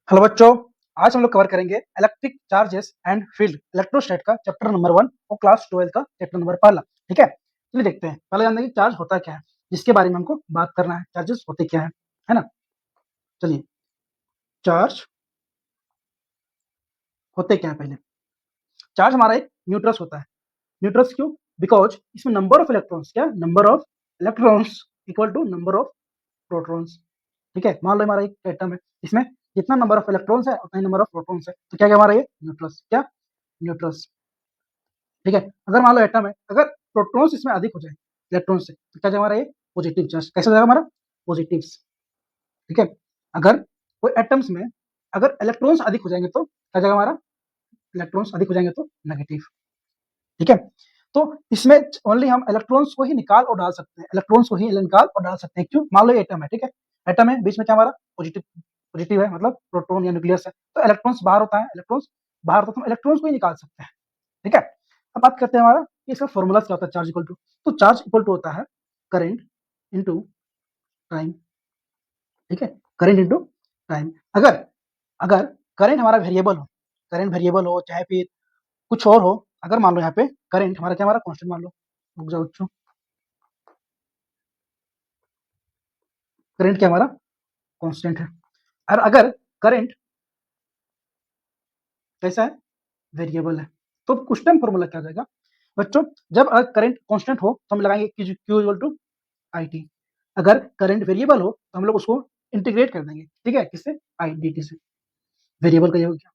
Hello बच्चों। आज हम लोग कवर करेंगे इलेक्ट्रिक चार्जेस एंड फील्ड इलेक्ट्रोस्टैट का चैप्टर नंबर 1 और क्लास 12 का चैप्टर नंबर पहला। ठीक है, चलिए देखते हैं। पहले जानते हैं कि चार्ज होता क्या है, जिसके बारे में हमको बात करना है। चार्जेस होते क्या है ना। चलिए, चार्ज होते क्या है पहले। चार्ज हमारा एक न्यूट्रस होता है। न्यूट्रस क्यों? बिकॉज इसमें नंबर ऑफ इलेक्ट्रॉन्स, क्या number of electrons equal to number of protons. ठीक है, मान लो हमारा एक एटम है, इसमें जितना नंबर ऑफ इलेक्ट्रॉन्स है उतना ही नंबर ऑफ प्रोटॉन्स है। तो क्या हमारा ये न्यूट्रस, क्या न्यूट्रस। ठीक है, अगर मान लो एटम है, अगर प्रोटॉन्स इसमें अधिक हो जाए इलेक्ट्रॉन से, तो क्या जाएगा हमारा ये पॉजिटिव चार्ज। कैसे जाएगा हमारा पॉजिटिव। ठीक है, अगर कोई एटम्स में अगर इलेक्ट्रॉन्स अधिक हो जाएंगे तो क्या जाएगा हमारा, इलेक्ट्रॉन्स अधिक हो जाएंगे तो नेगेटिव। ठीक है, तो इसमें ओनली हम इलेक्ट्रॉन्स को ही निकाल और डाल सकते हैं, इलेक्ट्रॉन्स को ही निकाल और डाल सकते हैं। क्यों? मान लो एटम है, ठीक है, एटम है, बीच में क्या हमारा पॉजिटिव, पॉजिटिव है मतलब प्रोटॉन या न्यूक्लियस है, तो इलेक्ट्रॉन्स बाहर होता है, इलेक्ट्रॉन्स बाहर होता है, तो हम इलेक्ट्रॉन्स को ही निकाल सकते हैं। ठीक है, अब बात करते हैं हमारा कि इसका फॉर्मूला क्या होता है चार्ज इक्वल टू। तो चार्ज इक्वल टू होता है करंट इनटू टाइम। ठीक है, करंट इनटू टाइम। अगर अगर करंट हमारा वेरिएबल हो, करंट वेरिएबल हो चाहे फिर कुछ और हो, अगर मान लो यहाँ पे करंट हमारा क्या, हमारा कांस्टेंट मान लो, रुक जाओ बच्चों, करंट क्या हमारा कांस्टेंट है। और अगर करंट कैसा है, वेरिएबल है, तो उस टाइम फॉर्मूला क्या हो जाएगा बच्चों। जब करंट कांस्टेंट हो तो हम लगाएंगे Q equal to I T. अगर करंट वेरिएबल हो तो हम लोग उसको इंटीग्रेट कर देंगे, ठीक है, किससे, आई डी टी से। वेरिएबल का ये हो गया।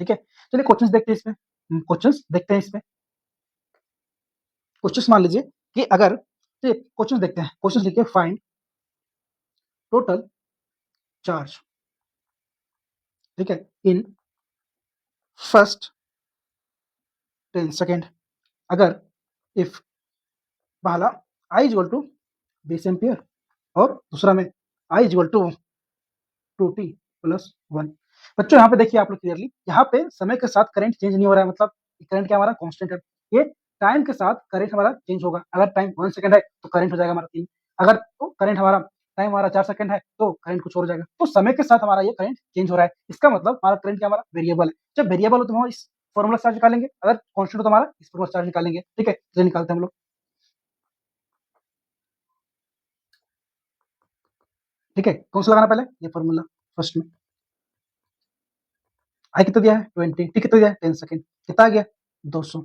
ठीक है, चलिए क्वेश्चंस देखते हैं इसमें, क्वेश्चंस देखते हैं इसमें। क्वेश्चंस मान लीजिए कि अगर, चलिए क्वेश्चंस देखते हैं। क्वेश्चंस लिखिए फाइंड टोटल चार्ज, ठीक है, इन फर्स्ट 10 सेकेंड। अगर इफ पहला आई इक्वल टू 20 एम्पियर और दूसरा में I equal to 2t plus 1। बच्चों यहाँ पे देखिए आप लोग क्लियरली, यहाँ पे समय के साथ करंट चेंज नहीं हो रहा है, मतलब करंट क्या हमारा कांस्टेंट है। ये टाइम के साथ करंट हमारा चेंज होगा। अगर टाइम 1 सेकंड है तो करंट हो जाएगा हमारा 3। अगर तो करंट हमारा टाइम हमारा 4 सेकंड है तो करंट कुछ और हो जाएगा। तो समय के साथ हमारा ये करंट चेंज हो रहा है, इसका मतलब हमारा करंट क्या, हमारा वेरिएबल है। जब वेरिएबल हो तो हम इस फॉर्मूला चार्ज निकालेंगे, अगर कांस्टेंट हो तो हमारा इस फॉर्मूला चार्ज निकालेंगे। ठीक है, तो निकालते हैं हम लोग। ठीक है, कौन सा लगाना पहले, ये फॉर्मूला फर्स्ट में। आई कितना दिया है 20, टी कितना दिया है 10 सेकंड, कितना आ गया 200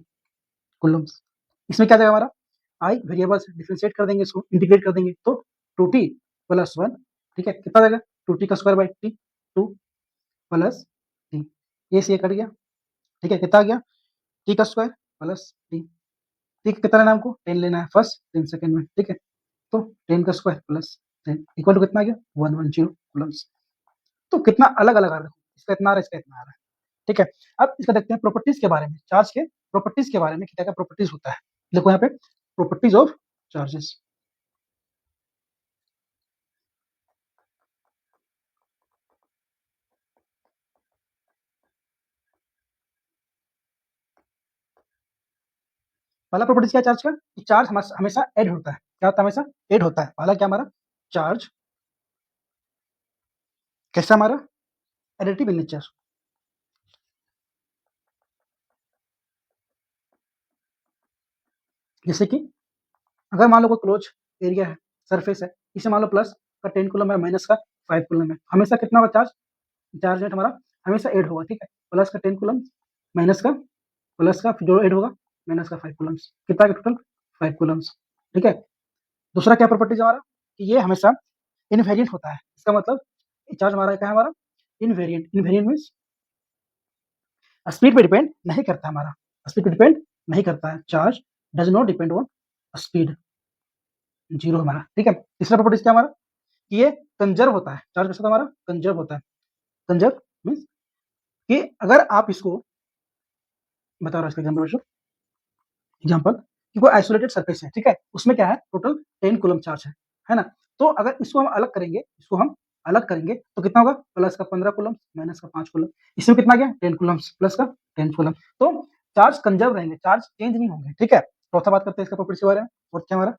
कूलम्स। इसमें क्या जाएगा हमारा, आई वेरिएबल से डिफरेंशिएट कर देंगे, इसको इंटीग्रेट कर देंगे तो 2t प्लस 1। ठीक है, कितना जाएगा 2t का square by T, 2 plus T, ये से ये कट गया। ठीक है, कितना आ गया टी का स्क्वायर प्लस टी। टी कितना लेना है हमको, 10 लेना है फर्स्ट 10 सेकंड में। ठीक है, तो 10 का स्क्वायर प्लस 10 इक्वल टू कितना आ गया 110 कूलम्स। तो कितना अलग अलग आ रहा है, इसका इतना आ रहा है, इसका इतना आ रहा है। ठीक है, अब इसका देखते हैं प्रॉपर्टीज के बारे में, चार्ज के प्रॉपर्टीज के बारे में, क्या क्या प्रॉपर्टीज होता है। देखो यहाँ पे प्रॉपर्टीज ऑफ चार्जेस। पहला प्रॉपर्टीज क्या है चार्ज का, कि चार्ज हमेशा ऐड होता है। क्या होता है, हमेशा ऐड होता है। पहला क्या हमारा चार्ज कैसा, हमारा एडिटिव इन नेचर। जैसे कि अगर मान लो कोई क्लोज एरिया है, सरफेस है, इसे मान लो प्लस का 10 कूलम है, माइनस का 5 कूलम है, हमेशा कितना होगा चार्ज, चार्ज रेट हमारा हमेशा ऐड होगा। ठीक है, प्लस का 10 कूलम, माइनस का, प्लस का जो ऐड होगा माइनस का 5 कूलम्स, कितना का टोटल 5 कूलम्स। ठीक है, दूसरा क्या प्रॉपर्टीज हमारा, कि ये हमेशा इनवेरिएंट होता है। इसका मतलब चार्ज हमारा क्या है, हमारा इनवेरिएंट। इनवेरिएंट मीन्स स्पीड पे डिपेंड नहीं करता, हमारा स्पीड पे डिपेंड नहीं करता है। Charge does not depend on speed, zero हमारा। ठीक है, तीसरा प्रॉपर्टीज क्या हमारा, कि ये कंजर्व होता है। चार्ज कैसा होता है हमारा, कंजर्व होता है। कंजर्व मीन्स कि अगर आप इसको बता रहा हूँ, इसका एग्जाम्पल, एग्जाम्पल कि कोई आइसोलेटेड सरफेस है, ठीक है, उसमें क्या है टोटल 10 कूलम चार्ज है ना। तो अगर इसको हम अलग करेंगे, इसको हम अलग करेंगे तो कितना होगा, प्लस का 15 कूलम, माइनस का 5 कूलम। इसमें कितना गया 10 कूलम, प्लस का 10 कूलम। तो चार्ज कंजर्व रहेंगे, चार्ज चेंज नहीं होंगे। ठीक है, चौथा बात करते हैं इसका प्रॉपर्टी के बारे में। और क्या हमारा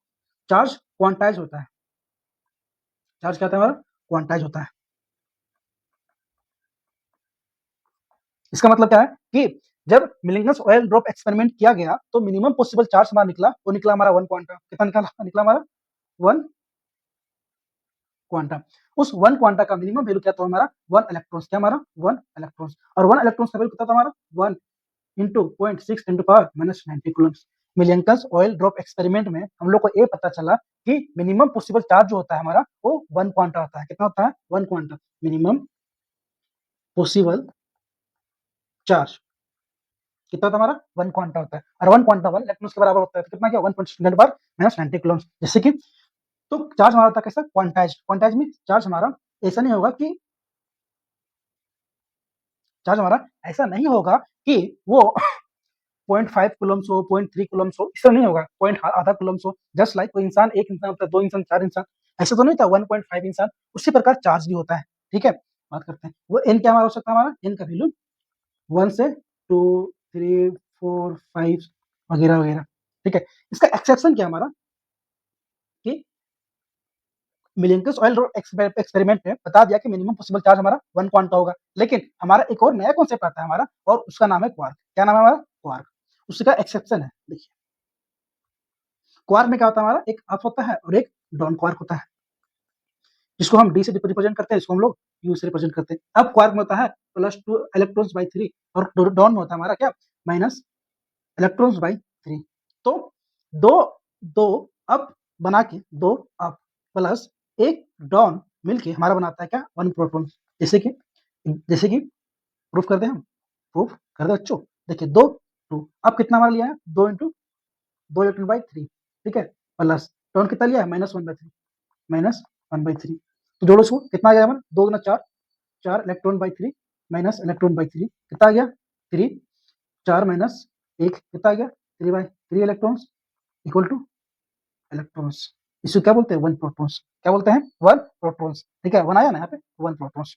चार्ज क्वांटाइज होता है। चार्ज क्या होता है हमारा, क्वांटाइज होता है। इसका मतलब क्या है कि जब मिलिंगस ऑयल ड्रॉप एक्सपेरिमेंट किया गया तो मिनिमम पॉसिबल चार्ज हमारा निकला, वो निकला हमारा 1 क्वांटा। कितना निकला हमारा 1 क्वांटा। उस 1 क्वांटा का मिनिमम वैल्यू क्या था हमारा 1 इलेक्ट्रॉन्स। क्या हमारा 1 इलेक्ट्रॉन्स, और 1 इलेक्ट्रॉन्स का वैल्यू कितना था हमारा 1 into 0.6 into power minus 90 coulombs. Millikan's oil drop experiment में हम लोग को ये पता चला कि मिनिमम पॉसिबल चार्ज जो होता है हमारा वो 1 क्वांटा होता है। कितना होता है 1 क्वांटा मिनिमम पॉसिबल चार्ज। कितना होता है हमारा 1 क्वांटा होता है, और 1 क्वांटा 1 इलेक्ट्रॉन्स के बराबर होता है। तो कितना क्या 1.6 बार माइनस 90 कूलम्स। जैसे कि तो चार्ज हमारा होता है कैसा क्वांटाइज। क्वांटाइज में चार्ज हमारा ऐसा नहीं होगा कि चार्ज हमारा ऐसा नहीं होगा कि वो 0.5 कूलम्स हो 0.3 कूलम्स हो, इससे नहीं होगा। पॉइंट आधा कूलम्स हो। जस्ट लाइक कोई इंसान, एक इंसान होता है, 2 इंसान, 4 इंसान, ऐसा तो नहीं था 1.5 इंसान। उसी प्रकार चार्ज भी होता है। ठीक है, बात करते हैं वो एन क्या हमारा हो सकता है। हमारा एन का वैल्यू 1 से 2 3 4 5 वगैरह वगैरह। ठीक है, इसका एक्सेप्शन क्या हमारा कि मिलिंकस ऑयल एक्सपेरिमेंट में बता दिया कि मिनिमम पॉसिबल चार्ज हमारा 1 क्वांटा होगा। लेकिन हमारा एक और नया कॉन्सेप्ट आता है हमारा, और उसका नाम है क्वार्क। क्या नाम है हमारा क्वार्क। उसका एक्सेप्शन है। देखिए क्वार्क में क्या होता है हमारा एक अप होता है और एक डाउन क्वार्क होता है, जिसको हम डी से रिप्रेजेंट करते हैं, इसको हम लोग यू से रिप्रेजेंट करते हैं। अब क्वार्क में होता है +2 इलेक्ट्रॉन्स बाई 3, और डाउन में होता है हमारा क्या माइनस इलेक्ट्रॉन्स बाई 3। तो दो दो अप बना के, दो अप प्लस एक डाउन मिलके हमारा बनाता है क्या 1 प्रोटॉन। जैसे कि प्रूफ करते हैं हम, प्रूफ कर दे बच्चों। देखिए 2 2 अब कितना हमारा लिया है 2 इंटू 2 इलेक्ट्रॉन बाई 3। ठीक है, प्लस डाउन कितना लिया है -1/3, -1/3। तो जोड़ो इसको, कितना आ गया हमारा 2 गुना 4, 4 electron by 3 minus electron by 3 कितना आ गया 3, 4 माइनस 1 कितना आ गया 3/3 इलेक्ट्रॉन्स इक्वल टू इलेक्ट्रॉन्स। इसको क्या बोलते हैं 1 प्रोटॉन्स। क्या बोलते हैं 1 प्रोटॉन्स। ठीक है, 1 आया ना यहाँ पे 1 प्रोटॉन्स।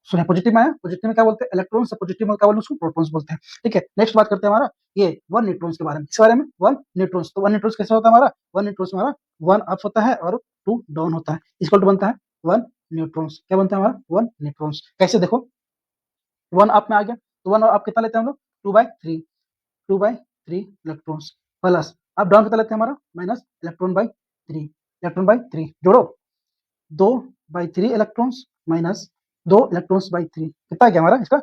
सुने पॉजिटिव में आया, पॉजिटिव में क्या बोलते हैं इलेक्ट्रॉन से, पॉजिटिव में क्या बोलते हैं उसको प्रोटॉन्स बोलते हैं। ठीक है, नेक्स्ट बात करते हैं हमारा ये 1 न्यूट्रॉन्स के बारे में। किस बारे में 1 न्यूट्रॉन्स। तो 1 न्यूट्रॉन्स कैसे होता है हमारा 1 न्यूट्रॉन्स हमारा 1 अप होता है और 2 डाउन होता है, इक्वल टू बनता है 1 न्यूट्रॉन्स। क्या बनता है हमारा 1 न्यूट्रॉन्स। कैसे देखो 1 अप में आ गया तो 1 अप कितना लेते हैं हम लोग 2/3, 2/3 इलेक्ट्रॉन्स, प्लस अब डाउन कितना लेते हैं हमारा माइनस इलेक्ट्रॉन बाई 3 जोड़ो 2/3 इलेक्ट्रॉन्स माइनस 2 इलेक्ट्रॉन्स बाई 3 कितना गया हमारा इसका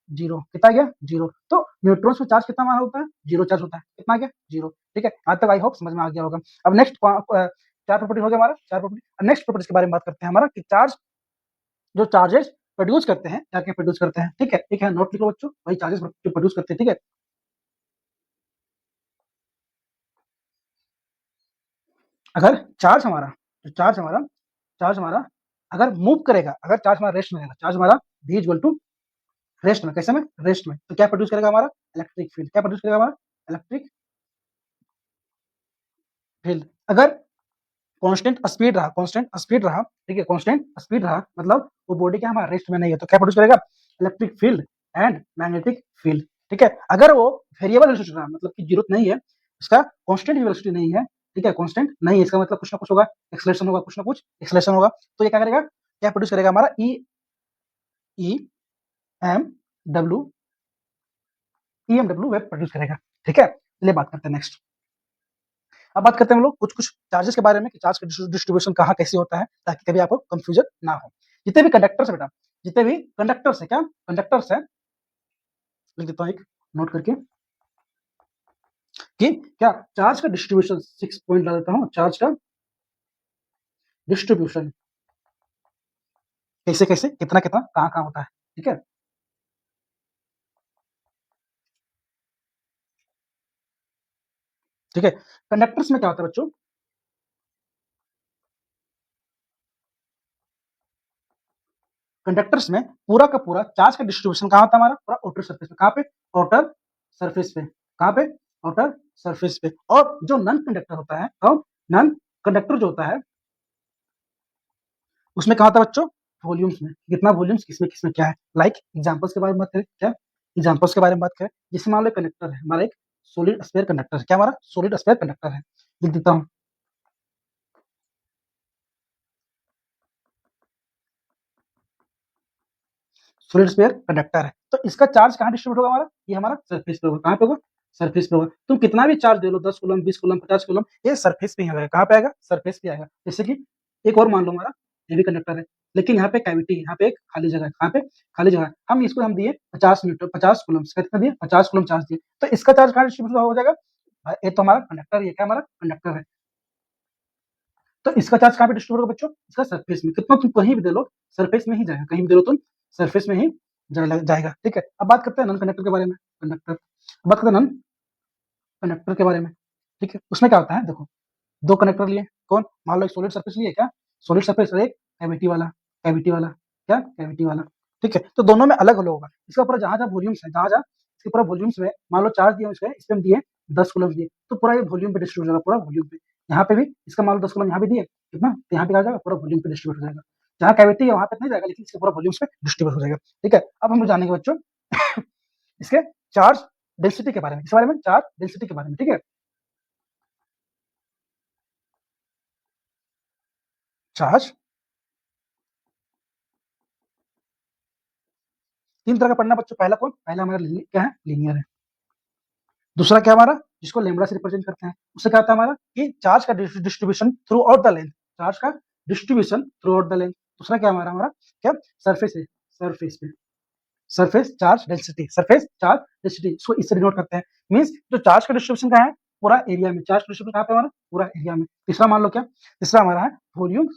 0। कितना गया 0। तो न्यूट्रॉन्स में चार्ज कितना हमारा होता है 0 चार्ज होता है। कितना गया 0। ठीक है, आज तक आई होप समझ में आ गया होगा। अब नेक्स्ट 4 प्रॉपर्टी हो गया हमारा 4 प्रॉपर्टी। नेक्स्ट प्रॉपर्टीज के बारे में बात करते हैं हमारा कि चार्ज जो चार्जेस प्रोड्यूस करते हैं, क्या क्या प्रोड्यूस करते हैं। ठीक है, एक है नोट लिखो बच्चों, वही चार्जेस जो प्रोड्यूस करते हैं। ठीक है, अगर चार्ज हमारा अगर मूव करेगा, अगर चार्ज हमारा रेस्ट में रहेगा, चार्ज हमारा V इक्वल टू रेस्ट में, कैसे में रेस्ट में, तो क्या प्रोड्यूस करेगा हमारा इलेक्ट्रिक फील्ड। क्या प्रोड्यूस करेगा हमारा इलेक्ट्रिक फील्ड। अगर कांस्टेंट स्पीड रहा, ठीक है, कांस्टेंट स्पीड रहा मतलब वो बॉडी क्या हमारा रेस्ट में नहीं है, तो क्या प्रोड्यूस करेगा electric field and magnetic field. ठीक है, अगर वो वेरिएबल वेलोसिटी रहा मतलब की जरूरत नहीं है, इसका कांस्टेंट वेलोसिटी नहीं है, ठीक है, कांस्टेंट नहीं है, इसका मतलब कुछ ना कुछ होगा, एक्सेलरेशन होगा, कुछ ना कुछ एक्सेलरेशन होगा। तो ये क्या करेगा, क्या प्रोड्यूस करेगा हमारा E M W EMW wave produce करेगा। ठीक है, चलिए बात करते हैं नेक्स्ट। अब बात करते हैं हम लोग कुछ कुछ चार्जेस के बारे में कि चार्ज का डिस्ट्रीब्यूशन कहाँ कैसे होता है, ताकि कभी आपको कंफ्यूजन ना हो। जितने भी कंडक्टर्स है बेटा, जितने भी कंडक्टर्स है, क्या कंडक्टर्स है, लिख देता हूँ एक नोट करके कि क्या चार्ज का डिस्ट्रीब्यूशन 6 पॉइंट ला देता हूँ। चार्ज का डिस्ट्रीब्यूशन कैसे कैसे, कितना कितना, कहाँ कहाँ होता है। ठीक है, ठीक है, कंडक्टर्स में क्या होता है बच्चों, कंडक्टर्स में पूरा का पूरा चार्ज का डिस्ट्रीब्यूशन कहाँ होता है हमारा पूरा आउटर सरफेस पे। कहाँ पे आउटर सरफेस पे, कहाँ पे आउटर सरफेस पे। और जो नॉन कंडक्टर होता है, और नॉन कंडक्टर जो होता है उसमें कहाँ होता है बच्चों वॉल्यूम्स में, कितना वॉल्यूम्स किसमें किसमें क्या है। लाइक एग्जांपल्स के बारे में बात करें, क्या एग्जांपल्स के बारे में बात करें, जिसमें मान लो कंडक्टर है हमारा एक सॉलिड स्फीयर कंडक्टर है। क्या हमारा सॉलिड स्फीयर कंडक्टर है, लिख देता हूँ। सॉलिड स्फीयर कंडक्टर है, तो इसका चार्ज कहाँ डिस्ट्रीब्यूट होगा हमारा, ये हमारा सरफेस पे होगा। कहाँ पे होगा, सरफेस पे होगा। तुम कितना भी चार्ज दे लो, 10 कूलम, 20 कूलम, 50 कूलम, ये सरफेस पे ही आएगा। कहाँ पे आएगा, सरफेस पे आएगा। जैसे कि एक और मान लो हमारा ये भी कंडक्टर है, लेकिन यहाँ पे कैविटी है, यहाँ पे एक खाली जगह है। कहाँ पे, खाली जगह है। हम इसको हम दिए 50 मीटर, 50 कूलम, कितना दिए, 50 कूलम चार्ज दिए, तो इसका चार्ज कहाँ डिस्ट्रीब्यूट हो जाएगा, ये तो हमारा कंडक्टर, ये क्या हमारा कंडक्टर है, तो इसका चार्ज कहाँ पे डिस्ट्रीब्यूट होगा बच्चों, इसका सरफेस में। कितना तुम कहीं भी दे लो, सरफेस में ही जाएगा, कहीं भी दे लो तुम, सरफेस में ही जाएगा। ठीक है, अब बात करते हैं नॉन कंडक्टर के बारे में। कंडक्टर, बात करते हैं नॉन कंडक्टर के बारे में। ठीक है, उसमें क्या होता है, देखो दो कंडक्टर लिए, कौन, मान लो एक सॉलिड सरफेस लिए, क्या सॉलिड सरफेस, और एक कैविटी वाला, कैविटी वाला, क्या कैविटी वाला। ठीक है, तो दोनों में अलग अलग होगा। इसका पूरा जहां जहां वॉल्यूम्स है, जहां जहां इसके पूरा वॉल्यूम्स में, मान लो चार्ज दिए इसमें, इसमें हम दिए 10 कूलम दिए, तो पूरा ये वॉल्यूम पे डिस्ट्रीब्यूट होगा, पूरा वॉल्यूम पे। यहाँ पे भी इसका मान लो 10 कूलम यहाँ भी दिए, कितना, तो यहाँ पे आ जाएगा, पूरा वॉल्यूम पे डिस्ट्रीब्यूट हो जाएगा। जहाँ कैविटी है वहां पे नहीं जाएगा, लेकिन इसके पूरा वॉल्यूम्स पे डिस्ट्रीब्यूट हो जाएगा। ठीक है, अब हम जानेंगे बच्चों इसके चार्ज डेंसिटी के बारे में, इस बारे में, चार्ज डेंसिटी के बारे में। ठीक है, चार्ज तीन तरह का पढ़ना बच्चों। पहला कौन, पहला हमारा क्या है, लीनियर है। दूसरा क्या हमारा, जिसको लैम्बडा से रिप्रेजेंट करते हैं, उससे क्या होता है हमारा कि चार्ज का distribution throughout the length, charge का distribution throughout the length. दूसरा क्या हमारा, हमारा क्या, सरफेस है, सरफेस पे, surface charge density, surface charge density, इसको इससे डिनोट करते हैं। मींस जो चार्ज का डिस्ट्रीब्यूशन का है पूरा एरिया में, चार्ज का डिस्ट्रीब्यूशन कहाँ पे हमारा, पूरा एरिया में। तीसरा मान लो क्या, तीसरा हमारा है वॉल्यूम,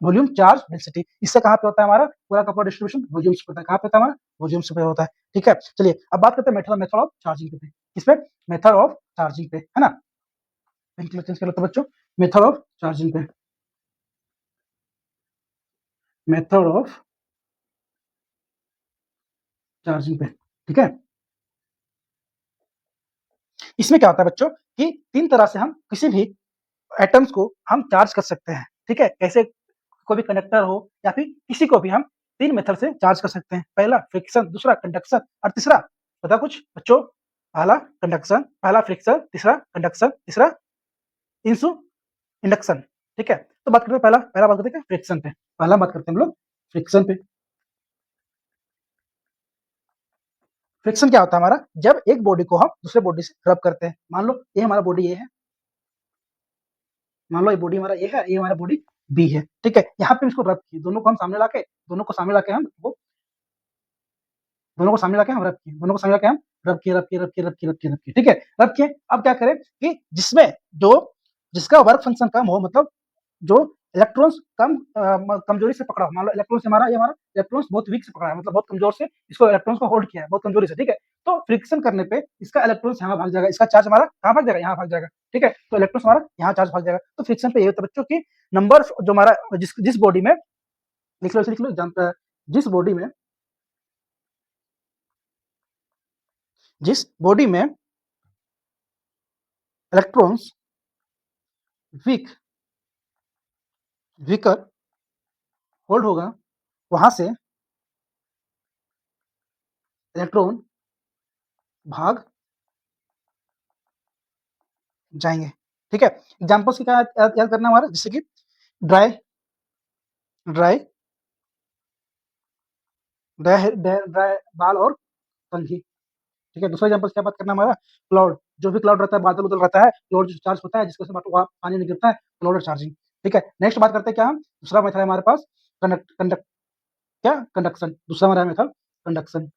वॉल्यूम चार्ज डेंसिटी, इससे कहाँ पे होता है हमारा पूरा का पूरा डिस्ट्रीब्यूशन वॉल्यूम्स पे होता है। कहाँ पे होता है हमारा, वॉल्यूम्स पे होता है। ठीक है, चलिए अब बात करते हैं मेथड, मेथड ऑफ चार्जिंग पे, किस पे, मेथड ऑफ चार्जिंग पे, है ना। चेंज कर लेते बच्चों, मेथड ऑफ चार्जिंग पे, मेथड ऑफ चार्जिंग पे। ठीक है, इसमें क्या होता है बच्चों कि तीन तरह से हम किसी भी एटम्स को हम चार्ज कर सकते हैं। ठीक है, कैसे, कोई भी कंडक्टर हो या फिर किसी को भी हम तीन मेथड से चार्ज कर सकते हैं। पहला फ्रिक्शन, दूसरा कंडक्शन, और तीसरा पता कुछ बच्चों, पहला कंडक्शन, पहला फ्रिक्शन, तीसरा कंडक्शन, तीसरा इंसु इंडक्शन। ठीक है, तो बात करते हैं, पहला पहला बात करते हैं फ्रिक्शन पे, पहला बात करते हैं हम लोग फ्रिक्शन पे। फ्रिक्शन क्या होता है हमारा, जब एक बॉडी को हम दूसरे बॉडी से रब करते हैं। मान लो ये हमारा बॉडी ये है, मान लो ये बॉडी हमारा ये है, ये हमारा बॉडी बी है। ठीक है, यहाँ पे इसको रब किए, दोनों को हम सामने लाके, दोनों को सामने लाके हम वो, दोनों को सामने लाके हम रब किए, दोनों को सामने लाके हम रब किए, रब किए, रब किए, रब किए, रब किए, रब किए। ठीक है, रब किए। अब क्या करें कि जिसमें जो, जिसका वर्क फंक्शन कम हो, मतलब जो इलेक्ट्रॉन्स कम कमजोरी से पकड़ा हो, मान लो इलेक्ट्रॉन्स हमारा, ये हमारा इलेक्ट्रॉन्स बहुत वीक से पकड़ा है, मतलब बहुत कमजोर से इसको इलेक्ट्रॉन्स को होल्ड किया है, बहुत कमजोरी से। ठीक है, तो फ्रिक्शन करने पे इसका इलेक्ट्रॉन्स यहाँ भाग जाएगा, इसका चार्ज हमारा कहाँ भाग जाएगा, यहाँ भाग जाएगा। ठीक है, तो इलेक्ट्रॉन्स हमारा यहाँ चार्ज भाग जाएगा। तो फ्रिक्शन पे ये होता है बच्चों की नंबर जो हमारा, जिस बॉडी में, लिख लो, लिख लो, जानता है, जिस बॉडी में, जिस बॉडी में इलेक्ट्रॉन्स वीक, वीकर होल्ड होगा, वहां से इलेक्ट्रॉन भाग जाएंगे। ठीक है, एग्जाम्पल्स की क्या याद करना हमारा, जैसे कि ड्राई, ड्राई, ड्राई, ड्राई बाल और कंघी। ठीक है, दूसरा एग्जाम्पल क्या बात करना हमारा, क्लाउड, जो भी क्लाउड रहता है, बादल उदल रहता है, क्लाउड जो चार्ज होता है, जिसके से पानी नहीं गिरता है, क्लाउड चार्जिंग। ठीक है, नेक्स्ट बात करते हैं क्या हम, दूसरा मेथड है हमारे पास कंडक्ट, कंडक्ट, क्या कंडक्शन, दूसरा हमारा मेथड कंडक्शन।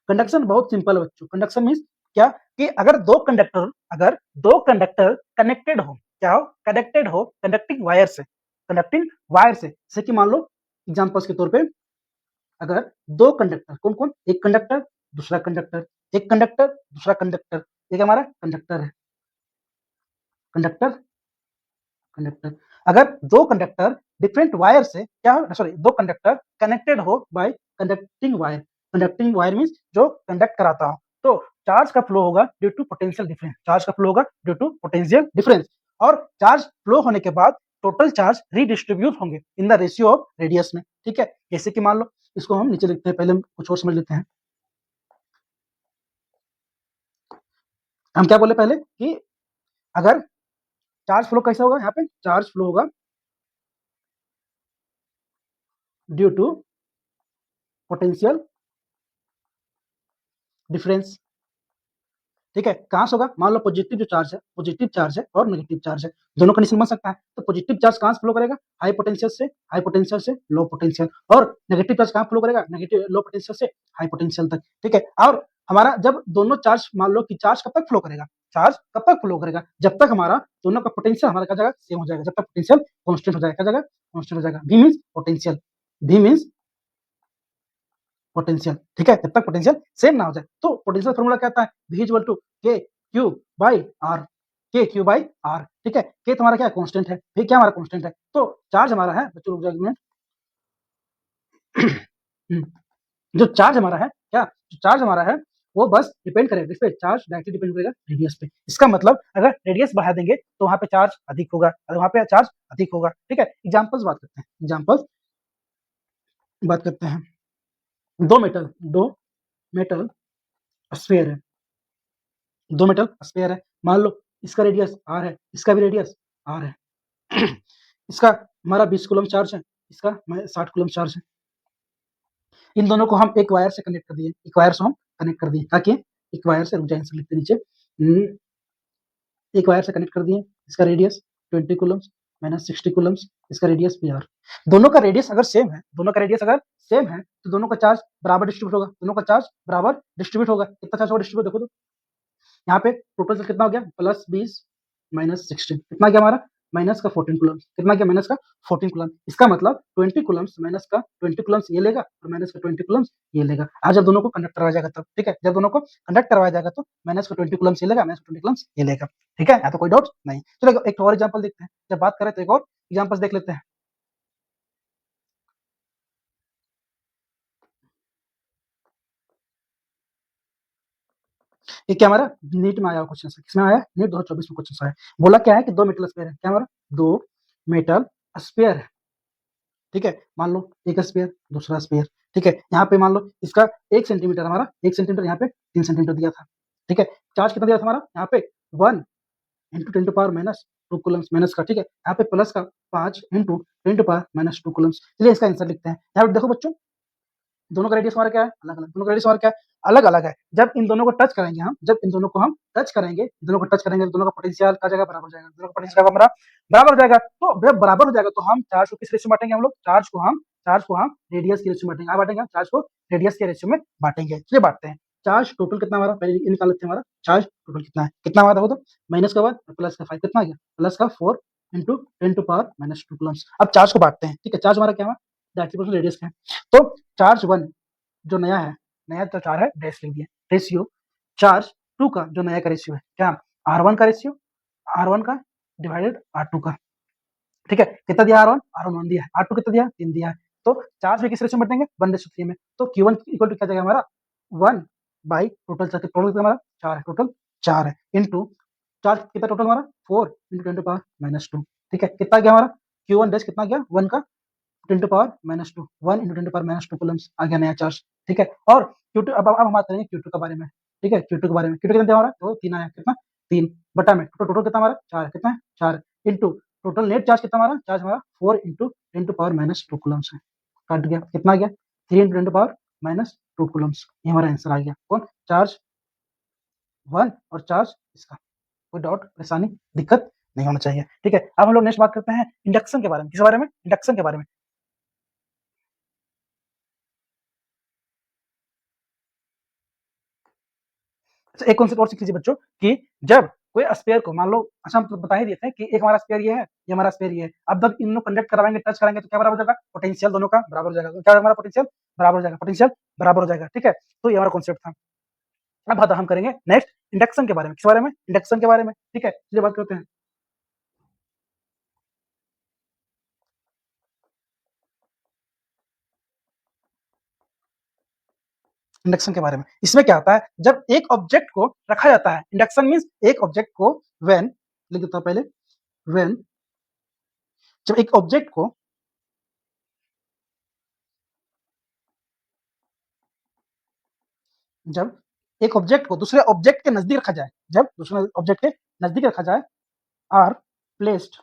कंडक्शन बहुत सिंपल है बच्चों। कंडक्शन मीन्स क्या, कि अगर दो कंडक्टर कनेक्टेड हो, क्या हो, कनेक्टेड हो कंडक्टिंग वायर से, कंडक्टिंग वायर से, जैसे कि मान लो एग्जांपल्स के तौर पे, अगर दो कंडक्टर, कौन कौन, एक कंडक्टर, दूसरा कंडक्टर, एक कंडक्टर, दूसरा कंडक्टर, एक हमारा कंडक्टर है, कंडक्टर, कंडक्टर। अगर दो कंडक्टर डिफरेंट वायर से, क्या हो, सॉरी, दो कंडक्टर कनेक्टेड हो by conducting wire, conducting wire means जो कंडक्ट कराता हो, तो चार्ज का फ्लो होगा due to potential difference, charge का फ्लो होगा ड्यू टू पोटेंशियल डिफरेंस। और चार्ज फ्लो होने के बाद टोटल चार्ज रीडिस्ट्रीब्यूट होंगे in the ratio of radius में। ठीक है, जैसे कि मान लो इसको हम नीचे लिखते हैं, पहले हम कुछ और समझ लेते हैं। हम क्या बोले पहले कि अगर चार्ज फ्लो कैसा होगा, यहाँ पे चार्ज फ्लो होगा ड्यू टू पोटेंशियल डिफरेंस। ठीक है, कहां से होगा? मान लो पॉजिटिव जो चार्ज है और नेगेटिव चार्ज है, दोनों कंडीशन बन सकता है। तो पॉजिटिव चार्ज कहां से फ्लो करेगा? हाई पोटेंशियल से लो पोटेंशियल, और नेगेटिव चार्ज कहां फ्लो करेगा? नेगेटिव लो पोटेंशियल से हाई पोटेंशियल तक। ठीक है, और हमारा जब दोनों चार्ज, मान लो कि चार्ज कब तक फ्लो करेगा? चार्ज कब तक फ्लो करेगा? जब तक हमारा दोनों का पोटेंशियल हमारा क्या जगह सेम हो जाएगा, जब तक पोटेंशियल कांस्टेंट हो जाएगा। क्या जगह? कांस्टेंट हो जाएगा। V means potential, V means potential. ठीक है, जब तक पोटेंशियल सेम ना हो जाए। तो पोटेंशियल फॉर्मूला क्या आता है? V equal to K Q by are, के क्यू बाई आर। ठीक है, के तुम्हारा क्या कांस्टेंट है, V क्या हमारा कांस्टेंट है। तो चार्ज हमारा है बच्चों, रुक जाओ एक मिनट। जो चार्ज हमारा है, क्या जो चार्ज हमारा है वो बस डिपेंड करेगा किस पे? चार्ज डायरेक्टली डिपेंड करेगा रेडियस पे। इसका मतलब अगर रेडियस बढ़ा देंगे तो वहां पे चार्ज अधिक होगा, और वहां पे चार्ज अधिक होगा। ठीक है, एग्जांपल्स बात करते हैं, एग्जांपल्स बात करते हैं। दो मेटल स्फीयर है, दो मेटल स्फीयर है। मान लो इसका रेडियस r है, इसका भी रेडियस r है। इसका हमारा 20 कूलम चार्ज है, इसका 60 कूलम चार्ज है। इन दोनों को हम एक वायर से कनेक्ट कर दिए, एक वायर से हम कनेक्ट कर दिए, ताकि एक वायर से, रुक जाए आंसर लिखते नीचे। एक वायर से कनेक्ट कर दिए, इसका रेडियस 20 कूलम्स माइनस 60 कूलम्स, इसका रेडियस भी r। दोनों का रेडियस अगर सेम है, दोनों का रेडियस अगर सेम है, तो दोनों का चार्ज बराबर डिस्ट्रीब्यूट होगा, दोनों का चार्ज बराबर डिस्ट्रीब्यूट होगा। कितना चार्ज होगा डिस्ट्रीब्यूट, देखो तो यहाँ पे टोटल चार्ज कितना हो गया? प्लस 20 माइनस 16, कितना गया हमारा? माइनस का 14 कूलम्स। कितना गया? माइनस का 14 कूलम। इसका मतलब 20 कूलम्स माइनस का 20 कूलम्स ये लेगा, और माइनस का 20 कूलम्स ये लेगा। आज जब दोनों को कंडक्ट करवाया जाएगा तब, ठीक है, जब दोनों को कंडक्ट करवाया जाएगा तो माइनस का 20 कूलम्स ये लेगा, माइनस का 20 कूलम्स ये लेगा। ठीक है, यहाँ तो कोई डाउट नहीं। चलो एक और एग्जाम्पल देखते हैं, जब बात करें तो एक और एग्जाम्पल देख लेते हैं। ये क्या हमारा नीट में आया क्वेश्चन है, किसमें आया? नीट 2024 में क्वेश्चन आया। बोला क्या है कि दो मेटल स्पेयर है, क्या हमारा? दो मेटल स्पेयर है। ठीक है, मान लो एक स्पेयर, दूसरा स्पेयर। ठीक है, यहाँ पे मान लो इसका 1 सेंटीमीटर, हमारा 1 सेंटीमीटर, यहाँ पे 3 सेंटीमीटर दिया था। ठीक है, चार्ज कितना दिया था हमारा? यहाँ पे 1 into 10 to power minus 2 coulombs minus का। ठीक है, यहाँ पे प्लस का 5 into 10 to power minus 2 coulombs. चलिए इसका आंसर लिखते हैं। यहाँ पे देखो बच्चों, दोनों का रेडियस हमारा क्या है? अलग अलग। दोनों का रेडियस हमारा क्या है? अलग अलग है। जब इन दोनों को टच करेंगे हम, जब इन दोनों को हम टच करेंगे, दोनों को टच करेंगे, दोनों का पोटेंशियल का जगह बराबर हो जाएगा, दोनों का पोटेंशियल का हमारा बराबर हो जाएगा। तो जब बराबर हो जाएगा तो हम चार्ज को किस रेशियो में बांटेंगे? हम लोग चार्ज को हम रेडियस के रेशियो में बांटेंगे। बांटेंगे चार्ज को रेडियस के रेशियो में बांटेंगे। चलिए बांटते हैं। चार्ज टोटल कितना हमारा, पहले ये निकाल लेते हैं। हमारा चार्ज टोटल कितना है? कितना हमारा? देखो तो माइनस का 1 प्लस का 5, कितना आ गया? प्लस का 4 into 10 to power minus 2 coulombs. अब चार्ज को बांटते हैं। ठीक है, चार्ज हमारा क्या है? डायरेक्टली रेडियस का है। तो चार्ज 1 जो नया है, नया जो चार्ज है डैश लिख दिया। रेशियो चार्ज 2 का जो नया का रेशियो है, क्या? R1 का रेशियो, R1 का डिवाइडेड R2 का। ठीक है, कितना दिया? R1 1 दिया है, R2 कितना दिया? 3 दिया है। तो चार्ज भी किस रेशियो में बांटेंगे? 1:3 में। तो Q1 इक्वल टू क्या जाएगा हमारा? 1 बाई टोटल चार्ज। टोटल कितना हमारा? 4 है, टोटल 4 है, इंटू चार्ज कितना टोटल हमारा? 4 इंटू 10 टू पावर माइनस 2। ठीक है, कितना गया हमारा? Q1 डैश कितना गया? 1 का 10 to power minus 2, 1 into 10 to power minus 2 coulombs आ गया नया चार्ज। ठीक है, और Q2, अब हम बात करेंगे Q2 के बारे में। ठीक है, Q2 के बारे में, Q2 कितना दिया हमारा? तो 3 आया, कितना? 3 बटा में टोटल कितना हमारा? 4 है, कितना है? 4 इंटू टोटल नेट चार्ज कितना हमारा? चार्ज हमारा 4 into 10 to power minus 2 coulombs है। कट गया, कितना आ गया? 3 into 10 to power minus 2 coulombs. ये हमारा आंसर आ गया। कौन? चार्ज 1 और चार्ज इसका। कोई डाउट, परेशानी, दिक्कत नहीं होना चाहिए। ठीक है, अब हम लोग नेक्स्ट बात करते हैं इंडक्शन के बारे में। किस बारे में? इंडक्शन के बारे में। अच्छा, एक कॉन्सेप्ट और सीख लीजिए बच्चों, कि जब कोई स्पेयर को, मान लो, अच्छा हम तो बता ही देते हैं कि एक हमारा स्पेयर ये है, ये हमारा स्पेयर ये है। अब जब इन लोग कंडक्ट कराएंगे, टच कराएंगे, तो क्या बराबर हो जाएगा? पोटेंशियल दोनों का बराबर हो जाएगा। तो क्या हमारा पोटेंशियल बराबर हो जाएगा? पोटेंशियल बराबर हो जाएगा। ठीक है, तो ये हमारा कॉन्सेप्ट था। अब हम करेंगे नेक्स्ट इंडक्शन के बारे में। किस बारे में? इंडक्शन के बारे में। ठीक है, चलिए बात करते हैं इंडक्शन के बारे में। इसमें क्या होता है? जब एक ऑब्जेक्ट को रखा जाता है, इंडक्शन मीन्स एक ऑब्जेक्ट को, व्हेन, लिख देता हूं पहले, व्हेन, जब एक ऑब्जेक्ट को, जब एक ऑब्जेक्ट को दूसरे ऑब्जेक्ट के नजदीक रखा जाए, जब दूसरे ऑब्जेक्ट के नजदीक रखा जाए, are placed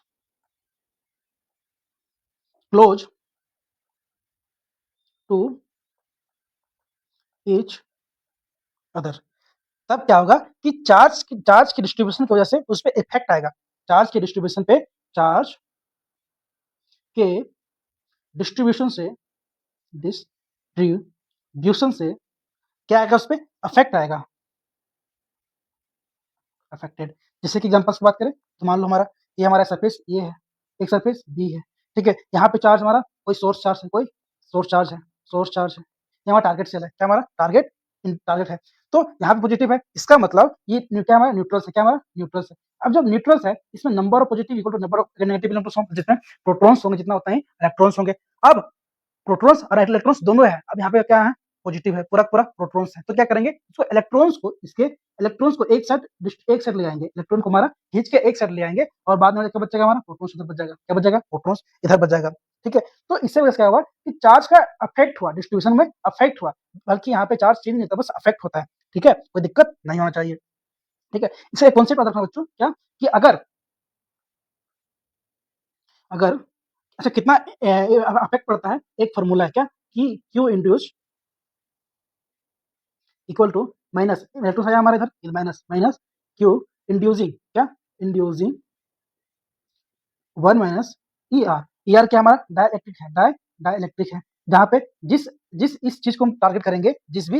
close to each other। तब क्या होगा कि चार्ज की डिस्ट्रीब्यूशन की वजह से उस पे इफेक्ट आएगा। चार्ज के डिस्ट्रीब्यूशन से क्या आएगा, उस पे अफेक्ट आएगा, अफेक्टेड। जैसे कि एग्जांपल्स की बात करें तो मान लो ये हमारा सरफेस ये है, एक सरफेस बी है, ठीक है। यहाँ पे चार्ज हमारा कोई सोर्स चार्ज है, ये हमारा टारगेट सेल है, क्या हमारा टारगेट है। तो यहाँ पे पॉजिटिव है, इसका मतलब ये क्या हमारा न्यूट्रल्स है, क्या हमारा न्यूट्रल्स है। अब जब न्यूट्रल्स है, इसमें number of positive equal to number of negative electrons होंगे, जिसमें प्रोटॉन्स होंगे जितना होता है इलेक्ट्रॉन्स होंगे। अब प्रोटॉन्स और इलेक्ट्रॉन्स दोनों है। अब यहाँ पे क्या है, पॉजिटिव है, पूरा पूरा प्रोटॉन्स है। तो क्या करेंगे, इसको इलेक्ट्रॉन्स को एक साइड ले आएंगे, इलेक्ट्रॉन को हमारा खींच के एक साइड ले आएंगे, और बाद में क्या बचेगा, हमारा प्रोटॉन्स इधर बच जाएगा, क्या बच जाएगा, प्रोटॉन्स इधर बच जाएगा, ठीक है। तो इससे वजह से क्या हुआ कि चार्ज का अफेक्ट हुआ, डिस्ट्रीब्यूशन में अफेक्ट हुआ, बल्कि यहाँ पे चार्ज चेंज नहीं होता, बस अफेक्ट होता है, ठीक है। कोई दिक्कत नहीं होना चाहिए, ठीक है। इसका एक कॉन्सेप्ट याद रखना बच्चों, क्या कि अगर अगर अच्छा कितना अफेक्ट पड़ता है, एक फॉर्मूला है क्या कि Q induce equal to minus electron आया हमारे इधर माइनस माइनस क्यू इंड्यूसिंग, क्या इंड्यूसिंग 1 माइनस ई आर क्या हमारा डाइलेक्ट्रिक है, डाइलेक्ट्रिक है, जहाँ पे जिस जिस इस चीज को हम टारगेट करेंगे, जिस भी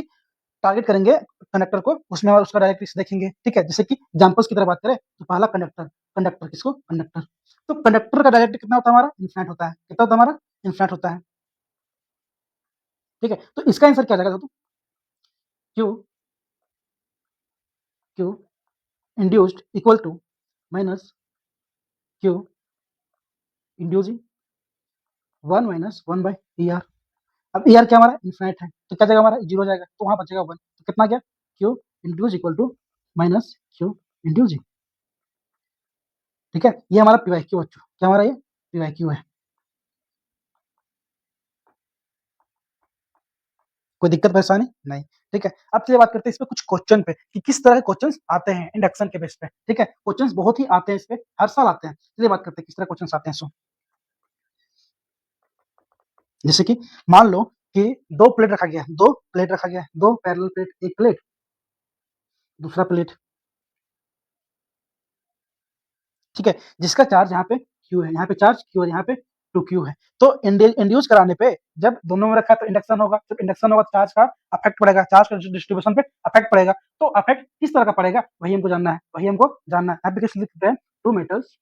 टारगेट करेंगे कंडक्टर को, उसमें और उसका डायरेक्ट्रिक्स देखेंगे, ठीक है। जैसे कि एग्जांपल्स की तरह बात करें तो पहला कंडक्टर किसको, कंडक्टर। तो कंडक्टर का डायरेक्ट्रिक कितना होता है हमारा, इन्फिनिट होता है, कितना होता है हमारा, इन्फिनिट होता है, ठीक है। तो इसका आंसर क्या जाएगा, तो Q Q induced equal to minus Q inducing 1 - 1/ER। अब ER क्या हमारा इन्फिनिट है, तो क्या जाएगा हमारा जीरो जाएगा, तो वहां बचेगा 1, तो कितना गया, Q induce equal to minus Q inducing, ठीक है। ये हमारा PYQ बच्चों, क्या हमारा ये PYQ है। कोई दिक्कत परेशानी नहीं, ठीक है। अब चलिए बात करते हैं इस पे कुछ क्वेश्चन पे कि किस तरह के क्वेश्चंस आते हैं इंडक्शन के बेस पे, ठीक है। क्वेश्चंस बहुत ही आते हैं इस पे, हर साल आते हैं। चलिए बात करते हैं किस तरह क्वेश्चंस आते हैं। सो जैसे कि मान लो कि दो प्लेट रखा गया है, दो पैरेलल प्लेट, एक प्लेट दूसरा प्लेट, ठीक है, जिसका चार्ज यहाँ पे क्यू है, यहाँ पे चार्ज क्यू है, यहाँ पे 2Q है। तो इंड्यूस कराने पे जब दोनों में रखा है तो इंडक्शन होगा, जब इंडक्शन होगा तो चार्ज का अफेक्ट पड़ेगा, चार्ज का डिस्ट्रीब्यूशन पे अफेक्ट पड़ेगा। तो अफेक्ट किस तरह का पड़ेगा वही हमको जानना है, यहाँ पे किस लिखते हैं, टू मेटल्स,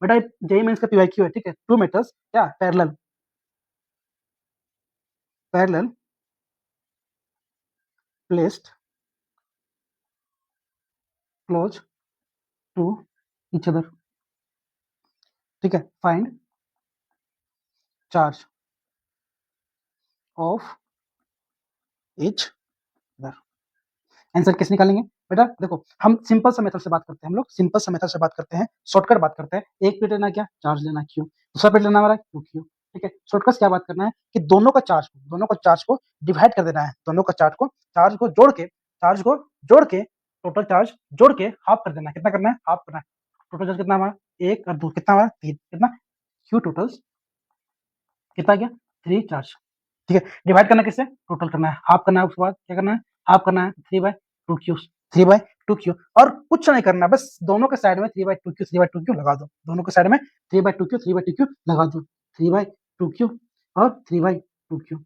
बेटा जेई मेंस का PYQ है, ठीक है। टू मेटल्स क्या parallel placed close to each other, ठीक है। Find charge of each other. Answer कैसे निकालेंगे बेटा, देखो हम सिंपल सा मेथड से बात करते हैं, हम लोग सिंपल सा मेथड से बात करते हैं, शॉर्टकट बात करते हैं। एक प्लेट लेना क्या, चार्ज लेना क्यू, दूसरा प्लेट लेना हमारा 2Q, ठीक है। शॉर्टकट क्या बात करना है कि दोनों को चार्ज को डिवाइड कर देना है, दोनों का चार्ज को जोड़ के टोटल चार्ज जोड़ के हाफ कर देना है। कितना करना है, हाफ करना है। टोटल चार्ज कितना हमारा, एक और दो कितना हमारा तीन, कितना क्यू टोटल्स कितना गया, 3 चार्ज, ठीक है। डिवाइड करना किससे, टोटल करना है, हाफ करना है, उसके बाद क्या करना है, हाफ करना है 3/2Q, 3/2Q। और कुछ नहीं करना, बस दोनों के साइड में 3/2Q लगा दो, दोनों के साइड में 3/2Q लगा दो, 3/2Q और 3/2Q,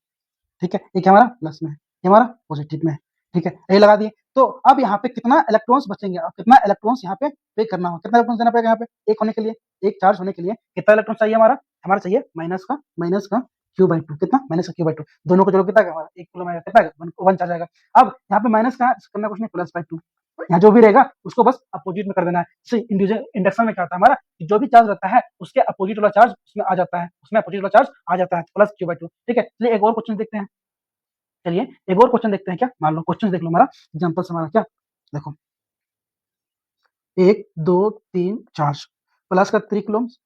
ठीक है। एक हमारा प्लस में है, ये हमारा पॉजिटिव में है, ठीक है। ये लगा दिए। तो अब यहाँ पे कितना इलेक्ट्रॉन्स बचेंगे, अब कितना इलेक्ट्रॉन्स यहाँ पे पे करना हो, कितना इलेक्ट्रॉन्स देना पड़ेगा यहाँ पे, एक होने के लिए, एक चार्ज होने के लिए कितना इलेक्ट्रॉन चाहिए हमारा, चाहिए माइनस का Q/2, कितना माइनस का Q/2, दोनों को जोड़ो कितना हमारा 1 कूलम आएगा, कितना 1 चार्ज आएगा। अब यहाँ पे माइनस का करना कुछ नहीं, +/2, यहाँ जो भी रहेगा उसको बस अपोजिट में कर देना है। इंडक्शन में क्या होता है हमारा, जो भी चार्ज रहता है उसके अपोजिट वाला चार्ज उसमें आ जाता है, प्लस Q/2, ठीक है। चलिए एक और क्वेश्चन देखते हैं, चलिए एक और क्वेश्चन देखते हैं। क्या मान लो क्वेश्चन देख लो हमारा, एग्जांपल्स हमारा क्या, देखो 1 2 3 चार्ज, प्लस का 3 कूलम्स,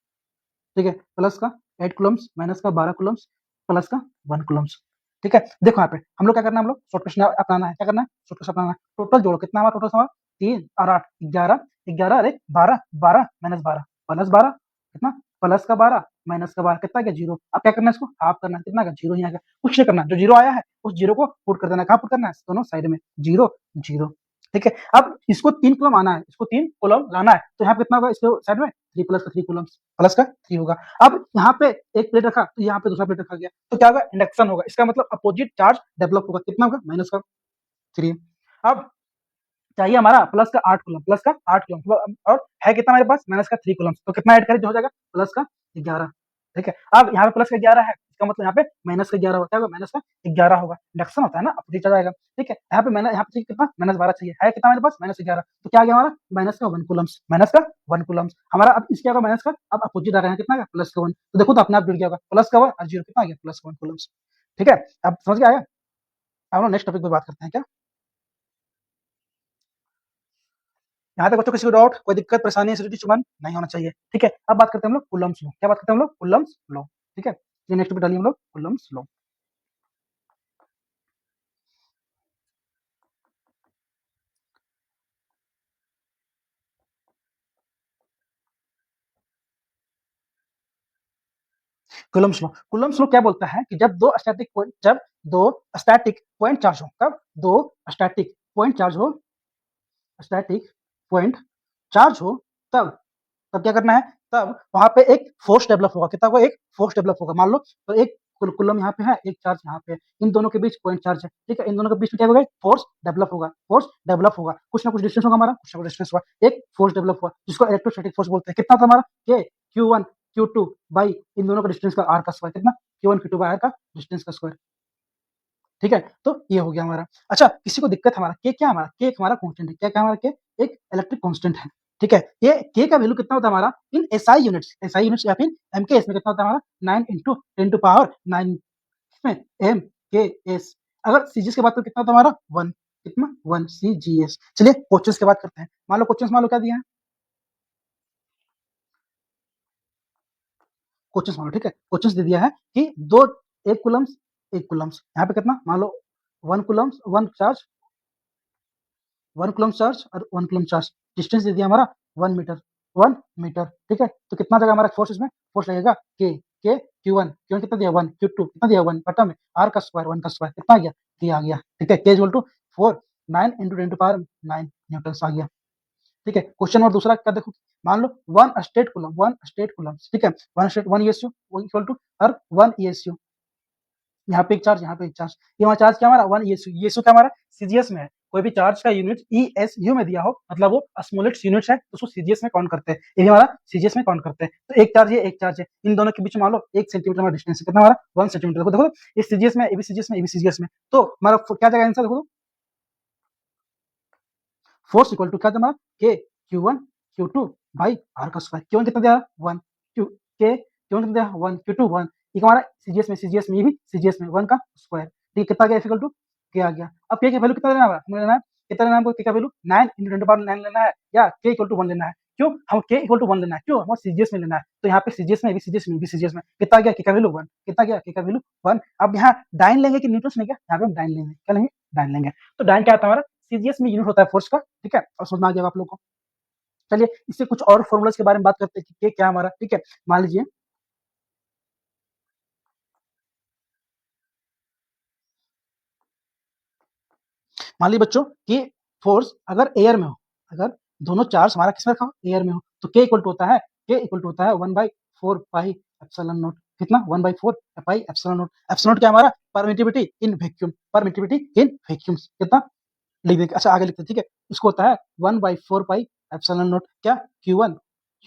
ठीक है, प्लस का 8 कूलम्स, माइनस का 12 कूलम्स, प्लस का 1 कूलम्स, ठीक है। देखो यहाँ पे हम लोग क्या करना है, हम लोग शॉर्टकट अपनाना है, क्या करना है, शॉर्टकट अपनाना है। टोटल जोड़ो कितना हमारा, टोटल हमारा 3 और 8 11, 11 और 1 12, 12 - 12 प्लस 12 कितना, प्लस का 12 माइनस का बाहर कितना गया 0। अब क्या करना है, इसको हाफ करना है, कितना का 0 ही आएगा, कुछ नहीं करना, जो 0 आया है उस 0 को पुट कर देना है। कहाँ पुट करना है, दोनों साइड में 0 0। ठीक है, अब इसको 3 कूलम आना है, इसको 3 कूलम लाना है, तो यहाँ पे कितना होगा, इसके साइड में 3 प्लस का 3 कूलम प्लस का 3 होगा। अब यहाँ पे एक प्लेट रखा तो यहाँ पे दूसरा प्लेट रखा गया, तो क्या होगा, इंडक्शन होगा, इसका मतलब अपोजिट चार्ज डेवलप होगा, कितना होगा, माइनस का 3। अब चाहिए हमारा प्लस का 8 कूलम, प्लस का 8 कूलम, और है कितना मेरे पास, माइनस का 3 कूलम, तो कितना ऐड करें जो हो जाएगा प्लस का 11। ठीक है, अब यहाँ पे प्लस का 11 है, इसका मतलब यहाँ पे माइनस का 11 होता है, माइनस का 11 होगा, इंडक्शन होता है ना, अपोजिट आ जाएगा। ठीक है, यहाँ पे मैंने यहाँ पे कितना -12 चाहिए, है कितना मेरे पास -11, तो क्या आ गया हमारा माइनस का 1 कूलम्स, माइनस का 1 कूलम्स हमारा। अब इसके आगे माइनस का, अब अपोजिट आ रहा है, कितना का प्लस का 1, तो देखो तो अपने आप जुड़ गया होगा, प्लस का 1 और 0 कितना आ गया, प्लस 1 कूलम्स। ठीक है, अब समझ गया आया। अब हम नेक्स्ट टॉपिक पे बात करते हैं क्या, यहाँ तक बच्चों किसी को डाउट, कोई दिक्कत परेशानी एसिडिटी चुभन नहीं होना चाहिए। ठीक है, अब बात करते हैं हम लोग कूलम्स लॉ, क्या बात करते हैं हम लोग, कूलम्स लॉ। ठीक है, ये नेक्स्ट पे डालिए हम लोग कूलम्स लॉ। कूलम्स लॉ क्या बोलता है कि जब दो स्टैटिक पॉइंट चार्ज हो, कब दो स्टैटिक पॉइंट चार्ज हो, स्टैटिक पॉइंट चार्ज हो, तब तब क्या करना है, तब वहां पे एक फोर्स डेवलप होगा, कितना होगा, एक फोर्स डेवलप होगा। मान लो तो एक कुलम यहाँ पे है, एक चार्ज यहाँ पे है, इन दोनों के बीच पॉइंट चार्ज है। ठीक है, इन दोनों के बीच में क्या होगा, फोर्स डेवलप होगा, फोर्स डेवलप होगा, कुछ ना कुछ डिस्टेंस होगा हमारा, कुछ ना कुछ डिस्टेंस होगा, एक फोर्स डेवलप हुआ जिसको इलेक्ट्रोस्टैटिक फोर्स बोलते हैं। कितना था हमारा, के Q1 Q2 बाई इन दोनों का डिस्टेंस का आर का स्क्वायर, कितना Q1 Q2 बाई आर का डिस्टेंस का स्क्वायर। ठीक है, तो ये हो गया हमारा। अच्छा, किसी को दिक्कत, हमारा के क्या, हमारा के हमारा कांस्टेंट है, क्या क्या हमारा के एक इलेक्ट्रिक कांस्टेंट है। ठीक है, ये के का वैल्यू कितना होता है हमारा इन एसआई यूनिट्स या फिर एमकेएस में कितना होता है हमारा 9 × 10 टू पावर 9 में एम के एस। अगर सीजीएस की बात करें कितना होता है हमारा 1, कितना 1 सीजीएस। चलिए क्वेश्चंस की बात करते हैं, मान लो क्वेश्चंस मान लो क्या दिया है, क्वेश्चंस मान लो। ठीक है, क्वेश्चंस दे दिया है कि दो एक कूलम्स यहाँ पे कितना, मान लो 1 कूलम्स 1 चार्ज, 1 कूलम चार्ज और 1 कूलम चार्ज, डिस्टेंस दे दिया हमारा 1 मीटर, 1 मीटर। ठीक है, तो कितना जगह हमारा फोर्स, इसमें फोर्स लगेगा के Q1 कितना दिया 1, Q2 कितना दिया 1, बटा में आर का स्क्वायर 1 का स्क्वायर कितना आ गया, के आ गया। ठीक है, के equal to 4 9 × 10 to power 9 newton आ गया। ठीक है, क्वेश्चन और दूसरा क्या देखो, मान लो 1 स्टेट कूलम, ठीक है, 1 स्टेट 1 ESU इक्वल टू और 1 ESU, यहाँ पे एक चार्ज, यहाँ पे एक चार्ज, ये हमारा चार्ज क्या हमारा 1 ESU, ESU क्या हमारा सीजीएस में है, कोई भी चार्ज का यूनिट ESU में दिया हो मतलब वो स्मॉलेस्ट यूनिट है, तो उसको सीजीएस में काउंट करते हैं, ये हमारा सीजीएस में काउंट करते हैं। तो एक चार्ज है, एक चार्ज है, इन दोनों के बीच में मान लो 1 सेंटीमीटर हमारा डिस्टेंस है, कितना हमारा 1 सेंटीमीटर। देखो देखो ये सीजीएस में, ये भी सीजीएस में, ये भी सीजीएस में, तो हमारा क्या जाएगा आंसर, देखो फोर्स इक्वल टू क्या था हमारा के Q1 Q2 बाई आर का स्क्वायर। Q1 कितना दिया 1, के Q1 कितना दिया 1, Q2 1, ये हमारा सीजीएस में ये भी सीजीएस में 1 का स्क्वायर। ठीक है, कितना गया इक्वल टू के आ गया। अब के की वैल्यू कितना लेना है हमें, लेना है कितना लेना है हमको, के का वैल्यू 9 × 10 पावर 9 लेना है, या के इक्वल टू 1 लेना है। क्यों, हम के इक्वल टू 1 लेना है, क्यों, हमें सीजीएस में लेना है, तो यहाँ पे सीजीएस में भी सीजीएस में भी सीजीएस में कितना गया, के का वैल्यू 1, कितना गया के का वैल्यू 1। अब यहाँ डाइन लेंगे कि न्यूटन लेंगे, यहाँ पे हम डाइन लेंगे, क्या लेंगे, डाइन लेंगे। तो डाइन क्या आता है हमारा, सीजीएस में यूनिट होता है फोर्स का। ठीक है, और समझ में आ गया आप लोग को। चलिए इससे कुछ और फॉर्मूलाज के बारे में बात करते हैं कि के क्या हमारा। ठीक है, मान लीजिए बच्चों कि फोर्स अगर एयर में हो, अगर दोनों चार्ज हमारा किसमें रखा हो, एयर में हो, तो के इक्वल टू होता है, के इक्वल टू होता है 1/4 पाई एप्सिलॉन नॉट, कितना 1/4 pi epsilon not. Epsilon not क्या हमारा permittivity in vacuum, permittivity in vacuums, कितना लिख देंगे। अच्छा आगे लिखते हैं, ठीक है, इसको होता है 1/4 पाई एप्सिलॉन नॉट क्या Q1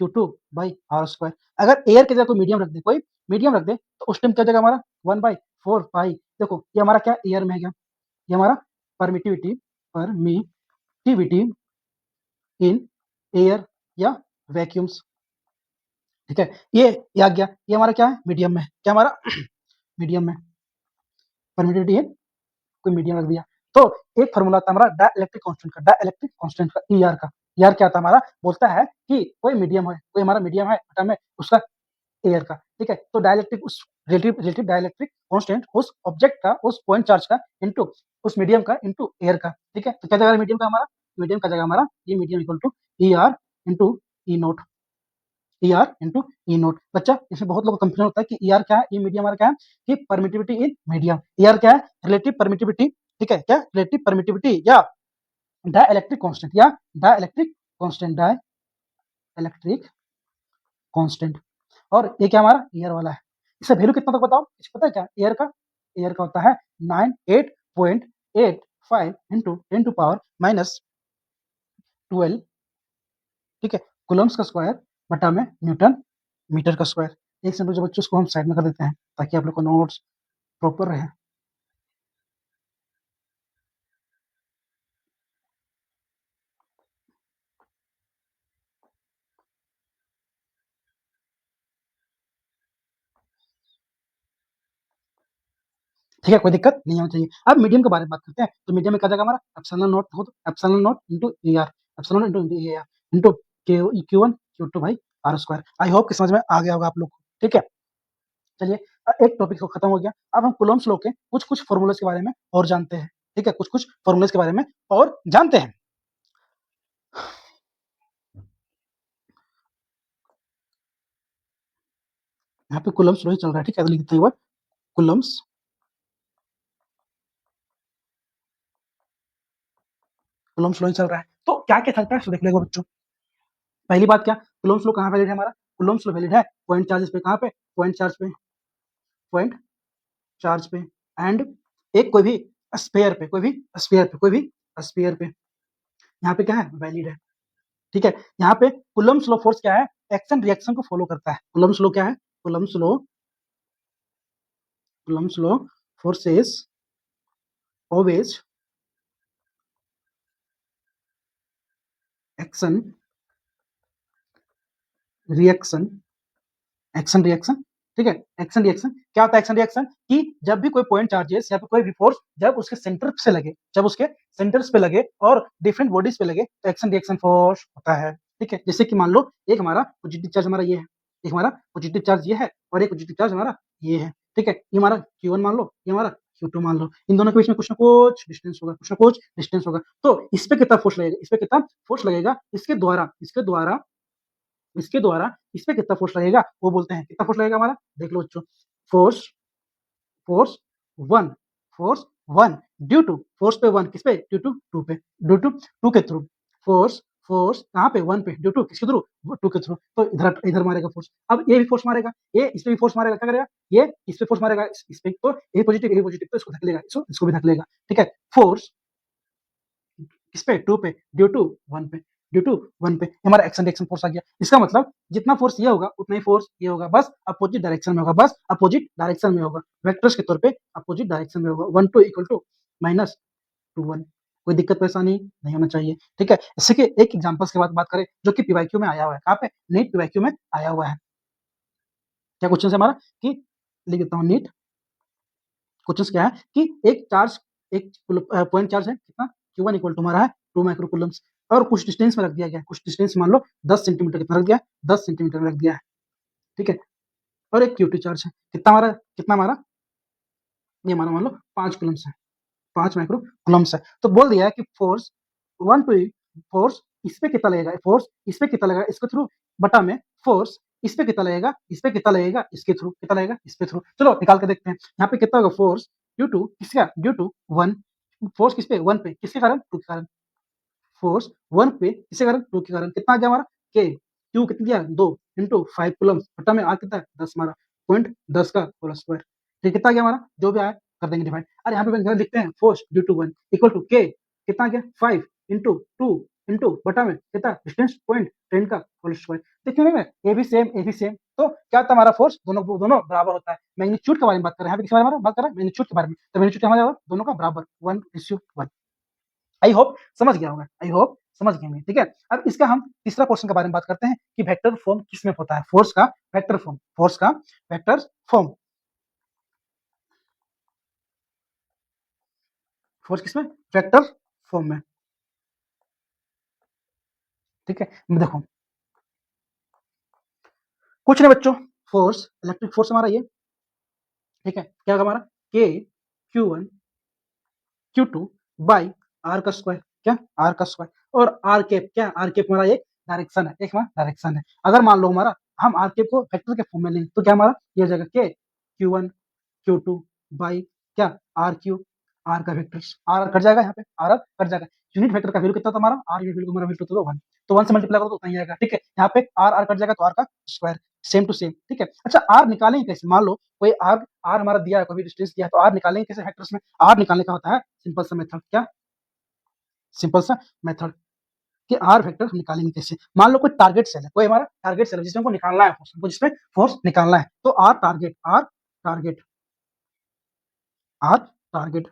Q2 by R square. अगर एयर की जगह कोई मीडियम रख दे, कोई मीडियम रख दे, तो उस टाइम क्या जगह हमारा 1/4 पाई, देखो ये हमारा क्या एयर में है, क्या ये हमारा परमिटिविटी, परमिटिविटी इन एयर या वैक्यूम्स। ठीक है, ये आ गया, ये हमारा क्या है मीडियम में, क्या हमारा मीडियम में परमिटिविटी है, कोई मीडियम रख दिया। तो एक फार्मूला था हमारा डाइलेक्ट्रिक कांस्टेंट का, डाइलेक्ट्रिक कांस्टेंट का ईआर का। ईआर क्या था हमारा, बोलता है कि कोई मीडियम है, कोई हमारा मीडियम है एटम में, उसका एयर का। ठीक है, तो डाइलेक्ट्रिक उस रिलेटिव रिलेटिव डाइलेक्ट्रिक कांस्टेंट उस ऑब्जेक्ट का, उस पॉइंट चार्ज का इनटू उस मीडियम का इनटू एयर का। ठीक है, तो क्या जगह मीडियम का हमारा, मीडियम का जगह हमारा ये medium equal to E R into E naught. E R into E naught. बच्चा इसमें बहुत लोगों को कंफ्यूजन होता है कि ई आर क्या है, ई मीडियम आर क्या है, कि permittivity in medium. E R क्या है, रिलेटिव परमिटिविटी, ठीक है, क्या रिलेटिव परमिटिविटी या डाई इलेक्ट्रिक कॉन्स्टेंट, या dielectric constant, dielectric constant. और ये क्या हमारा ईयर वाला है, इसका वैल्यू कितना तक बताओ, इसको पता है क्या ईयर का? ईयर का होता है 98.85 इंटू 10 टू पावर -12, ठीक है, कूलम्स का स्क्वायर बटा में न्यूटन मीटर का स्क्वायर। एक सेकंड जो बच्चों, इसको हम साइड में कर देते हैं ताकि आप लोग को नोट्स प्रॉपर रहे। ठीक है, कोई दिक्कत नहीं होना चाहिए। अब मीडियम के बारे में बात करते हैं। तो मीडियम में क्या जाएगा हमारा, एप्सिलॉन नॉट हो, तो epsilon not into E R, epsilon into E R into Q1 Q2 भाई आर स्क्वायर। आई होप कि समझ में आ गया होगा आप लोग को, ठीक है। चलिए, एक टॉपिक तो खत्म हो गया। अब हम कूलम्ब्स लॉ के कुछ कुछ फॉर्मूलाज के बारे में और जानते हैं, ठीक है, कुछ कुछ फॉर्मूलाज के बारे में और जानते हैं। यहाँ पे कूलम्ब्स लॉ ही चल रहा है, ठीक है, तो लिखते हुए कूलम्ब्स कूलम्ब्स लॉ ही चल रहा है। तो क्या क्या चलता है, तो देख लेगा बच्चों। पहली बात, क्या कूलम्ब्स लॉ कहाँ वैलिड है हमारा? कूलम्ब्स लॉ वैलिड है पॉइंट चार्जेस पे। कहाँ पे? पॉइंट चार्ज पे, पॉइंट चार्ज पे, एंड एक कोई भी स्फीयर पे, कोई भी स्फीयर पे, कोई भी स्फीयर पे, यहाँ पे क्या है, वैलिड है, ठीक है। यहाँ पे कूलम्ब्स लॉ फोर्स क्या है, एक्शन रिएक्शन को फॉलो करता है। कूलम्ब्स लॉ क्या है? Coulomb's law force is always action reaction, action reaction, ठीक है। एक्शन रिएक्शन क्या होता है? एक्शन रिएक्शन कि जब भी कोई पॉइंट चार्जेस या फिर कोई भी फोर्स जब उसके सेंटर से लगे, जब उसके सेंटर्स पे लगे और डिफरेंट बॉडीज पे लगे, तो एक्शन रिएक्शन फोर्स होता है, ठीक है। जैसे कि मान लो एक हमारा पॉजिटिव चार्ज हमारा ये है, एक हमारा पॉजिटिव चार्ज ये है, और एक पॉजिटिव चार्ज हमारा ये है, ठीक है। ये हमारा Q1 मान लो, ये हमारा Q2 मान लो। इन दोनों के बीच में कुछ ना कुछ डिस्टेंस होगा, कुछ ना कुछ डिस्टेंस होगा। तो इस पे कितना फोर्स लगेगा, इस पे कितना फोर्स लगेगा, इसके द्वारा इस पे कितना फोर्स लगेगा, वो बोलते हैं। कितना फोर्स लगेगा हमारा, देख लो बच्चों। Force force one, force one due to, force पे वन किस पे, ड्यू टू टू पे, ड्यू टू टू के थ्रू। फोर्स फोर्स कहाँ पे, वन पे, ड्यू टू किसके थ्रू, टू के थ्रू। तो इधर इधर मारेगा फोर्स। अब ये भी फोर्स मारेगा, ये इस पे भी फोर्स मारेगा, क्या करेगा, ये इस पे फोर्स मारेगा, इस पे, तो ये पॉजिटिव तो इसको धकेलेगा, इसको भी धकेलेगा, ठीक है। फोर्स किस पे, टू पे, ड्यू टू वन पे, ड्यू टू वन पे, हमारा एक्शन रिएक्शन फोर्स आ गया। इसका मतलब जितना फोर्स ये होगा उतना ही फोर्स ये होगा, बस अपोजिट डायरेक्शन में होगा, बस अपोजिट डायरेक्शन में होगा, वेक्टर्स के तौर पे अपोजिट डायरेक्शन में होगा। 1 2 इक्वल टू -2 1। कोई दिक्कत परेशानी नहीं होना चाहिए, ठीक है। इससे कि एक एग्जांपल्स के बाद बात करें जो कि पीवाईक्यू में आया हुआ है, कहाँ पे, नीट पीवाईक्यू में आया हुआ है। क्या क्वेश्चन है हमारा, कि लिख देता हूँ, नीट क्वेश्चन क्या है कि एक चार्ज, एक पॉइंट चार्ज है कितना, Q1 इक्वल टू हमारा है 2 माइक्रो कूलम्स, और कुछ डिस्टेंस में रख दिया गया, कुछ डिस्टेंस मान लो 10 सेंटीमीटर, कितना रख दिया, 10 सेंटीमीटर में रख दिया है, ठीक है। और एक Q2 चार्ज है, कितना हमारा ये हमारा मान लो 5 कूलम्स है, 5 माइक्रो कूलम्स है। तो बोल दिया है कि फोर्स 1 2 फोर्स इस पे कितना लगेगा, फोर्स इस पे कितना लगेगा, इसके थ्रू, बटा में फोर्स इस पे कितना लगेगा, इस पे कितना लगेगा, इसके थ्रू कितना लगेगा, इस पे थ्रू। चलो निकाल के देखते हैं। यहाँ पे कितना होगा, फोर्स ड्यू टू किसका, ड्यू टू वन, फोर्स किस पे, वन पे, किसके कारण, टू के कारण। फोर्स वन पे किसके कारण, टू के कारण। कितना आ गया हमारा, के क्यू कितना दिया, 2 इंटू 5 कूलम, बटा में आ कितना है, 10 हमारा, पॉइंट 10 का होल स्क्वायर। ठीक, कितना आ गया हमारा, जो भी आया कर देंगे डिवाइड। अरे यहाँ पे लिखते हैं force due to one equal to K, कितना आ गया, 5 इंटू 2 इंटू बटा में कितना, डिस्टेंस पॉइंट 10 का होल स्क्वायर। देखिए में ए भी सेम, ए भी सेम, तो क्या था हमारा फोर्स, दोनों दोनों बराबर होता है। मैग्नीट्यूड के बारे में बात कर रहे हैं, यहाँ पे किस बारे में बात कर रहे हैं, मैग्नीट्यूड के बारे में। तो मैग्नीट्यूड हमारा दोनों का बराबर 1:1। आई होप समझ गया होगा, आई होप समझ गए होंगे, ठीक है। अब इसका हम तीसरा क्वेश्चन के बारे में बात करते हैं कि वेक्टर फॉर्म किसमें होता है, फोर्स का वेक्टर फॉर्म, फोर्स का वेक्टर फॉर्म, फोर्स किसमें, वेक्टर फॉर्म में, ठीक है। देखो कुछ नहीं बच्चों, फोर्स इलेक्ट्रिक फोर्स हमारा ये, ठीक है, क्या होगा हमारा, के Q1 Q2 बाई आर का स्क्वायर, क्या आर का स्क्वायर, और आर कैप, क्या आर कैप हमारा ये डायरेक्शन है, एक हमारा डायरेक्शन है। अगर मान लो हमारा हम आर क्यूब को वेक्टर के फॉर्म में लें तो क्या हमारा ये हो जाएगा के Q1 Q2 बाई क्या आर क्यूब, आर का वेक्टर आर कट जाएगा, यहाँ पे आर कट जाएगा। यूनिट वेक्टर का वैल्यू कितना था हमारा, आर यूनिट वैल्यू हमारा वैल्यू तो 1, तो 1 से मल्टीप्लाई करो तो उतना ही आएगा, ठीक है। यहाँ पे आर कट जाएगा तो आर का स्क्वायर, सेम टू सेम, ठीक है। अच्छा आर निकालेंगे कैसे, मान लो कोई आर आर हमारा दिया है, कोई भी डिस्टेंस दिया है, तो आर निकालेंगे कैसे वेक्टर्स में। आर निकालने का होता है सिंपल सा मेथड, क्या सिंपल सा मेथड कि आर वेक्टर हम निकालेंगे कैसे। मान लो कोई टारगेट सेल है, कोई हमारा टारगेट सेल है जिसमें हमको निकालना है फोर्स, हमको जिसमें फोर्स निकालना है, तो R target R target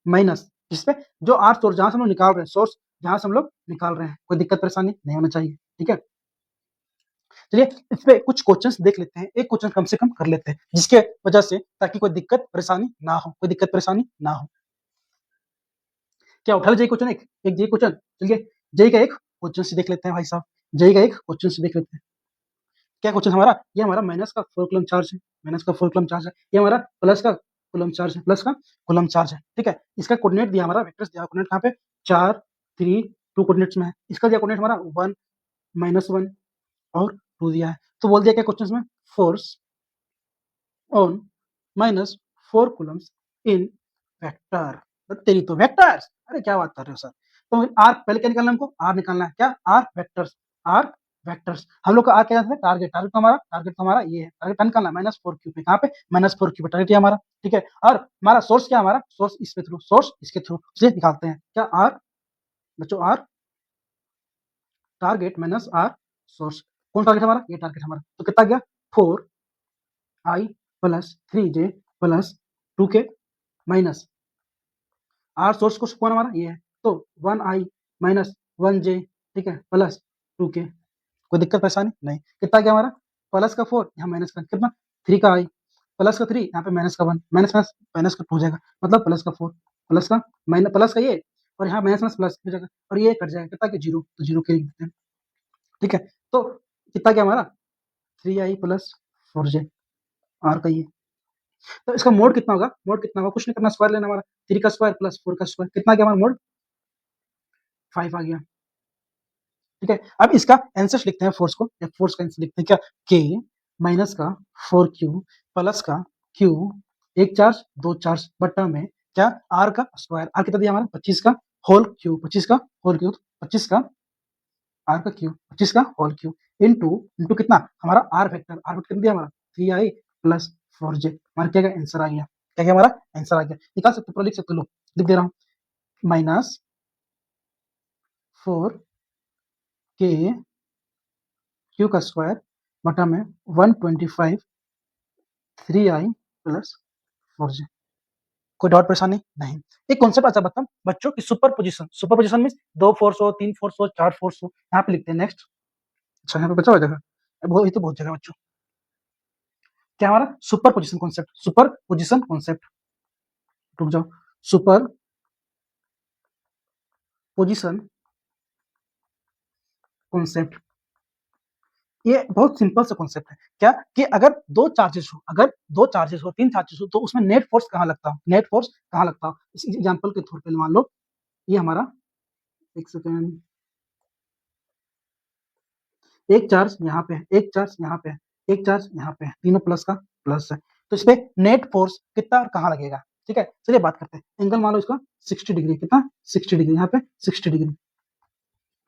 minus जिसपे जो आर सोर्स जहां से हम लोग निकाल रहे हैं, सोर्स जहां से हम लोग निकाल रहे हैं, कोई दिक्कत परेशानी नहीं होना चाहिए, ठीक है। चलिए इस पे कुछ क्वेश्चंस देख लेते हैं, एक क्वेश्चन कम से कम कर लेते हैं जिसके वजह से ताकि कोई दिक्कत परेशानी ना हो, कोई दिक्कत परेशानी ना हो। क्या उठा जेई क्वेश्चन, एक जेई क्वेश्चन, चलिए जेई का एक क्वेश्चन से देख लेते हैं भाई साहब, जेई का एक क्वेश्चन से देख लेते हैं। क्या क्वेश्चन हमारा, ये हमारा माइनस का 4 कूलम चार्ज है, माइनस का 4 कूलम चार्ज है, ये हमारा प्लस का कूलम चार्ज है, प्लस का कूलम चार्ज है, ठीक है। इसका कोऑर्डिनेट दिया हमारा, वेक्टर्स दिया, कोऑर्डिनेट कहाँ पे 4 3 2 कोऑर्डिनेट्स में है। इसका दिया कोऑर्डिनेट हमारा 1 -1 और 2 दिया है। तो बोल दिया क्या क्वेश्चन में, force on -4 Coulomb's in vector, तेरी तो वेक्टर्स, अरे क्या बात कर रहे हो सर। तो आर पहले क्या निकालना है हमको, आर निकालना है, क्या आर वेक्टर्स, आर वेक्टर्स। हम लोग का आर क्या है, टारगेट, टारगेट तो हमारा ये है, टारगेट निकालना है -4 क्यूब पे, कहाँ पे -4 क्यूब पे टारगेट है हमारा, ठीक है। और हमारा सोर्स क्या, हमारा सोर्स इसके थ्रू, सोर्स इसके थ्रू से निकालते हैं, क्या आर बच्चों, R target minus R source. कौन टारगेट हमारा, ये टारगेट हमारा, तो कितना गया 4i plus 3j plus 2k minus R source को कौन हमारा ये है, तो 1i माइनस 1j, ठीक है, प्लस 2k। कोई दिक्कत परेशानी नहीं। कितना गया हमारा प्लस का 4, यहाँ माइनस का कितना 3 का i प्लस का 3, यहाँ पे माइनस का 1, माइनस माइनस माइनस का 2 हो जाएगा, मतलब प्लस का 4 प्लस का माइनस प्लस का ये, और यहाँ माइनस माइनस प्लस हो जाएगा, और ये कट जाएगा, कितना कि 0, तो 0 के लिख देते हैं, ठीक है। तो कितना गया हमारा 3i प्लस 4j, आर का ये। तो इसका मोड कितना होगा, मोड कितना होगा, कुछ नहीं करना, स्क्वायर लेना हमारा, 3 का स्क्वायर प्लस 4 का स्क्वायर, कितना गया हमारा मोड 5 आ गया, ठीक है। अब इसका आंसर लिखते हैं, फोर्स को, फोर्स का आंसर लिखते हैं, क्या के माइनस का 4q प्लस का q, एक चार्ज दो चार्ज बट्टा में क्या आर का स्क्वायर, आर कितना दिया हमारा 25 का होल क्यू, 25 का होल क्यू, 25 का आर का क्यू, 25 का होल क्यू इनटू इनटू कितना हमारा आर वेक्टर, आर वेक्टर कितना दिया हमारा 3i प्लस 4j, हमारा क्या आंसर आ गया, क्या हमारा आंसर आ गया, निकाल सकते पूरा लिख सकते, लो लिख दे रहा हूँ, माइनस 4k क्यू का स्क्वायर बटा में 125 3i प्लस 4j। कोई डाउट परेशानी नहीं। एक कॉन्सेप्ट अच्छा बता बच्चों की, सुपर पोजिशन, सुपर पोजिशन में 2 फोर्स हो, 3 फोर्स हो, 4 फोर्स हो, यहाँ पे लिखते हैं नेक्स्ट। अच्छा यहाँ पे बचा हुआ जगह, ये तो बहुत जगह बच्चों, क्या हमारा super position concept, super position concept, रुक जाओ, सुपर पोजिशन कॉन्सेप्ट, ये बहुत सिंपल सा कॉन्सेप्ट है, क्या कि अगर दो चार्जेस हो, अगर दो चार्जेस हो, तीन चार्जेस हो, तो उसमें नेट फोर्स कहाँ लगता है, नेट फोर्स कहाँ लगता है। इस एग्जांपल के तौर पे मान लो ये हमारा, एक सेकेंड, एक चार्ज यहाँ पे है, एक चार्ज यहाँ पे है, एक चार्ज यहाँ पे है, तीनों प्लस का प्लस है, तो इस पे नेट फोर्स कितना और कहाँ लगेगा, ठीक है। चलिए बात करते हैं, एंगल मान लो इसका 60 डिग्री, कितना 60 डिग्री, यहाँ पे 60 डिग्री,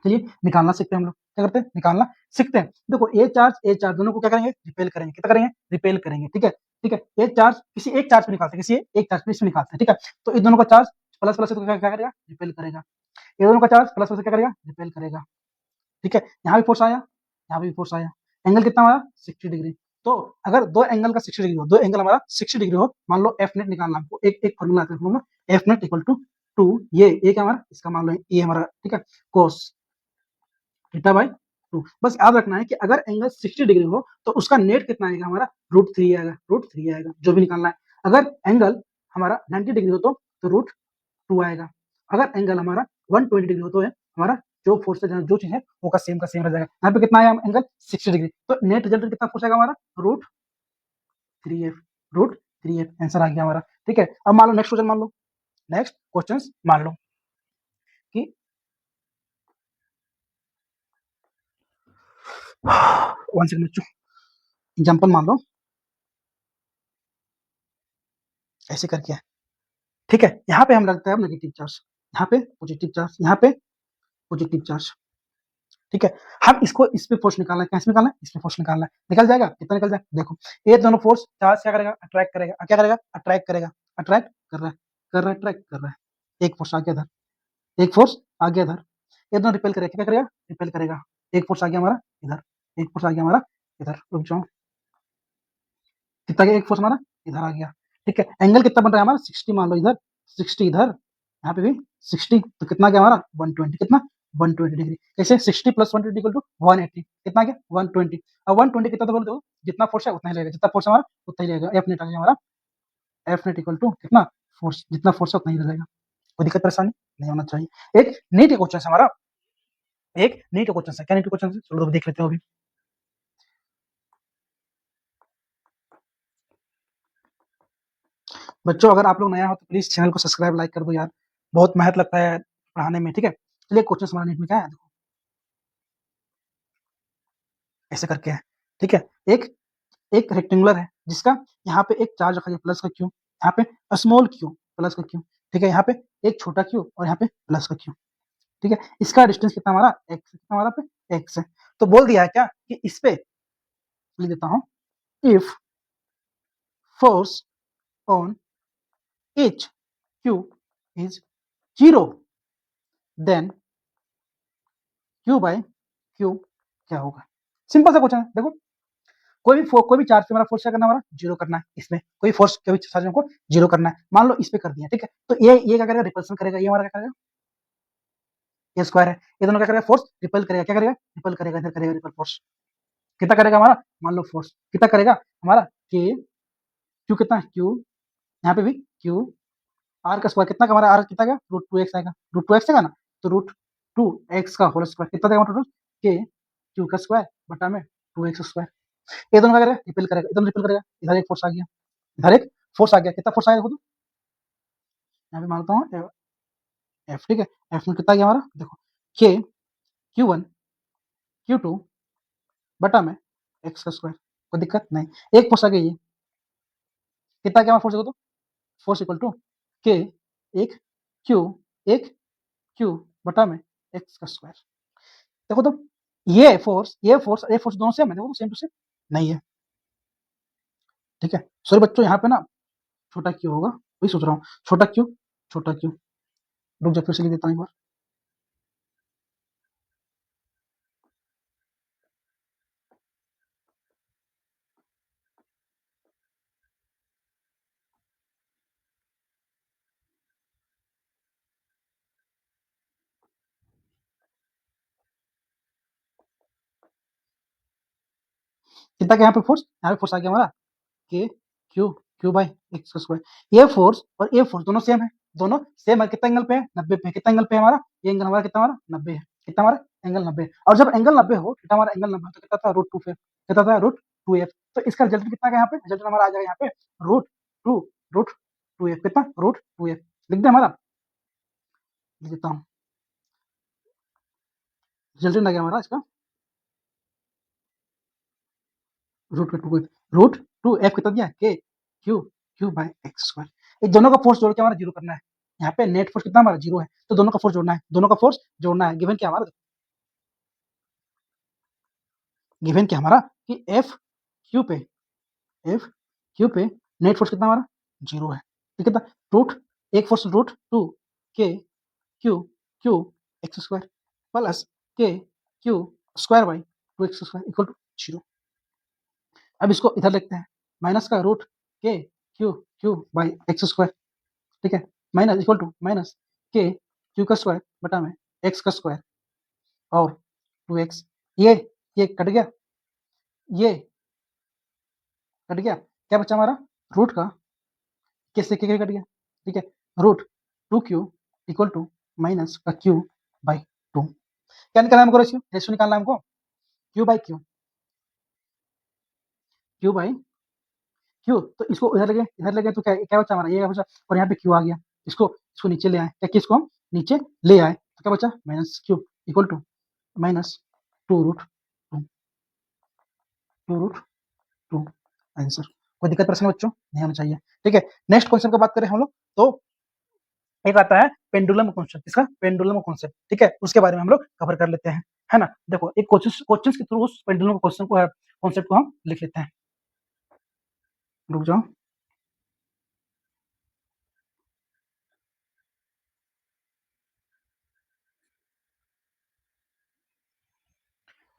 चलिए निकालना सीखते हैं हम लोग, क्या करते हैं निकालना सीखते हैं। देखो ए चार्ज दोनों को क्या करेंगे, रिपेल करेंगे, कितना करेंगे रिपेल करेंगे, ठीक है, ठीक है। एक चार्ज किसी एक चार्ज पे निकालते हैं, किसी एक चार्ज पे इसमें निकालते हैं, ठीक है। तो इन दोनों का चार्ज प्लस प्लस से तो क्या करेगा रिपेल करेगा, ये दोनों का चार्ज प्लस प्लस से क्या करेगा रिपेल करेगा, ठीक है। यहाँ भी फोर्स आया, यहाँ भी फोर्स आया, एंगल कितना हमारा 60 डिग्री। तो अगर दो एंगल का 60 डिग्री हो, दो एंगल हमारा 60 डिग्री हो, मान लो एफ नेट निकालना हमको, एक एक फॉर्मूला आता है, एफ नेट इक्वल टू 2, ये क्या हमारा, इसका मान लो ये हमारा, ठीक है, कोस थीटा बाई 2। बस याद रखना है कि अगर एंगल 60 डिग्री हो तो उसका नेट कितना आएगा हमारा √3 आएगा, √3 आएगा, जो भी निकालना है। अगर एंगल हमारा 90 डिग्री हो तो √2 आएगा। अगर एंगल हमारा 120 डिग्री हो तो है हमारा जो फोर्स है, जो चीज है वो का सेम रह जाएगा। यहाँ पे कितना आया एंगल 60 डिग्री, तो नेट रिजल्ट कितना फोर्स आएगा हमारा √3f, √3f आंसर आ गया हमारा, ठीक है। अब मान लो नेक्स्ट क्वेश्चन, मान लो नेक्स्ट क्वेश्चन मान लो कि वन सेकंड बच्चों, एग्जाम्पल मान लो ऐसे करके है, ठीक है। यहाँ पे हम रखते हैं नेगेटिव चार्ज, यहाँ पे पॉजिटिव चार्ज, यहाँ पे पॉजिटिव चार्ज, ठीक है। हम इसको इस पे फोर्स निकालना है, कैसे निकालना है, इस पे फोर्स निकालना है, निकल जाएगा, कितना निकल जाएगा, देखो ये दोनों फोर्स चार्ज क्या करेगा, अट्रैक्ट करेगा, क्या करेगा, अट्रैक्ट करेगा, अट्रैक्ट कर रहा है, कर रहा है, अट्रैक्ट कर रहा है, एक फोर्स आगे इधर, एक फोर्स आगे इधर, ये दोनों रिपेल करेगा, क्या करेगा, रिपेल करेगा, एक फोर्स आ गया हमारा इधर, एक फोर्स आ गया हमारा इधर, रुक जाओ, कितना गया, एक फोर्स हमारा इधर आ गया, ठीक है। एंगल कितना बन रहा है हमारा 60, मान लो इधर 60, इधर यहाँ पे भी 60, तो कितना गया हमारा 120, कितना 120 डिग्री, कैसे 60 प्लस 120 इक्वल टू 180, कितना गया 120, अब 120 कितना, तो बोल दो जितना फोर्स है उतना ही लगेगा, जितना फोर्स हमारा उतना ही लगेगा, एफ नेट आ गया हमारा, एफ नेट इक्वल टू कितना फोर्स, जितना फोर्स है उतना ही लगेगा, कोई दिक्कत परेशानी नहीं होना चाहिए। एक नीट का क्वेश्चन है हमारा, एक नीट का क्वेश्चन है, क्या नीट का क्वेश्चन है, चलो देख लेते हो अभी। बच्चों अगर आप लोग नया हो तो प्लीज चैनल को सब्सक्राइब लाइक कर दो यार, बहुत मेहनत लगता है पढ़ाने में, ठीक है। चलिए क्वेश्चन हमारा नीट में क्या है, देखो ऐसे करके है, ठीक है। एक एक रेक्टेंगुलर है जिसका यहाँ पे एक चार्ज रखा गया प्लस का क्यू, यहाँ पे स्मॉल क्यू प्लस का क्यू, ठीक है, यहाँ पे एक छोटा क्यू और यहाँ पे प्लस का क्यू, ठीक है। इसका डिस्टेंस कितना हमारा एक्स, कितना हमारा पे एक्स है, तो बोल दिया है क्या कि इस पे लिख देता हूँ, if force on each Q is 0 then Q by Q क्या होगा, सिंपल सा क्वेश्चन है, देखो कोई भी चार्ज पे हमारा फोर्स क्या करना है, हमारा जीरो करना है, इसमें कोई फोर्स कोई चार्ज हमको जीरो करना है, मान लो इस पे कर दिया, ठीक है, तो ये क्या करेगा, रिपल्सन करेगा, ये हमारा क्या करेगा, ये स्क्वायर है, ये दोनों क्या करेगा, फोर्स रिपल करेगा, क्या करेगा, रिपल करेगा, इधर करेगा रिपल फोर्स, कितना करेगा हमारा, मान लो फोर्स कितना करेगा हमारा, के क्यू कितना है, क्यू यहाँ पे भी क्यू, आर का स्क्वायर कितना का हमारा, आर कितना का रूट टू एक्स आएगा, रूट टू एक्स आएगा ना, तो रूट टू एक्स का होल स्क्वायर कितना देगा टोटल, के क्यू का स्क्वायर बटा में टू एक्स स्क्वायर, ये दोनों क्या करेगा, रिपेल करेगा, इधर रिपेल करेगा, इधर एक फोर्स आ गया, इधर एक फोर्स आ गया, कितना फोर्स आया देखो तो, यहाँ पे मानता हूँ एफ, ठीक है, एफ में कितना गया हमारा, देखो के क्यू वन क्यू टू बटा में एक्स का स्क्वायर, कोई दिक्कत नहीं, एक फोर्स आ गया, ये कितना क्या फोर्स देखो तो, फोर्स इक्वल टू के एक क्यू एक क्यू बटा में एक्स का स्क्वायर, देखो तो ये फोर्स दोनों सेम है, देखो तो सेम टू सेम नहीं है, ठीक है। सॉरी बच्चों यहाँ पे ना छोटा क्यू होगा, वही सोच रहा हूँ, छोटा क्यू छोटा क्यू, रुक जा फिर से लिख देता हूँ एक बार, कितना क्या यहाँ पे फोर्स आ गया हमारा K Q Q by X का स्क्वायर, ये फोर्स और ये फोर्स दोनों सेम है, दोनों सेम है, कितना एंगल पे है 90 पे, कितना एंगल पे है हमारा, ये एंगल हमारा कितना, हमारा 90 है, कितना हमारा एंगल 90 है, और जब एंगल 90 हो, कितना हमारा एंगल 90 तो कितना था रूट टू पे, कितना था रूट टू एफ, तो इसका रिजल्ट कितना का यहाँ पे, रिजल्ट हमारा आ जाएगा यहाँ पे root two root two F, कितना रूट टू एफ, लिख दे हमारा, लिख देता हूँ, रिजल्ट आ गया हमारा इसका रूट टू एफ कितना दिया, K Q Q by X square, ये दोनों का फोर्स जोड़ के हमारा जीरो करना है, यहाँ पे नेट फोर्स कितना हमारा जीरो है, तो दोनों का फोर्स जोड़ना है, दोनों का फोर्स जोड़ना है, गिवन क्या हमारा, गिवन क्या हमारा कि एफ क्यू पे, एफ क्यू पे नेट फोर्स कितना हमारा जीरो है, ठीक है, रूट एक force root two K Q Q X square plus K Q square by two X square equal to zero, अब इसको इधर लिखते हैं, माइनस का root K Q Q by X square, ठीक है, minus equal to minus K Q का square बटा में एक्स का स्क्वायर और टू एक्स, ये कट गया, ये कट गया, क्या बचा हमारा रूट का कैसे के कट गया, ठीक है, root two Q equal to minus का क्यू बाई टू, क्या निकालना है हमको, रेशियो रेशियो निकालना है हमको, Q by Q, Q by Q, तो इसको इधर लगे तो क्या क्या बचा हमारा, ये बचा, और यहाँ पे क्यू आ गया, इसको इसको नीचे ले आए, क्या किसको हम नीचे ले आए, तो क्या बचा minus Q equal to minus two root two, Q root 2 answer. कोई दिक्कत प्रश्न बच्चों नहीं होना चाहिए, ठीक है। नेक्स्ट क्वेश्चन की बात करें हम लोग तो एक आता है पेंडुलम कॉन्सेप्ट, इसका पेंडुलम कॉन्सेप्ट, ठीक है, उसके बारे में हम लोग कवर कर लेते हैं, है ना। देखो एक क्वेश्चन के थ्रू उस पेंडुलम क्वेश्चन को कॉन्सेप्ट को हम लिख लेते हैं। रुक जाओ,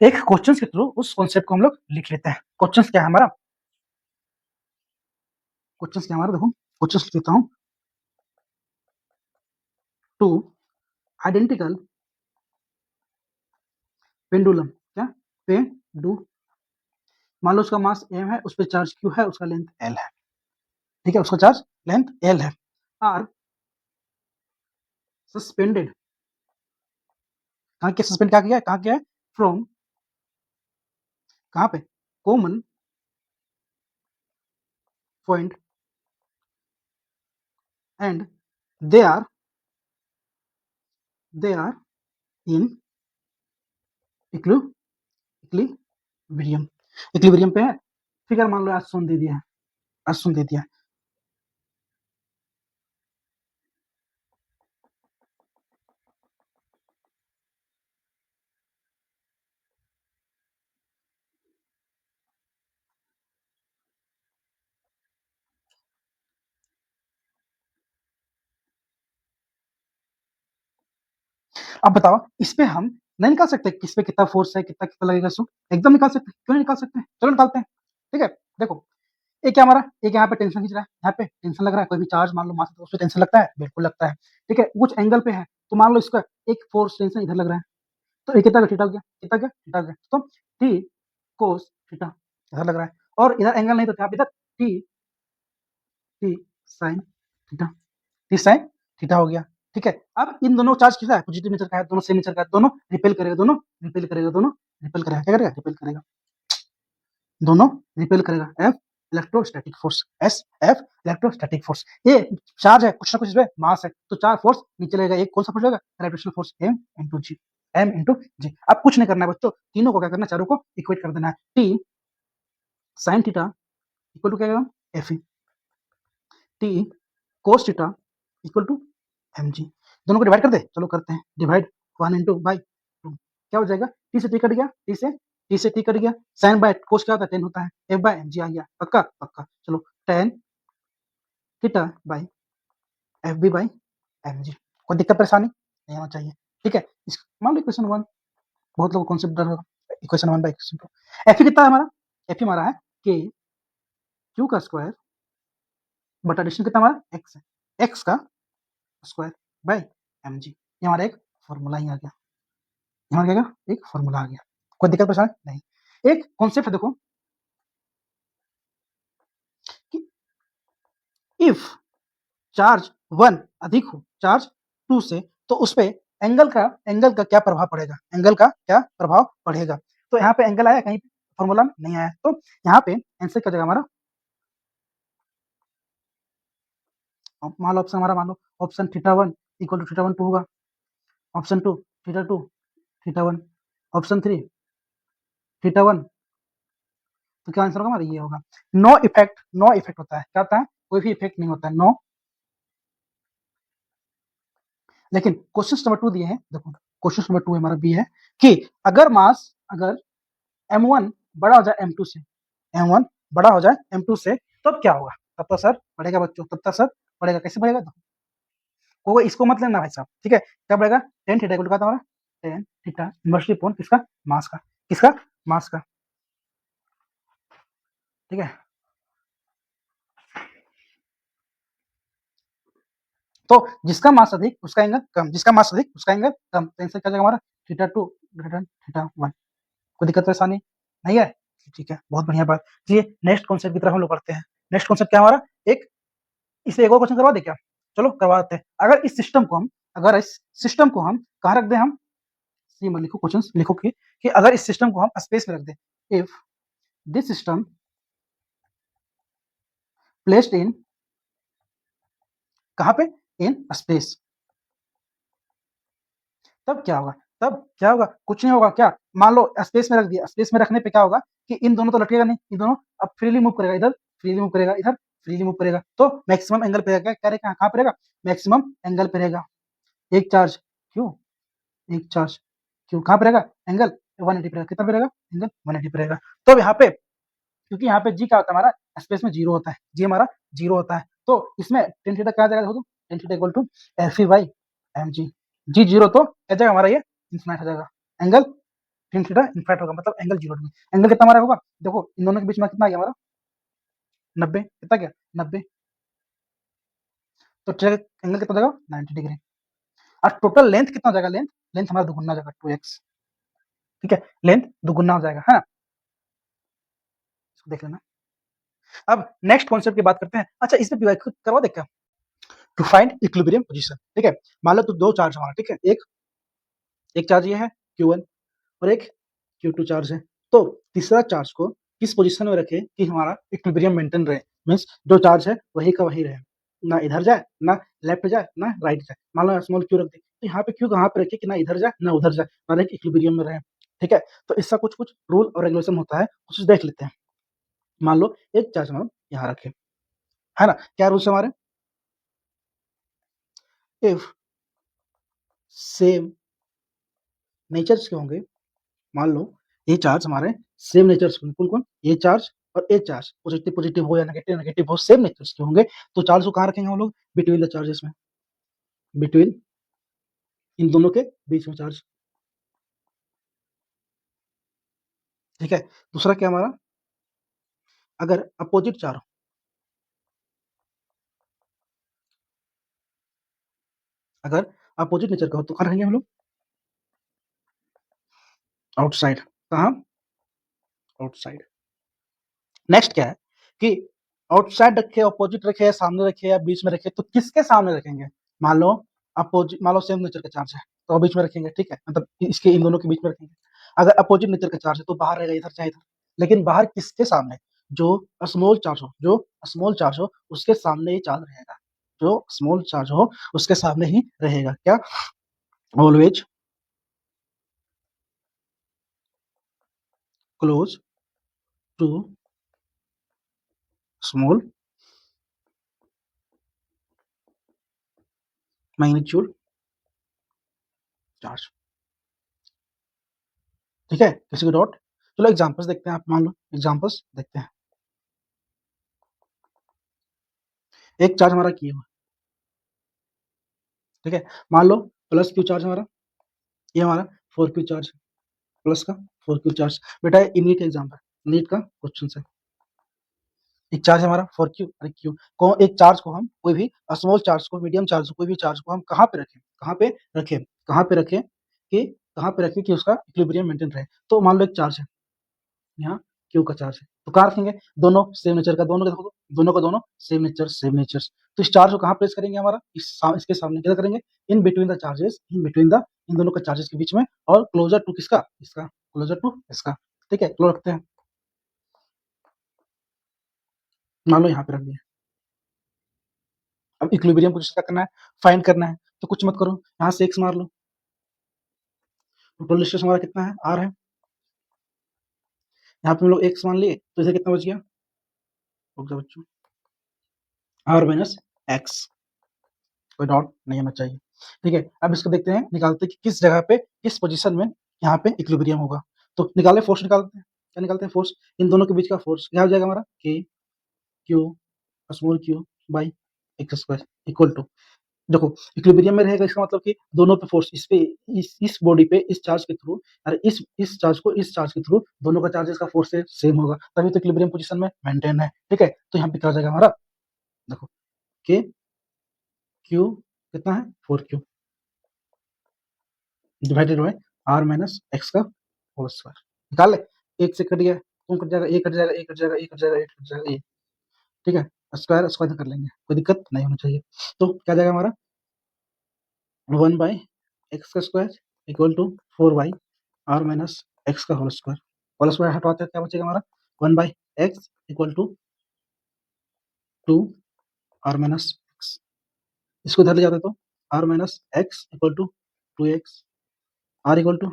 एक क्वेश्चन के थ्रू उस कॉन्सेप्ट को हम लोग लिख लेते हैं। क्वेश्चन क्या है हमारा, क्वेश्चन क्या हमारा, देखो क्वेश्चन लिख लेता हूं। टू आइडेंटिकल पेंडुलम, क्या पेंडु, मान लो उसका मास m है, उस पर चार्ज q है, उसका लेंथ l है, ठीक है, उसका चार्ज लेंथ l है, आर सस्पेंडेड, कहाँ के सस्पेंड क्या किया है, कहाँ किया है, फ्रॉम, कहाँ पे, common point and they are in equilibrium, equilibrium पे है। फिगर मान लो आज सुन दे दिया है, आज सुन दे दिया है। अब बताओ इस पे हम नहीं निकाल सकते किस पे कितना फोर्स है, कितना कितना लगेगा, सो एकदम निकाल सकते हैं, क्यों नहीं निकाल सकते हैं, चलो निकालते हैं, ठीक है। देखो एक क्या हमारा, एक यहाँ पे टेंशन खींच रहा है, यहाँ पे टेंशन लग रहा है, कोई भी चार्ज मान लो मास है तो उस पे टेंशन लगता है, बिल्कुल लगता है, ठीक है, कुछ एंगल पे है तो मान लो इसका एक फोर्स टेंशन इधर लग रहा है, तो ये कितना थीटा हो गया, कितना क्या थीटा हो गया, तो टी कोस थीटा इधर लग रहा है, और इधर एंगल नहीं तो क्या इधर T T sine theta, T sine theta हो गया, ठीक है। अब इन दोनों चार्ज किसका है, पॉजिटिव नेचर का है, दोनों सेम नेचर का है, दोनों रिपेल करेगा, दोनों रिपेल करेगा, दोनों रिपेल करेगा, क्या करेगा, रिपेल करेगा, दोनों रिपेल करेगा, F electrostatic force, S F electrostatic force, ये चार्ज है, कुछ ना कुछ इसमें मास है, तो चार फोर्स नीचे लगेगा, एक कौन सा फोर्स लगेगा, ग्रेविटेशनल फोर्स एम इंटू जी, एम इंटू जी। अब कुछ नहीं करना है बच्चों, तीनों को क्या करना है, चारों को इक्वेट कर देना है, T sine theta equal to क्या होगा, F E, T cos theta equal to M G, दोनों को डिवाइड कर दे, चलो करते हैं डिवाइड, 1 इंटू बाई 2 क्या हो जाएगा, टी से टी कट गया, टी से टी कट गया, साइन बाय कोस क्या होता है, टेन होता है, एफ बाय एम जी आ गया, पक्का पक्का, चलो tan theta by F B by M G, कोई दिक्कत परेशानी नहीं होना चाहिए, ठीक है। मान लो इक्वेशन 1, बहुत लोग कॉन्सेप्ट डर होगा, इक्वेशन 1 बाई इक्वेशन 2, एफ कितना है हमारा, एफ हमारा है के क्यू का स्क्वायर बटा डिस्टेंस कितना हमारा एक्स है, एक्स का स्क्वायर बाय एम जी, ये हमारा एक फॉर्मूला ही आ गया, यहाँ क्या एक फॉर्मूला आ गया, कोई दिक्कत परेशानी नहीं। एक कॉन्सेप्ट है देखो कि इफ चार्ज 1 अधिक हो चार्ज 2 से, तो उस पे एंगल का क्या प्रभाव पड़ेगा, एंगल का क्या प्रभाव पड़ेगा, तो यहाँ पे एंगल आया कहीं पे फॉर्मूला में नहीं आया, तो यहाँ पे आंसर क्या जाएगा हमारा, मान लो ऑप्शन हमारा, मान लो option theta 1 equal to theta 1 2 होगा, option 2 theta 2 theta 1, option 3 theta 1, तो क्या आंसर होगा हमारा, ये होगा। नो इफेक्ट होता है, क्या होता है, कोई भी इफेक्ट नहीं होता है, नो। लेकिन क्वेश्चन नंबर 2 दिए हैं, देखो क्वेश्चन नंबर 2 हमारा बी है कि अगर m1 बड़ा हो जाए m2 से, m1 बड़ा हो जाए m2 से, तब क्या होगा, तब तो सर बढ़ेगा बच्चों, तब तो सर बढ़ेगा, कैसे बढ़ेगा, कोई इसको मत लेना भाई साहब, ठीक है, क्या बढ़ेगा, टेन थीटा इक्वल टू हमारा टेन थीटा इनवर्सली अपॉन किसका, मास का, किसका, मास का, ठीक है। तो जिसका मास अधिक उसका एंगल कम, जिसका मास अधिक उसका एंगल कम, तो आंसर क्या जाएगा हमारा, थीटा 2 ग्रेटर देन थीटा 1, कोई दिक्कत परेशानी नहीं है, ठीक है, बहुत बढ़िया बात। चलिए नेक्स्ट कॉन्सेप्ट की तरफ हम लोग बढ़ते हैं। नेक्स्ट कॉन्सेप्ट क्या हमारा, एक इसे एक और क्वेश्चन करवा दे क्या, चलो करवा देते हैं। अगर इस सिस्टम को हम कहाँ रख दें, हम सी मत लिखो, क्वेश्चन लिखो कि अगर इस सिस्टम को हम स्पेस में रख दें, if this system placed in, कहाँ पे, इन स्पेस, तब क्या होगा, तब क्या होगा, कुछ नहीं होगा। क्या, मान लो स्पेस में रख दिया, स्पेस में रखने पे क्या होगा कि इन दोनों तो लटकेगा नहीं, इन दोनों अब फ्रीली मूव करेगा, इधर फ्रीली मूव करेगा, इधर फ्रीली मूव करेगा, तो मैक्सिमम एंगल पे रहेगा। क्या रहेगा, कहाँ पे रहेगा, मैक्सिमम एंगल पे रहेगा। एक चार्ज क्यों, एक चार्ज क्यों, कहाँ पे रहेगा, एंगल 180 पे रहेगा। कितना पे रहेगा, एंगल 180 पे रहेगा। तो अब यहाँ पे, क्योंकि यहाँ पे जी क्या होता है हमारा, स्पेस में जीरो होता है, जी हमारा जीरो होता है, तो इसमें टेन थीटा क्या आ जाएगा, देखो तो tan theta equal to F E by M G. G zero तो क्या जाएगा हमारा, ये इन्फिनाइट हो जाएगा। एंगल टेन थीटा इन्फिनाइट होगा, मतलब एंगल जीरो डिग्री। एंगल कितना हमारा होगा, देखो इन दोनों के बीच में कितना आ गया हमारा, 90। कितना गया, 90। तो एंगल कितना जाएगा, 90 डिग्री। और टोटल लेंथ कितना हो जाएगा, लेंथ लेंथ हमारा दुगुना हो जाएगा, 2x। ठीक है, लेंथ दुगुना हो जाएगा, है ना। इसको देख लेना। अब नेक्स्ट कॉन्सेप्ट की बात करते हैं। अच्छा, इसमें करवा दे क्या, टू फाइंड इक्विलिब्रियम पोजीशन। ठीक है, मान लो तो दो चार्ज हमारा, ठीक है, एक एक चार्ज ये है Q1 और एक Q2 चार्ज है। तो तीसरा चार्ज को किस पोजीशन में रखे कि हमारा इक्विलिब्रियम मेंटेन रहे, मींस जो चार्ज है वही का वही रहे, ना इधर जाए, ना लेफ्ट जाए, ना राइट जाए। मान लो स्मॉल क्यू रख दी, तो यहाँ पे क्यू कहाँ पे रखे कि ना इधर जाए ना उधर जाए, ना एक इक्विलिब्रियम में रहे। ठीक है, तो इसका कुछ कुछ रूल और रेगुलेशन होता है, कुछ देख लेते हैं। मान लो एक चार्ज हम यहाँ रखे, है ना, क्या रूल्स हमारे, इफ सेम नेचर्स के होंगे, मान लो ये चार्ज हमारे सेम नेचर्स के, कौन कौन, ये चार्ज और ये चार्ज, पॉजिटिव पॉजिटिव हो या नेगेटिव नेगेटिव हो, सेम नेचर्स के होंगे, तो चार्ज को कहाँ रखेंगे हम लोग, बिटवीन द चार्जेस में, बिटवीन इन दोनों के बीच में चार्ज। ठीक है, दूसरा क्या हमारा, अगर अपोजिट चार्ज, अगर अपोजिट नेचर का हो तो कहाँ रखेंगे हम लोग, आउटसाइड। कहाँ, आउटसाइड। नेक्स्ट क्या है कि आउटसाइड रखे, अपोजिट रखे, सामने रखे या बीच में रखे, तो किसके सामने रखेंगे, मान लो अपोजिट, मान लो सेम नेचर का चार्ज है तो बीच में रखेंगे, ठीक है, मतलब इसके इन दोनों के बीच में रखेंगे। अगर अपोजिट नेचर का चार्ज है तो बाहर रहेगा, इधर चाहे इधर, लेकिन बाहर किसके सामने, जो स्मॉल चार्ज हो, जो स्मॉल चार्ज हो उसके सामने ही चार्ज रहेगा, जो स्मॉल चार्ज हो उसके सामने ही रहेगा। क्या, always close to small magnitude charge. ठीक है, किसी को डाउट, चलो एग्जांपल्स देखते हैं, आप मान लो एग्जांपल्स देखते हैं। एक चार्ज हमारा किया हुआ, ठीक है, मान लो प्लस क्यू चार्ज हमारा, ये हमारा 4Q चार्ज, प्लस का 4Q चार्ज। बेटा ये नीट एग्जाम है, नीट का क्वेश्चन है। एक चार्ज हमारा 4Q, अरे क्यू को, एक चार्ज को हम कोई भी स्मॉल चार्ज को, मीडियम चार्ज को, कोई भी चार्ज को हम कहाँ पे रखें, कहाँ पे रखें, कहाँ पे रखें कि, कहाँ पे रखें कि उसका इक्विलिब्रियम मेंटेन रहे। तो मान लो एक चार्ज है यहाँ, क्यू का चार्ज है, तो कहाँ रखेंगे, दोनों सेम नेचर का, दोनों का देखो तो, दोनों का दोनों सेम नेचर सेम नेचर्स। तो इस चार्ज को कहाँ प्लेस करेंगे हमारा, इसके सामने क्या करेंगे, in between the charges, in between the, इन दोनों का चार्जेस के बीच में, और क्लोजर टू किसका, इसका, क्लोजर टू इसका। ठीक है, क्लोज रखते हैं, मान लो यहाँ पे रख दिया। अब इक्विलिब्रियम को जिसका करना है, फाइंड करना है, तो कुछ मत करो, यहाँ से एक्स मार लो, टोटल डिस्टेंस हमारा कितना है, आर है, यहाँ पे हम लोग एक्स मान लिए, तो इसे कितना बच गया, रुक जाओ बच्चों, आर माइनस एक्स, कोई डाउट नहीं होना चाहिए। ठीक है, अब इसको देखते हैं, निकालते हैं कि किस जगह पे, किस पोजीशन में यहाँ पे इक्विलिब्रियम होगा। तो निकाले, फोर्स निकालते हैं, क्या निकालते हैं, फोर्स, इन दोनों के बीच का फोर्स क्या हो जाएगा हमारा, K Q small Q by X square equal to, देखो इक्विलिब्रियम में रहेगा, इसका मतलब कि दोनों पे फोर्स, इस पे, इस बॉडी पे इस चार्ज के थ्रू, और इस चार्ज को इस चार्ज के थ्रू, दोनों का चार्जेस का फोर्स सेम होगा, तभी तो इक्विलिब्रियम पोजीशन में मेंटेन है। ठीक है, तो यहाँ पे क्या हो जाएगा हमारा, देखो के क्यू कितना है, 4Q divided by R minus X का होल स्क्वायर। निकाल ले, एक से कट गया, तुम कट जाएगा, एक कट जाएगा, एक कट जाएगा, एक कट जाएगा, एक कट जाएगा, ये। ठीक है, स्क्वायर स्क्वायर कर लेंगे, कोई दिक्कत नहीं होनी चाहिए। तो क्या जाएगा हमारा, 1 बाई एक्स का square equal to 4 by R minus X का होल स्क्वायर हटवाते हैं, क्या बचेगा हमारा, 1/x equal to 2 r minus X, इसको इधर ले जाते तो r minus X equal to 2x r equal to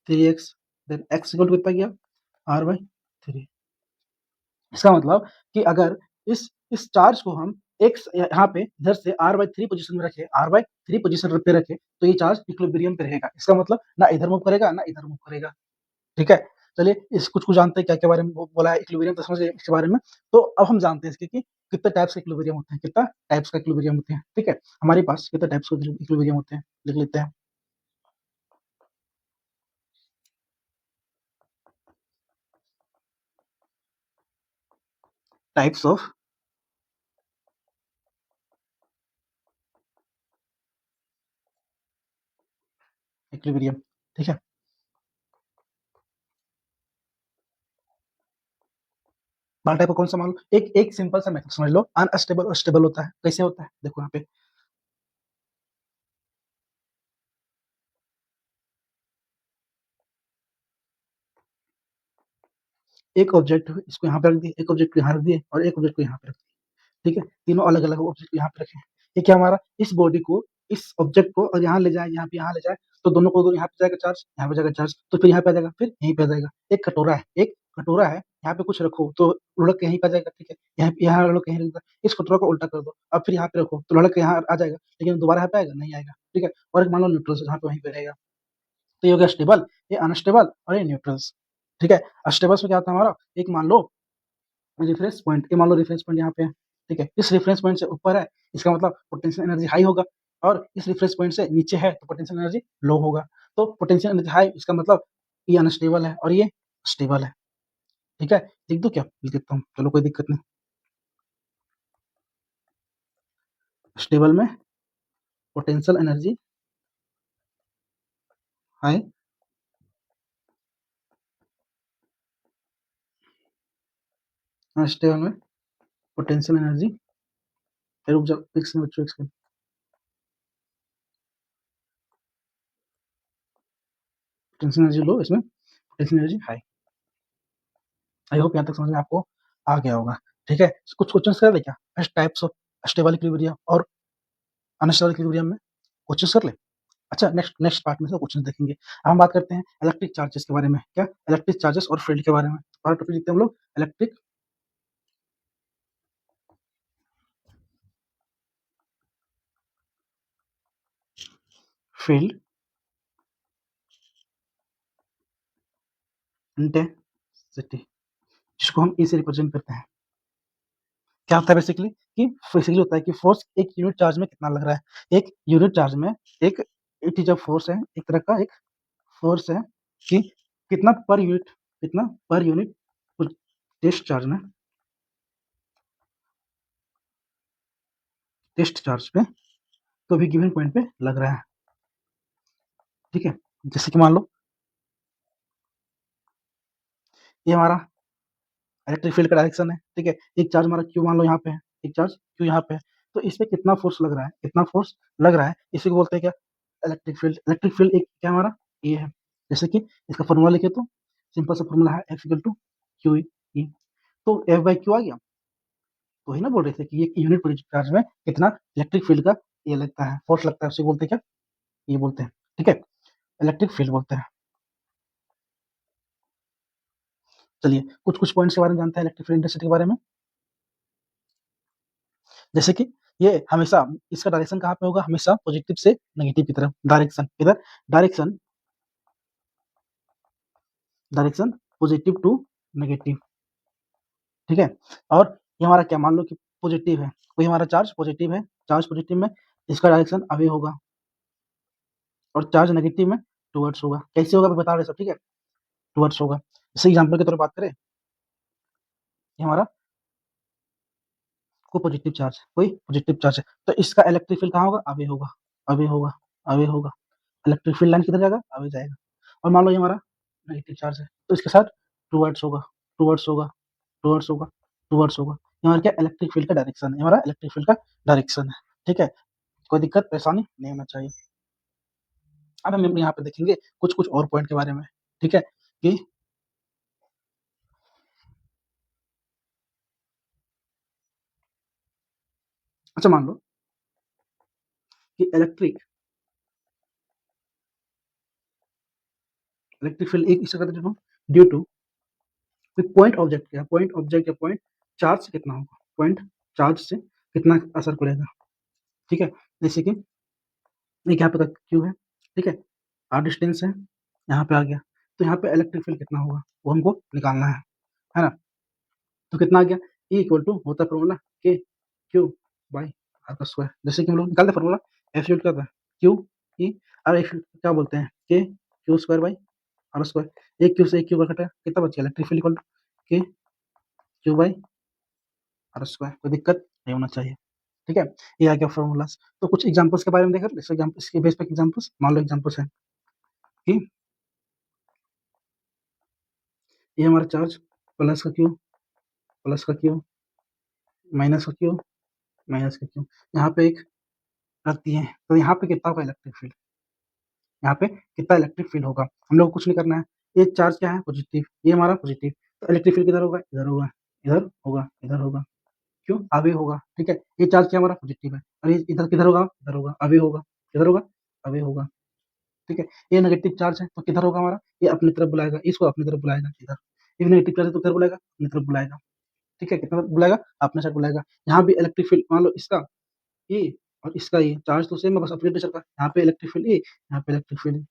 3x, then x equal to कितना गया r/3। इसका मतलब कि अगर इस चार्ज को हम x यहाँ पे इधर से r/3 पोजीशन में रखें, r/3 पोजीशन पे रखें, तो ये चार्ज इक्विलिब्रियम पे रहेगा। इसका मतलब ना इधर मूव करेगा ना इधर मूव करेगा। ठीक है, चलिए इस कुछ कुछ जानते हैं क्या क्या बारे में बोला है इक्विलिब्रियम, तो समझिए इसके बारे में। तो अब हम जानते हैं इसके कि कितने टाइप्स के इक्विलिब्रियम होते हैं, कितना टाइप्स का इक्विलिब्रियम होते हैं। ठीक है, हमारे पास कितने टाइप्स के इक्विलिब्रियम होते हैं लिख लेते हैं। Types of equilibrium. ठीक है, पहला टाइप को कौन सा मान लो, एक एक सिंपल सा मेथड समझ लो, अनस्टेबल और स्टेबल होता है। कैसे होता है देखो यहाँ पे, एक ऑब्जेक्ट इसको यहाँ पे रख दिए, एक ऑब्जेक्ट को यहाँ रख दिए और एक ऑब्जेक्ट को यहाँ पे रख दिए। ठीक है, तीनों अलग अलग ऑब्जेक्ट यहाँ पे रखे हैं। ये क्या हमारा इस बॉडी को, इस ऑब्जेक्ट को और यहाँ ले जाए, यहाँ पे यहाँ ले जाए, तो दोनों को दोनों यहाँ पे जाएगा चार्ज, यहाँ पे जाएगा चार्ज, तो फिर यहाँ पे आ जाएगा, फिर यहीं पे आ जाएगा। एक कटोरा है, एक कटोरा है, यहाँ पे कुछ रखो तो लुढ़क के यहीं पे आ जाएगा। ठीक है, यहाँ लुढ़क के यहीं रख दो, इस कटोरा को उल्टा कर दो, अब फिर यहाँ पे रखो तो लुढ़क के यहाँ आ जाएगा, लेकिन दोबारा यहाँ पे आएगा नहीं आएगा। ठीक है, और एक मान लो न्यूट्रल जहाँ पे वहीं पे रहेगा। तो ये हो गया स्टेबल, ये अनस्टेबल और ये न्यूट्रल्स। ठीक है, अस्टेबल्स में क्या होता है हमारा, एक मान लो रेफरेंस पॉइंट, ये मान लो रेफरेंस पॉइंट यहाँ पे है। ठीक है, इस रेफरेंस पॉइंट से ऊपर है, इसका मतलब पोटेंशियल एनर्जी हाई होगा, और इस रेफरेंस पॉइंट से नीचे है तो पोटेंशियल एनर्जी लो होगा। तो पोटेंशियल एनर्जी हाई, इसका मतलब ये अनस्टेबल है और ये स्टेबल है। ठीक है, लिख दो क्या, लिख देता हूँ, चलो कोई दिक्कत नहीं। स्टेबल में पोटेंशियल एनर्जी हाई, अनस्टेबल में पोटेंशियल एनर्जी, रुक जाओ फिक्स में बच्चों, पोटेंशियल एनर्जी लो, इसमें potential energy high. I hope यहाँ तक समझ में आपको आ गया होगा। ठीक है, कुछ क्वेश्चन कर ले क्या, टाइप्स ऑफ स्टेबल इक्विलिब्रियम और अनस्टेबल इक्विलिब्रियम में, क्वेश्चन कर ले। अच्छा, नेक्स्ट नेक्स्ट पार्ट में से क्वेश्चन देखेंगे। अब हम बात करते हैं इलेक्ट्रिक चार्जेस के बारे में, क्या इलेक्ट्रिक चार्जेस और फील्ड के बारे में। पहला टॉपिक लिखते हैं हम लोग इलेक्ट्रिक फील्ड इंटेंसिटी, जिसको हम ई से रिप्रेजेंट करते हैं। क्या होता है बेसिकली, कि बेसिकली होता है कि फोर्स एक यूनिट चार्ज में कितना लग रहा है, एक यूनिट चार्ज में एक, इट इज अ फोर्स है, एक तरह का एक फोर्स है कि कितना पर यूनिट, कितना पर यूनिट टेस्ट चार्ज में, टेस्ट चार्ज पे तो भी गिवन पॉइंट पे लग रहा है। ठीक है, जैसे कि मान लो ये हमारा इलेक्ट्रिक फील्ड का डायरेक्शन है। ठीक है, एक चार्ज हमारा क्यू मान लो यहाँ पे है, एक चार्ज क्यू यहाँ पे है, तो इस पे कितना फोर्स लग रहा है, कितना फोर्स लग रहा है, इसी को बोलते हैं क्या, इलेक्ट्रिक फील्ड। इलेक्ट्रिक फील्ड एक क्या हमारा ये है, जैसे कि इसका फॉर्मूला लिखे तो सिंपल सा फॉर्मूला है F equal to Q E. तो एफ बाई क्यू आ गया, तो वही ना बोल रहे थे कि एक यूनिट पर चार्ज में कितना इलेक्ट्रिक फील्ड का ये लगता है, फोर्स लगता है, उसे बोलते हैं क्या, ये बोलते हैं। ठीक है, इलेक्ट्रिक फील्ड बोलते हैं। चलिए कुछ कुछ पॉइंट्स के बारे में जानते हैं इलेक्ट्रिक फील्ड इंटेंसिटी के बारे में। जैसे कि ये हमेशा इसका डायरेक्शन कहाँ पे होगा, हमेशा पॉजिटिव से नेगेटिव की तरफ, डायरेक्शन इधर, direction direction positive to negative. ठीक है, और ये हमारा क्या, मान लो कि पॉजिटिव है, कोई हमारा चार्ज पॉजिटिव है, चार्ज पॉजिटिव में इसका डायरेक्शन अवे होगा, और चार्ज नेगेटिव में टुवर्ड्स होगा। कैसे होगा मैं बता रहे सब। ठीक है, टुवर्ड्स होगा। जैसे एग्जाम्पल की तरफ बात करें, ये हमारा कोई पॉजिटिव चार्ज, कोई पॉजिटिव चार्ज है, तो इसका इलेक्ट्रिक फील्ड कहाँ होगा, अवे होगा, अवे होगा, अवे होगा। इलेक्ट्रिक फील्ड लाइन किधर जाएगा, अवे जाएगा। और मान लो ये हमारा नेगेटिव चार्ज है, तो इसके साथ टुवर्ड्स होगा, टुवर्ड्स होगा, टुवर्ड्स होगा, टुवर्ड्स होगा। ये हमारा क्या, इलेक्ट्रिक फील्ड का डायरेक्शन है, ये हमारा इलेक्ट्रिक फील्ड का डायरेक्शन है। ठीक है, कोई दिक्कत परेशानी नहीं होना चाहिए। अब हम यहाँ पे देखेंगे कुछ कुछ और पॉइंट के बारे में। ठीक है, कि अच्छा मान लो कि इलेक्ट्रिक इलेक्ट्रिक फील्ड एक इसका कहते हैं ड्यू टू कोई पॉइंट ऑब्जेक्ट या पॉइंट चार्ज से कितना होगा, पॉइंट चार्ज से कितना असर पड़ेगा, ठीक है। जैसे कि एक यहाँ पे क्यू है, ठीक है, आर डिस्टेंस है, यहाँ पे आ गया, तो यहाँ पे इलेक्ट्रिक फील्ड कितना होगा वो हमको निकालना है ना। तो कितना आ गया, E इक्वल टू होता है फॉर्मूला के क्यू बाई आर का स्क्वायर। जैसे कि हम लोग निकालते फॉर्मूला एफ यूट क्या था क्यू ई, और एफ क्या बोलते हैं K Q square by R square. एक क्यू से एक क्यू का घटा कितना बच गया, electric field equal to K Q by R square. कोई दिक्कत नहीं होना चाहिए, ठीक है। ये आ गया फॉर्मूलाज। तो कुछ एग्जांपल्स के बारे में देखा, जैसे एग्जांपल इसके बेस पे एग्जांपल्स मान लो, एग्जांपल्स है कि ये हमारा चार्ज प्लस का क्यू माइनस का क्यू माइनस का क्यू, यहाँ पे एक रखती है, तो यहाँ पे कितना होगा इलेक्ट्रिक फील्ड, यहाँ पे कितना इलेक्ट्रिक फील्ड होगा। हम लोग को कुछ नहीं करना है, ये चार्ज क्या है पॉजिटिव, ये हमारा पॉजिटिव, तो इलेक्ट्रिक फील्ड किधर होगा, इधर होगा, इधर होगा, इधर होगा, क्यों आगे होगा, ठीक है। ये चार्ज क्या हमारा पॉजिटिव है, और ये इधर किधर होगा, इधर होगा, आगे होगा, इधर होगा, आगे होगा, ठीक है। ये नेगेटिव चार्ज है तो किधर होगा हमारा, ये अपनी तरफ बुलाएगा, इसको अपनी तरफ बुलाएगा, इधर। ये नेगेटिव चार्ज है तो किधर बुलाएगा, अपनी तरफ बुलाएगा, ठीक है। कितना बुलाएगा, अपने साइड बुलाएगा। यहाँ भी इलेक्ट्रिक फील्ड मान लो इसका ये और इसका ये चार्ज तो सेम है, बस अपोजिट नेचर का। यहाँ पे इलेक्ट्रिक फील्ड ए, यहाँ पे इलेक्ट्रिक फील्ड,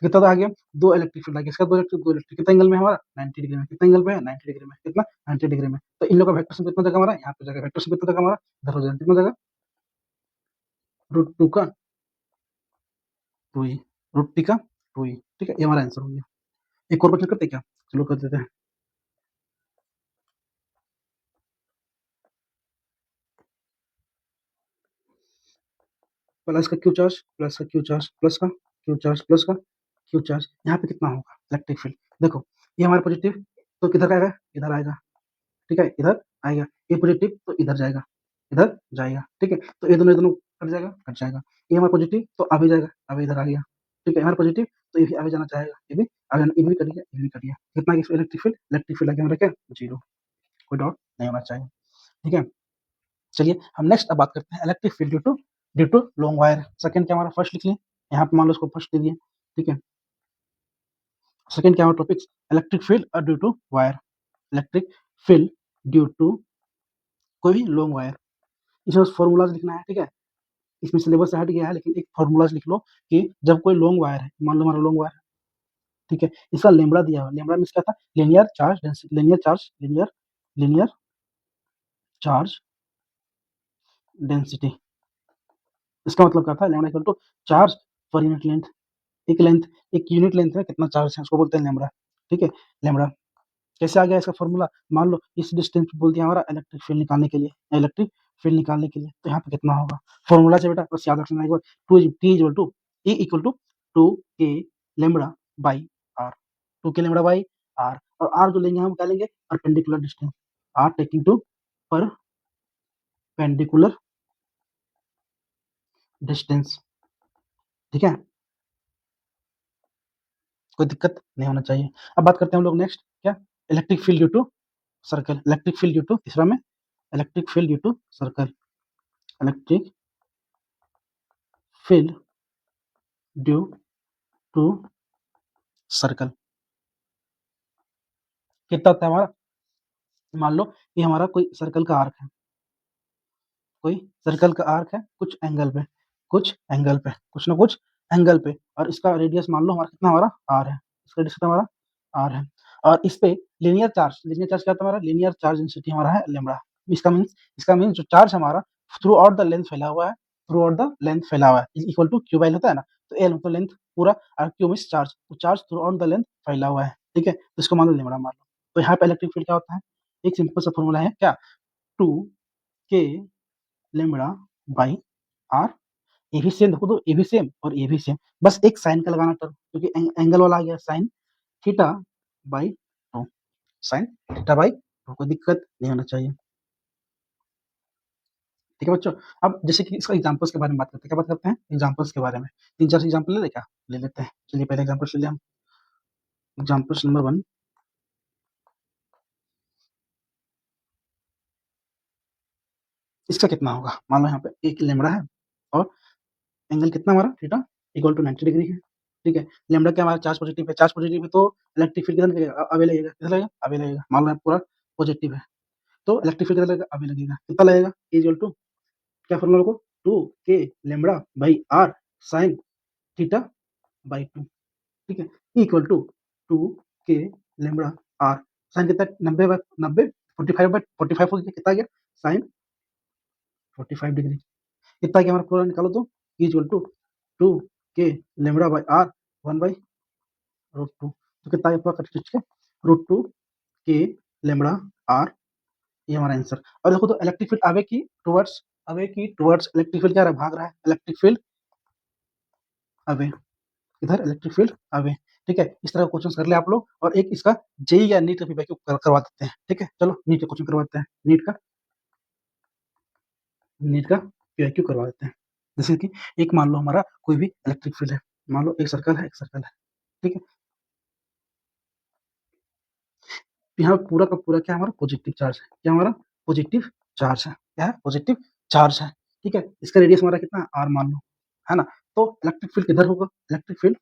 कितना आ गया, दो इलेक्ट्रिक फील्ड आ गया, इसका दो इलेक्ट्रिक कितना एंगल में है हमारा 90 डिग्री में, कितना एंगल पे है 90 डिग्री में, कितना 90 डिग्री में। तो इन लोगों का वेक्टर सम कितना जगह हमारा यहाँ पे जगह, वेक्टर सम कितना जगह हमारा इधर हो जाएगा, कितना जगह √2 का 2e, √t का 2e, ठीक है। ये हमारा आंसर हो गया। एक और क्वेश्चन करते हैं क्या, चलो कर देते हैं। प्लस का क्यू चार्ज प्लस का क्यू चार्ज प्लस का क्यू चार्ज प्लस का क्यू चार्ज, यहाँ पे कितना होगा इलेक्ट्रिक फील्ड। देखो ये हमारा पॉजिटिव तो किधर आएगा, इधर आएगा, ठीक है, इधर आएगा। ये पॉजिटिव तो इधर जाएगा, इधर जाएगा, ठीक है। तो ये दोनों कट जाएगा, कट जाएगा। ये हमारा पॉजिटिव तो आगे जाएगा, अभी इधर आ गया, ठीक है। हमारा पॉजिटिव तो ये भी आगे जाना चाहेगा, ये भी आगे, ये भी कट गया, ये भी कट गया। कितना इलेक्ट्रिक फील्ड आ गया हमारा क्या, जीरो, कोई डाउट नहीं होना चाहिए, ठीक है। चलिए हम नेक्स्ट अब बात करते हैं electric field due to long wire. Second क्या हमारा, फर्स्ट लिख लिया यहाँ पे, मान लो इसको फर्स्ट दे दिए, ठीक है। सेकंड क्या हमारा topic, electric field due to wire, electric field due to कोई भी लॉन्ग वायर। इसमें फॉर्मूलाज लिखना है, ठीक है। इसमें सिलेबस से हट गया है, लेकिन एक फॉर्मूलाज लिख लो कि जब कोई लॉन्ग वायर है, मान लो हमारा लॉन्ग वायर है, ठीक है, इसका लेमड़ा दिया हुआ, लेमड़ा मींस क्या था, linear charge density, linear charge density. इसका मतलब क्या था, lambda equal to charge per unit length, एक लेंथ, एक यूनिट लेंथ में कितना चार्ज है उसको बोलते हैं लेमड़ा, ठीक है। लेमड़ा कैसे आ गया इसका फॉर्मूला, मान लो इस डिस्टेंस पे बोल दिया हमारा इलेक्ट्रिक फील्ड निकालने के लिए, तो यहाँ पे कितना होगा, फॉर्मूला से बेटा बस याद रखना एक बार, two T equal to E equal to 2 K lambda by R, 2 K lambda by R, और आर जो लेंगे हम क्या लेंगे, perpendicular distance, R taking to perpendicular distance, ठीक है, कोई दिक्कत नहीं होना चाहिए। अब बात करते हैं हम लोग नेक्स्ट क्या, electric field due to circle, electric field due to, तीसरा में electric field due to circle, electric field due to circle कितना होता है हमारा, मान लो ये हमारा कोई सर्कल का आर्क है, कोई सर्कल का आर्क है कुछ एंगल पे, कुछ ना कुछ एंगल पे, और इसका रेडियस मान लो हमारा कितना, हमारा आर है, इसका रेडियस कितना हमारा आर है, और इस पे लीनियर चार्ज क्या था हमारा, लीनियर चार्ज डेंसिटी हमारा है लेमड़ा। इसका मीन्स जो चार्ज हमारा थ्रू आउट द लेंथ फैला हुआ है, इक्वल टू क्यू बाई होता है ना, तो एल मतलब लेंथ पूरा, और क्यू मीन्स चार्ज, तो charge through out the length फैला हुआ है, ठीक है। तो इसको मान लो लेमड़ा मान लो। तो यहाँ पे इलेक्ट्रिक फील्ड क्या होता है, एक सिंपल सा फॉर्मूला है क्या, 2 के लेमड़ा बाई आर, ये भी सेम, देखो तो ये भी सेम और ये भी सेम, बस एक साइन का लगाना टर्म, क्योंकि एंगल वाला आ गया sign theta by two, sign theta by two, कोई दिक्कत नहीं होना चाहिए, ठीक है बच्चों। अब जैसे कि इसका एग्जांपल्स के बारे में बात करते हैं, क्या बात करते हैं एग्जांपल्स के बारे में, 3-4 एग्जांपल ले ले क्या, ले लेते हैं। चलिए पहले एग्जांपल ले लिया हम, एग्जांपल्स नंबर 1, इसका कितना होगा, मान लो यहाँ पे एक लेमड़ा है और एंगल कितना हमारा थीटा इक्वल टू 90 डिग्री है, ठीक है। लैम्ब्डा क्या हमारा चार्ज पॉजिटिव है तो इलेक्ट्रिक फील्ड किधर लगेगा? अवे लगेगा। किधर लगेगा? अवे लगेगा। मान लो पूरा पॉजिटिव है तो इलेक्ट्रिक फील्ड किधर लगेगा? अवे लगेगा। कितना लगेगा? इक्वल टू क्या फॉर्मूला को 2 k lambda by R sine theta by 2। ठीक है, equal to 2 k lambda R sine कितना? 90 45 हो गया। कितना आ गया? Sine 45 degree. कितना क्या हमारा पूरा निकालो तो equal to 2 k lambda by R 1/√2। तो कितना आ गया पूरा कट के? √2 k लैम्ब्डा आर। ये हमारा आंसर। और देखो तो इलेक्ट्रिक फील्ड अवे की टुवर्ड्स इलेक्ट्रिक फील्ड क्या रहा है? भाग रहा है। Electric field away. इधर इलेक्ट्रिक फील्ड अवे। ठीक है, इस तरह का क्वेश्चन कर ले आप लोग। और एक इसका जेई या नीट का भी वैक्यूम करवा देते हैं। ठीक है, चलो नीट का क्वेश्चन करवाते हैं। नीट का वैक्यूम करवा देते हैं। जैसे कि एक मान लो हमारा कोई भी इलेक्ट्रिक फील्ड है। मान लो एक सर्कल है, एक सर्कल है। ठीक है, यहाँ पूरा का पूरा क्या हमारा पॉजिटिव चार्ज है। क्या हमारा पॉजिटिव चार्ज है? क्या है? पॉजिटिव चार्ज है। ठीक है, इसका रेडियस हमारा कितना? आर मान लो, है ना। तो इलेक्ट्रिक फील्ड किधर होगा? इलेक्ट्रिक फील्ड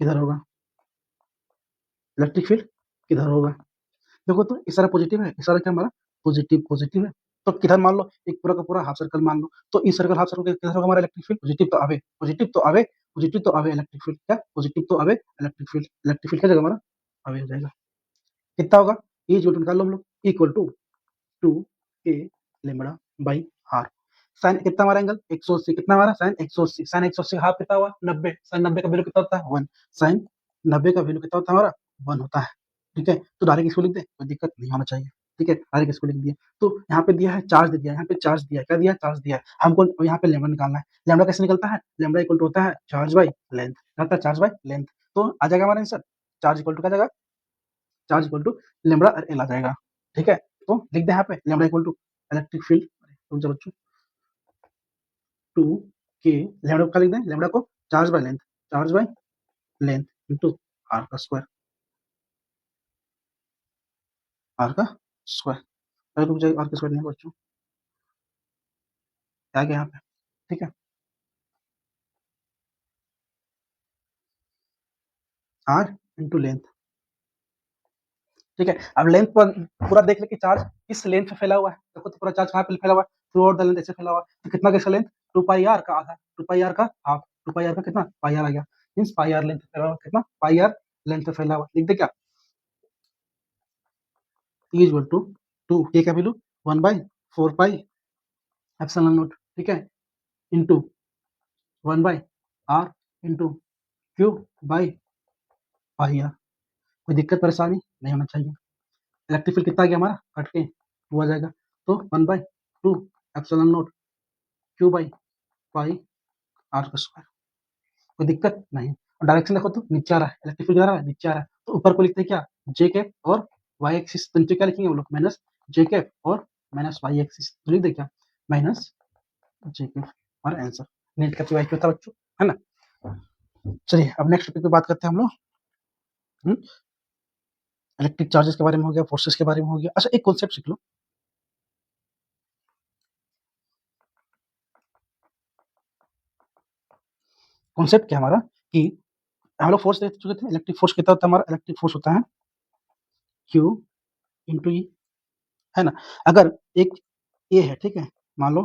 किधर होगा? इलेक्ट्रिक फील्ड किधर होगा? देखो तो इस सारा पॉजिटिव है, इस सारा क्या हमारा पॉजिटिव पॉजिटिव है। तो किधर मान लो एक पूरा का पूरा हाफ सर्कल मान लो। तो इस सर्कल हाफ सर्कल किधर होगा हमारा इलेक्ट्रिक फील्ड? पॉजिटिव तो आवे, पॉजिटिव तो आवे, पॉजिटिव तो आवे इलेक्ट्रिक फील्ड। क्या? पॉजिटिव तो आवे इलेक्ट्रिक फील्ड क्या जगह हमारा? आवे हो जाएगा। कितना होगा? ये जो निकाल लो हम लोग equal to 2 k lambda by R. Sine कितना हमारा एंगल? 180। कितना हमारा? साइन 180। साइन 180 हाफ कितना हुआ? 90। साइन 90 का वैल्यू कितना होता है? 1। साइन 90 का वैल्यू कितना होता है हमारा? 1 होता है। ठीक है, तो डायरेक्ट इसको लिख दे, कोई दिक्कत नहीं होना चाहिए। ठीक है, डायरेक्ट इसको लिख दिया। तो यहाँ पे दिया है चार्ज दे दिया है, यहाँ पे चार्ज दिया है। क्या दिया है? चार्ज दिया है। हमको यहाँ पे लैम्ब्डा निकालना है। लैम्ब्डा कैसे निकलता है? लैम्ब्डा इक्वल टू होता है चार्ज बाई लेंथ। होता है चार्ज बाई लेंथ। तो आ जाएगा हमारा आंसर चार्ज इक्वल टू क्या जाएगा? चार्ज इक्वल टू लैम्ब्डा और एल आ जाएगा। ठीक है, तो लिख दे यहाँ पे lambda equal to electric field. रुक जा बच्चों, 2 k लैम्ब्डा का लिख दें, लैम्ब्डा को charge by length into R का स्क्वायर। आर का स्क्वायर। अरे रुक जाइए, आर का स्क्वायर नहीं बच्चों, आ गया यहाँ पे। ठीक है, आर इंटू लेंथ। ठीक है, अब लेंथ पर पूरा देख ले कि चार्ज किस लेंथ पे फैला हुआ है। देखो तो पूरा चार्ज कहाँ पे फैला हुआ है? थ्रू आउट द लेंथ ऐसे फैला हुआ है। तो कितना का इसका लेंथ? 2 पाई आर का आधा, 2 पाई आर का हाफ। 2 पाई आर का कितना? पाई आर आ गया। मीन्स पाई आर लेंथ फैला हुआ। कितना? पाई आर लेंथ पे फैला हुआ। लिख दे क्या? इज इक्वल टू 2 k का वैल्यू 1/4 पाई एप्सिलॉन नॉट। ठीक है, into 1/r into Q by pi R. कोई दिक्कत परेशानी नहीं होना चाहिए। इलेक्ट्रिक फील्ड कितना आ गया हमारा? कट के 2 आ जाएगा। तो 1/2 epsilon naught Q by pi R का स्क्वायर। कोई दिक्कत नहीं। और डायरेक्शन देखो तो नीचे आ रहा है। इलेक्ट्रिक फील्ड किधर आ रहा है? नीचे आ रहा है। तो ऊपर को लिखते हैं क्या? जे कैप और वाई एक्सिस। तो नीचे क्या लिखेंगे हम लोग? माइनस जे कैप और माइनस वाई एक्सिस। तो लिख दे क्या? माइनस जे कैप। हमारा आंसर नीट का वाई क्यू था बच्चों, है ना। चलिए अब नेक्स्ट टॉपिक पे बात करते हैं हम लोग। इलेक्ट्रिक चार्जेस के बारे में हो गया, फोर्सेस के बारे में हो गया। अच्छा एक कॉन्सेप्ट सीख लो। कॉन्सेप्ट क्या हमारा कि हम लोग फोर्स देख चुके थे। इलेक्ट्रिक फोर्स कितना होता है हमारा? इलेक्ट्रिक फोर्स होता है क्यू इंटू ई, है ना। अगर एक ए है, ठीक है, मान लो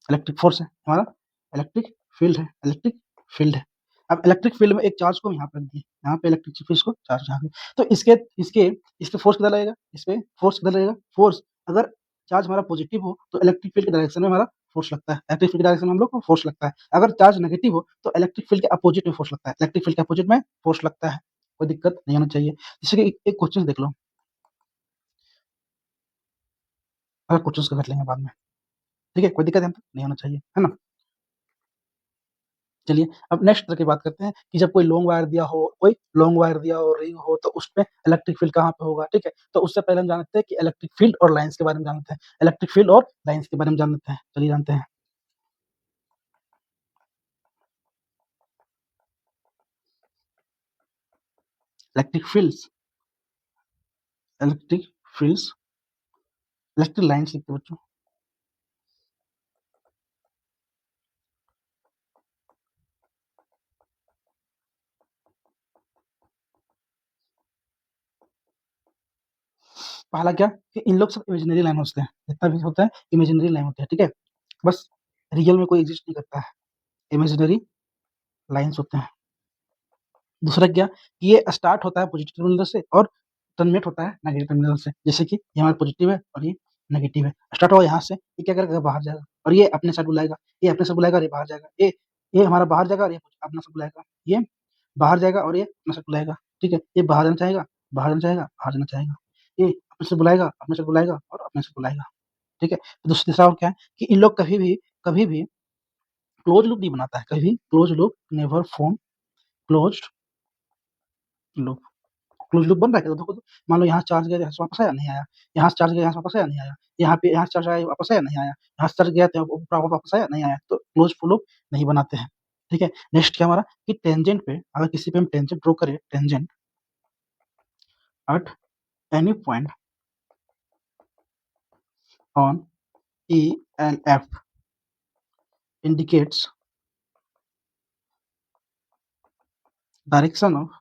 इलेक्ट्रिक फोर्स है हमारा, इलेक्ट्रिक फील्ड है, इलेक्ट्रिक फील्ड है। अब इलेक्ट्रिक फील्ड में एक चार्ज को यहाँ पे रख दिए, यहाँ पे इलेक्ट्रिक फील्ड को चार्ज यहाँ पे। तो इसके इसके इस पे फोर्स कितना लगेगा? इस पे फोर्स कितना लगेगा? फोर्स अगर चार्ज हमारा पॉजिटिव हो तो इलेक्ट्रिक फील्ड के डायरेक्शन में हमारा फोर्स लगता है। इलेक्ट्रिक फील्ड के डायरेक्शन में हम लोग को फोर्स लगता है। अगर चार्ज नेगेटिव हो तो इलेक्ट्रिक फील्ड के अपोजिट में फोर्स लगता है। इलेक्ट्रिक फील्ड के अपोजिट में फोर्स लगता है। कोई दिक्कत नहीं होना चाहिए। जैसे कि एक क्वेश्चन देख लो, अगर क्वेश्चन कर लेंगे बाद में। ठीक है, कोई दिक्कत नहीं होना चाहिए, है ना। चलिए अब नेक्स्ट तरह की बात करते हैं कि जब कोई लॉन्ग वायर दिया हो, कोई लॉन्ग वायर दिया हो, रिंग हो, तो उसपे इलेक्ट्रिक फील्ड कहाँ पे होगा? ठीक है, तो उससे पहले हम जानते हैं कि इलेक्ट्रिक फील्ड और लाइंस के बारे में जानते हैं। इलेक्ट्रिक फील्ड और लाइंस के बारे में जानते हैं। चलिए जानते हैं। Electric fields, electric fields, electric lines लिखते हैं बच्चों। पहला क्या कि इन लोग सब इमेजिनरी लाइन होते हैं, जितना भी होता है इमेजिनरी लाइन होते हैं, ठीक है, बस रियल में कोई एग्जिस्ट नहीं करता है, इमेजिनरी लाइन्स होते हैं। दूसरा क्या कि ये स्टार्ट होता है पॉजिटिव टर्मिनल से और टर्मिनेट होता है नेगेटिव टर्मिनल से, जैसे कि ये हमारा पॉजिटिव है और ये नेगेटिव है। स्टार्ट होगा यहाँ से, ये क्या करेगा बाहर जाएगा और ये अपने साइड बुलाएगा, ये अपने साइड बुलाएगा और ये बाहर जाएगा, ये हमारा बाहर जाएगा और ये अपना साइड बुलाएगा, ये बाहर जाएगा और ये अपना साइड बुलाएगा, ठीक है, ये बाहर जाना चाहेगा, बाहर जाना चाहेगा, बाहर जाना चाहेगा, ये अपने से बुलाएगा, अपने से बुलाएगा और अपने से बुलाएगा, ठीक है। तो तीसरा और क्या है कि इन लोग कभी भी क्लोज लूप नहीं बनाता है, कभी close loop never form closed loop. Close loop बन रहा है क्या? देखो तो, मान लो यहाँ चार्ज गया, यहाँ से वापस आया, नहीं आया, यहाँ से चार्ज गया, यहाँ से वापस आया, नहीं आया, यहाँ पे यहाँ से चार्ज आया, वापस आया, नहीं आया, यहाँ से चार्ज गया तो वापस आया, नहीं आया, तो क्लोज लूप नहीं बनाते हैं, ठीक है। नेक्स्ट क्या हमारा कि टेंजेंट पे अगर किसी पे हम टेंजेंट ड्रॉ करें, tangent at any point on E L F indicates direction of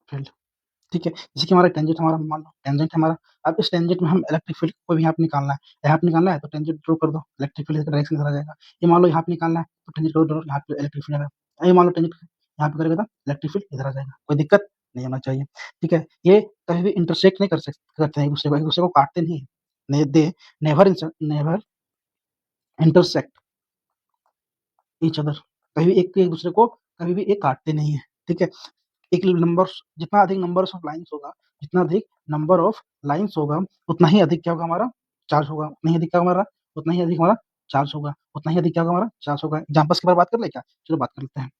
field, ठीक है। जैसे कि हमारा टेंजेंट, हमारा मान लो टेंजेंट हमारा, अब इस टेंजेंट में हम इलेक्ट्रिक फील्ड को भी यहाँ पे निकालना है, यहाँ पे निकालना है तो टेंजेंट ड्रॉ कर दो, इलेक्ट्रिक फील्ड का डायरेक्शन इधर आ जाएगा। ये मान लो यहाँ पे निकालना है तो टेंजेंट ड्रॉ, यहाँ पे इलेक्ट्रिक फील्ड आएगा। ये मान लो टेंजेंट यहाँ पे करेगा तो इलेक्ट्रिक फील्ड इधर आ जाएगा, कोई दिक्कत नहीं होना चाहिए, ठीक है। ये कभी भी इंटरसेक्ट नहीं करते हैं एक दूसरे को काटते नहीं है, they never intersect each other, कभी भी एक दूसरे को कभी भी एक काटते नहीं है, ठीक है। एक नंबर, जितना अधिक नंबर ऑफ लाइन्स होगा, जितना अधिक नंबर ऑफ लाइन्स होगा, उतना ही अधिक क्या होगा हमारा चार्ज होगा, उतना ही अधिक क्या हमारा, उतना ही अधिक हमारा चार्ज होगा, उतना ही अधिक क्या होगा हमारा चार्ज होगा। एग्जाम्पल्स के बारे में बात कर ले क्या? चलो बात कर लेते हैं।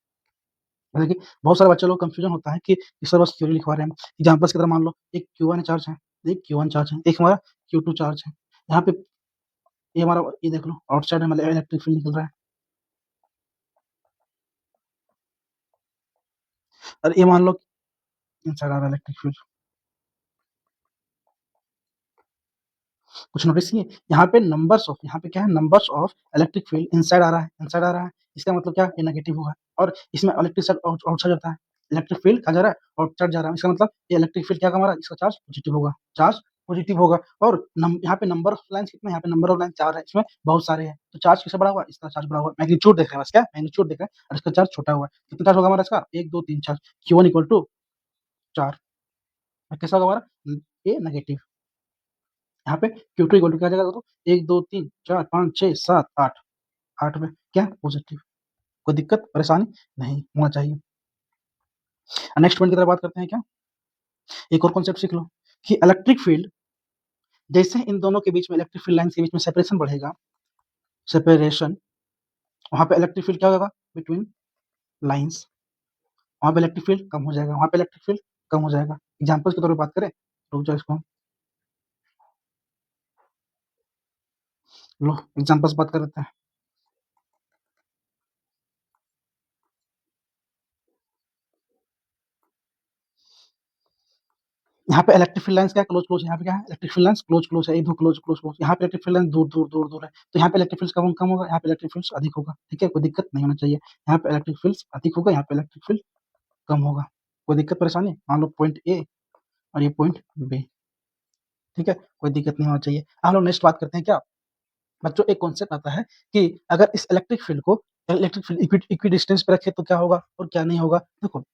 जैसे कि बहुत सारे बच्चे लोग कंफ्यूजन होता है कि इस तरह बस थ्योरी लिखवा रहे हैं। एग्जाम्पल्स की तरह मान लो एक Q1 चार्ज है, एक Q1 चार्ज है, एक हमारा Q2 चार्ज है। यहाँ पे ये हमारा, ये देख लो आउटसाइड में इलेक्ट्रिक फील्ड निकल रहा है, और ये मान लो इनसाइड आ रहा है इलेक्ट्रिक फील्ड। कुछ नोटिस किए यहाँ पे नंबर्स ऑफ, यहाँ पे क्या है numbers of electric field inside आ रहा है, इनसाइड आ रहा है, इसका मतलब क्या ये नेगेटिव होगा, और इसमें इलेक्ट्रिक साइड आउटसाइड जाता है, इलेक्ट्रिक फील्ड कहाँ जा रहा है आउटसाइड जा रहा है, इसका मतलब ये इलेक्ट्रिक फील्ड क्या हमारा, इसका चार्ज पॉजिटिव होगा, चार्ज पॉजिटिव होगा। और यहाँ पे नंबर ऑफ लाइन्स कितना है, यहाँ पे नंबर ऑफ लाइन 4 है, इसमें बहुत सारे हैं, तो चार्ज किससे बड़ा हुआ, इसका चार्ज बड़ा हुआ, मैग्नीट्यूड देख रहे हैं बस, क्या मैग्नीट्यूड देख रहे हैं, और इसका चार्ज छोटा हुआ है। कितना चार्ज होगा हमारा इसका, 1 2 3 4, Q1 इक्वल टू 4, कैसा होगा हमारा ये नेगेटिव। यहाँ पे Q2 इक्वल टू क्या आ जाएगा, तो 1 2 3 4 5 6 7 8, 8 में क्या पॉजिटिव, कोई दिक्कत परेशानी नहीं होना चाहिए। नेक्स्ट पॉइंट की तरफ बात करते हैं क्या, एक और कॉन्सेप्ट सीख लो कि इलेक्ट्रिक फील्ड, जैसे इन दोनों के बीच में इलेक्ट्रिक फील्ड लाइन के बीच में सेपरेशन बढ़ेगा, सेपरेशन, वहां पे इलेक्ट्रिक फील्ड क्या होगा बिटवीन लाइंस, वहां पे इलेक्ट्रिक फील्ड कम हो जाएगा, वहां पे इलेक्ट्रिक फील्ड कम हो जाएगा। एग्जाम्पल्स के तौर पर बात करें, रुक जाओ इसको लो एग्जाम्पल्स बात कर लेते हैं। यहाँ पे इलेक्ट्रिक फील्ड लाइंस क्या क्लोज क्लोज, यहाँ पे क्या है electric field lines close close है, एक दो क्लोज क्लोज क्लोज, यहाँ पे इलेक्ट्रिक फील्ड लाइंस दूर दूर दूर दूर है, तो यहाँ पे इलेक्ट्रिक फील्ड कम कम होगा, यहाँ पे इलेक्ट्रिक फील्ड अधिक होगा, ठीक है, कोई दिक्कत नहीं होना चाहिए। यहाँ पे इलेक्ट्रिक फील्ड अधिक होगा, यहाँ पे इलेक्ट्रिक फील्ड कम होगा, कोई दिक्कत परेशानी, मान लो पॉइंट ए और ये पॉइंट बी, ठीक है, कोई दिक्कत नहीं होना चाहिए। हम लोग नेक्स्ट बात करते हैं क्या बच्चों, एक कॉन्सेप्ट आता है कि अगर इस इलेक्ट्रिक फील्ड को, इलेक्ट्रिक फील्ड इक्वी डिस्टेंस पे रखे तो क्या होगा और क्या नहीं होगा। देखो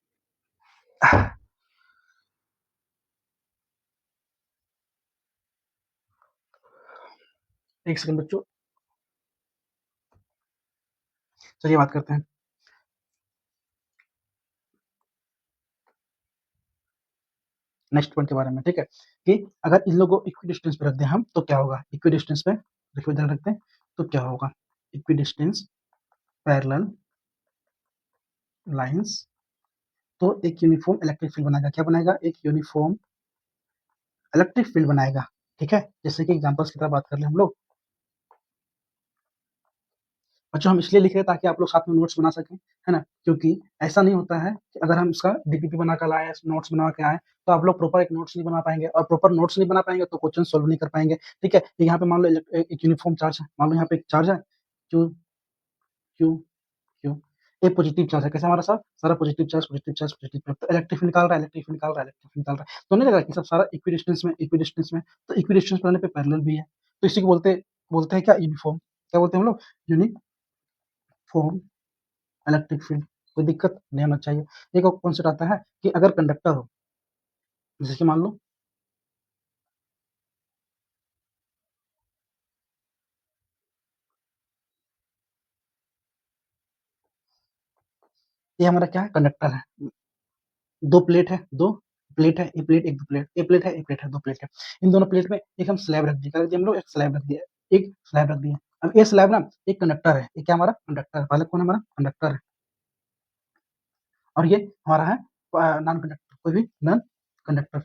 एक सेकंड बच्चों, चलिए बात करते हैं नेक्स्ट पॉइंट के बारे में, ठीक है, कि अगर इन लोगों को इक्वी डिस्टेंस पे रख दें हम तो क्या होगा, इक्वी डिस्टेंस पे देखो इधर रखते हैं तो क्या होगा, इक्वी डिस्टेंस पैरेलल लाइंस, तो एक यूनिफॉर्म इलेक्ट्रिक फील्ड बनाएगा, क्या बनाएगा, एक यूनिफॉर्म इलेक्ट्रिक फील्ड बनाएगा, ठीक है। जैसे कि एग्जांपल्स की तरह बात कर ले हम लोग, बच्चों हम इसलिए लिख रहे हैं ताकि आप लोग साथ में नोट्स बना सकें, है ना, क्योंकि ऐसा नहीं होता है कि अगर हम इसका डीपीपी बना कर लाए, नोट्स बना के आए, तो आप लोग प्रॉपर एक नोट्स नहीं बना पाएंगे, और प्रॉपर नोट्स नहीं बना पाएंगे तो क्वेश्चन सोल्व नहीं कर पाएंगे, ठीक है। यहाँ पे मान लो एक यूनिफॉर्म चार्ज है, मान लो यहाँ पे एक चार्ज है क्यू क्यू क्यू, एक पॉजिटिव चार्ज है, कैसे हमारा सब सारा positive charge positive charge positive charge, तो इलेक्ट्रिक फील्ड निकाल रहा है, इलेक्ट्रिक फील्ड निकाल रहा है, इलेक्ट्रिक फील्ड निकाल रहा है, तो नहीं लगा कि सब सारा इक्वी डिस्टेंस में, तो इक्वी डिस्टेंस पर रहने पे पैरेलल भी है, तो इसी को बोलते बोलते हैं क्या, यूनिफॉर्म, क्या बोलते हैं हम लोग, यूनिफॉर्म इलेक्ट्रिक फील्ड। कोई दिक्कत नहीं होना चाहिए। एक और कॉन्सेप्ट आता है कि अगर कंडक्टर हो, जैसे कि मान लो ये हमारा क्या है, कंडक्टर है, दो प्लेट है, दो प्लेट है, एक प्लेट एक दो प्लेट, एक प्लेट है एक प्लेट है दो प्लेट है, इन दोनों प्लेट में एक हम स्लैब रख दिए, क्या रख दिया हम लोग, एक स्लैब रख दिया, एक स्लैब रख दिया। अब ये स्लैब ना एक कंडक्टर है, ये क्या हमारा कंडक्टर है, पहले कौन है हमारा कंडक्टर है, और ये हमारा है नॉन कंडक्टर, कोई भी नॉन कंडक्टर।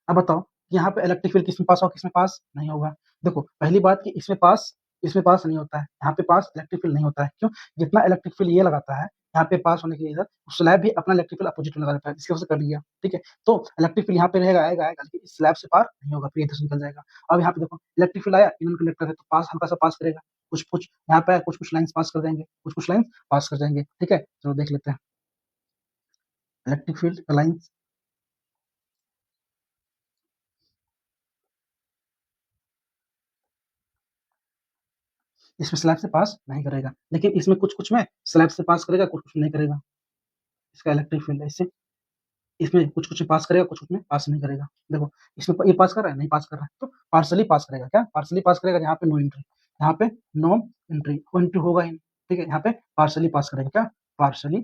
अब बताओ कि यहाँ पे इलेक्ट्रिक फील्ड किसमें पास होगा, किसमें पास नहीं होगा। देखो पहली बात कि इसमें पास नहीं होता है, यहाँ पे पास इलेक्ट्रिक फील्ड नहीं होता है, क्यों, जितना इलेक्ट्रिक फील्ड ये लगाता है यहाँ पे पास होने के लिए इधर, स्लैब भी अपना इलेक्ट्रिक फील्ड अपोजिट में लगा देता है, इसकी वजह से कर दिया, ठीक है। तो इलेक्ट्रिक फील्ड यहाँ पे रहेगा, आएगा आएगा, लेकिन इस स्लैब से पार नहीं होगा, फिर इधर से निकल जाएगा। अब यहाँ पे देखो इलेक्ट्रिक फील्ड आया, इनर कंडक्टर है तो पास हल्का सा पास करेगा, कुछ कुछ यहाँ पे कुछ कुछ लाइन्स पास कर देंगे, कुछ कुछ लाइन्स पास कर जाएंगे, ठीक है। चलो देख लेते हैं इलेक्ट्रिक फील्ड का लाइन्स, इसमें स्लैब से पास नहीं करेगा, लेकिन इसमें कुछ कुछ में स्लैब से पास करेगा, कुछ कुछ में नहीं करेगा, इसका इलेक्ट्रिक फील्ड है, इससे इसमें कुछ कुछ में पास करेगा, कुछ कुछ में पास नहीं करेगा। देखो इसमें ये पास कर रहा है, नहीं पास कर रहा है, तो पार्सली पास करेगा, क्या पार्सली पास करेगा, यहाँ पे नो एंट्री, यहाँ पे नो एंट्री, एंट्री होगा ही नहीं, ठीक है। यहाँ पे पार्सली पास करेगा, क्या पार्सली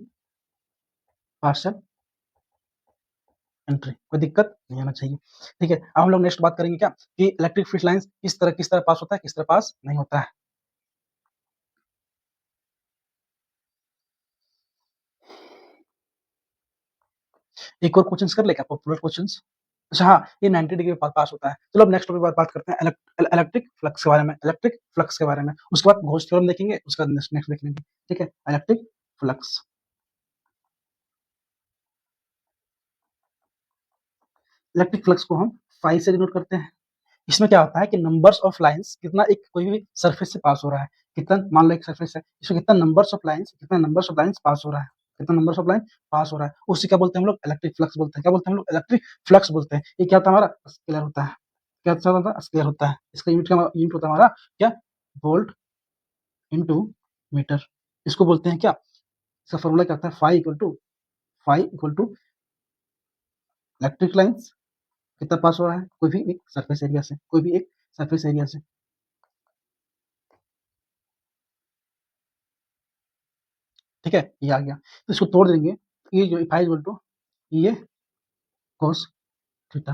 पार्सल एंट्री, कोई दिक्कत नहीं होना चाहिए, ठीक है। अब हम लोग नेक्स्ट बात करेंगे क्या, कि इलेक्ट्रिक फील्ड लाइंस किस तरह पास होता है, किस तरह पास नहीं होता है। एक और क्वेश्चन कर ले क्या, पॉपुलर क्वेश्चन। अच्छा हाँ, ये 90 डिग्री पास होता है। चलो अब नेक्स्ट टॉपिक बात करते हैं इलेक्ट्रिक फ्लक्स के बारे में, इलेक्ट्रिक फ्लक्स के बारे में, उसके बाद गॉस थ्योरम देखेंगे, उसका नेक्स्ट नेक्स्ट देख लेंगे, ठीक है। इलेक्ट्रिक फ्लक्स, इलेक्ट्रिक फ्लक्स को हम फाई से डिनोट करते हैं। इसमें क्या होता है कि नंबर्स ऑफ लाइंस, कितना एक कोई भी सरफेस से पास हो रहा है, कितना मान लो एक सरफेस है, इसमें कितना नंबर्स ऑफ लाइंस, कितना नंबर्स ऑफ लाइंस पास हो रहा है, कितना नंबर्स ऑफ लाइन पास हो रहा है, उससे क्या बोलते हैं हम लोग, इलेक्ट्रिक फ्लक्स बोलते हैं, क्या बोलते हैं हम लोग, इलेक्ट्रिक फ्लक्स बोलते हैं। ये क्या होता है हमारा, स्केलर होता है, क्या होता है, स्केलर होता है, इसका यूनिट होता है हमारा क्या, वोल्ट इंटू मीटर। इसको बोलते हैं क्या, इसका फॉर्मूला क्या होता है, phi equal to electric lines कितना पास हो रहा है, कोई भी एक सरफेस एरिया से, कोई भी एक सरफेस एरिया से, ठीक है। ये आ गया, तो इसको तोड़ देंगे, ये जो फाई इक्वल टू ये कोस थीटा,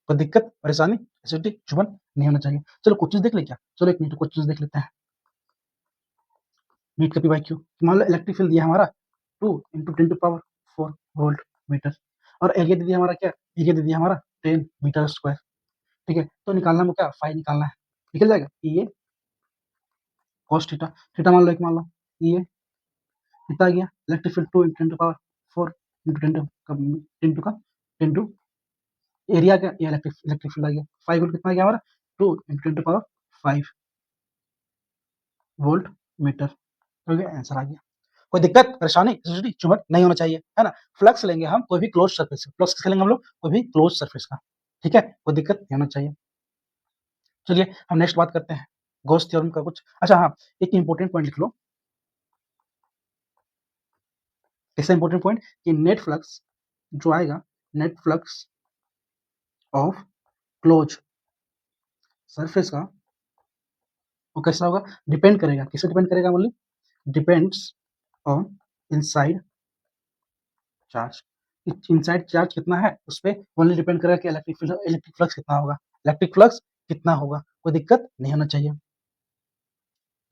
कोई दिक्कत परेशानी एसिडिटी चुभन नहीं होना चाहिए। चलो क्वेश्चन देख ले क्या, चलो एक मिनट क्वेश्चन देख लेते हैं। नीट का पीवाईक्यू, मान लो इलेक्ट्रिक फील्ड दिया हमारा 2 into 10 to power 4 volt metre, और एरिया दे दिया हमारा क्या, एरिया दे दिया हमारा 10 मीटर स्क्वायर, ठीक है। तो निकालना है क्या, फाई निकालना है, निकल जाएगा, ये cos थीटा, थीटा मान लो एक, मान लो ये कितना आ गया, electric field 2 into 10 to power 4 into 10 to 10 to का 10 टू एरिया का, ये इलेक्ट्रिक इलेक्ट्रिक फील्ड आ गया, 5 वोल्ट कितना आ गया हमारा, 2 into 10 to power 5 volt metre, हो गया, आंसर आ गया। कोई दिक्कत परेशानी एसिडिटी चुभन नहीं होना चाहिए, है ना। फ्लक्स लेंगे हम कोई भी क्लोज सरफेस से, फ्लक्स किसका लेंगे हम लोग, कोई भी क्लोज सरफेस का, ठीक है, कोई दिक्कत नहीं होना चाहिए। चलिए हम नेक्स्ट बात करते हैं गॉस थ्योरम का कुछ। अच्छा हाँ, एक इंपॉर्टेंट पॉइंट लिख लो, ऐसा इंपॉर्टेंट पॉइंट कि नेट फ्लक्स जो आएगा, net flux of close surface का, वो कैसा होगा, डिपेंड करेगा, किससे डिपेंड करेगा, बोलिए, depends on inside charge, inside charge कितना है उस पर ओनली डिपेंड करेगा कि इलेक्ट्रिक फ्लक्स कितना होगा, इलेक्ट्रिक फ्लक्स कितना होगा, कोई दिक्कत नहीं होना चाहिए,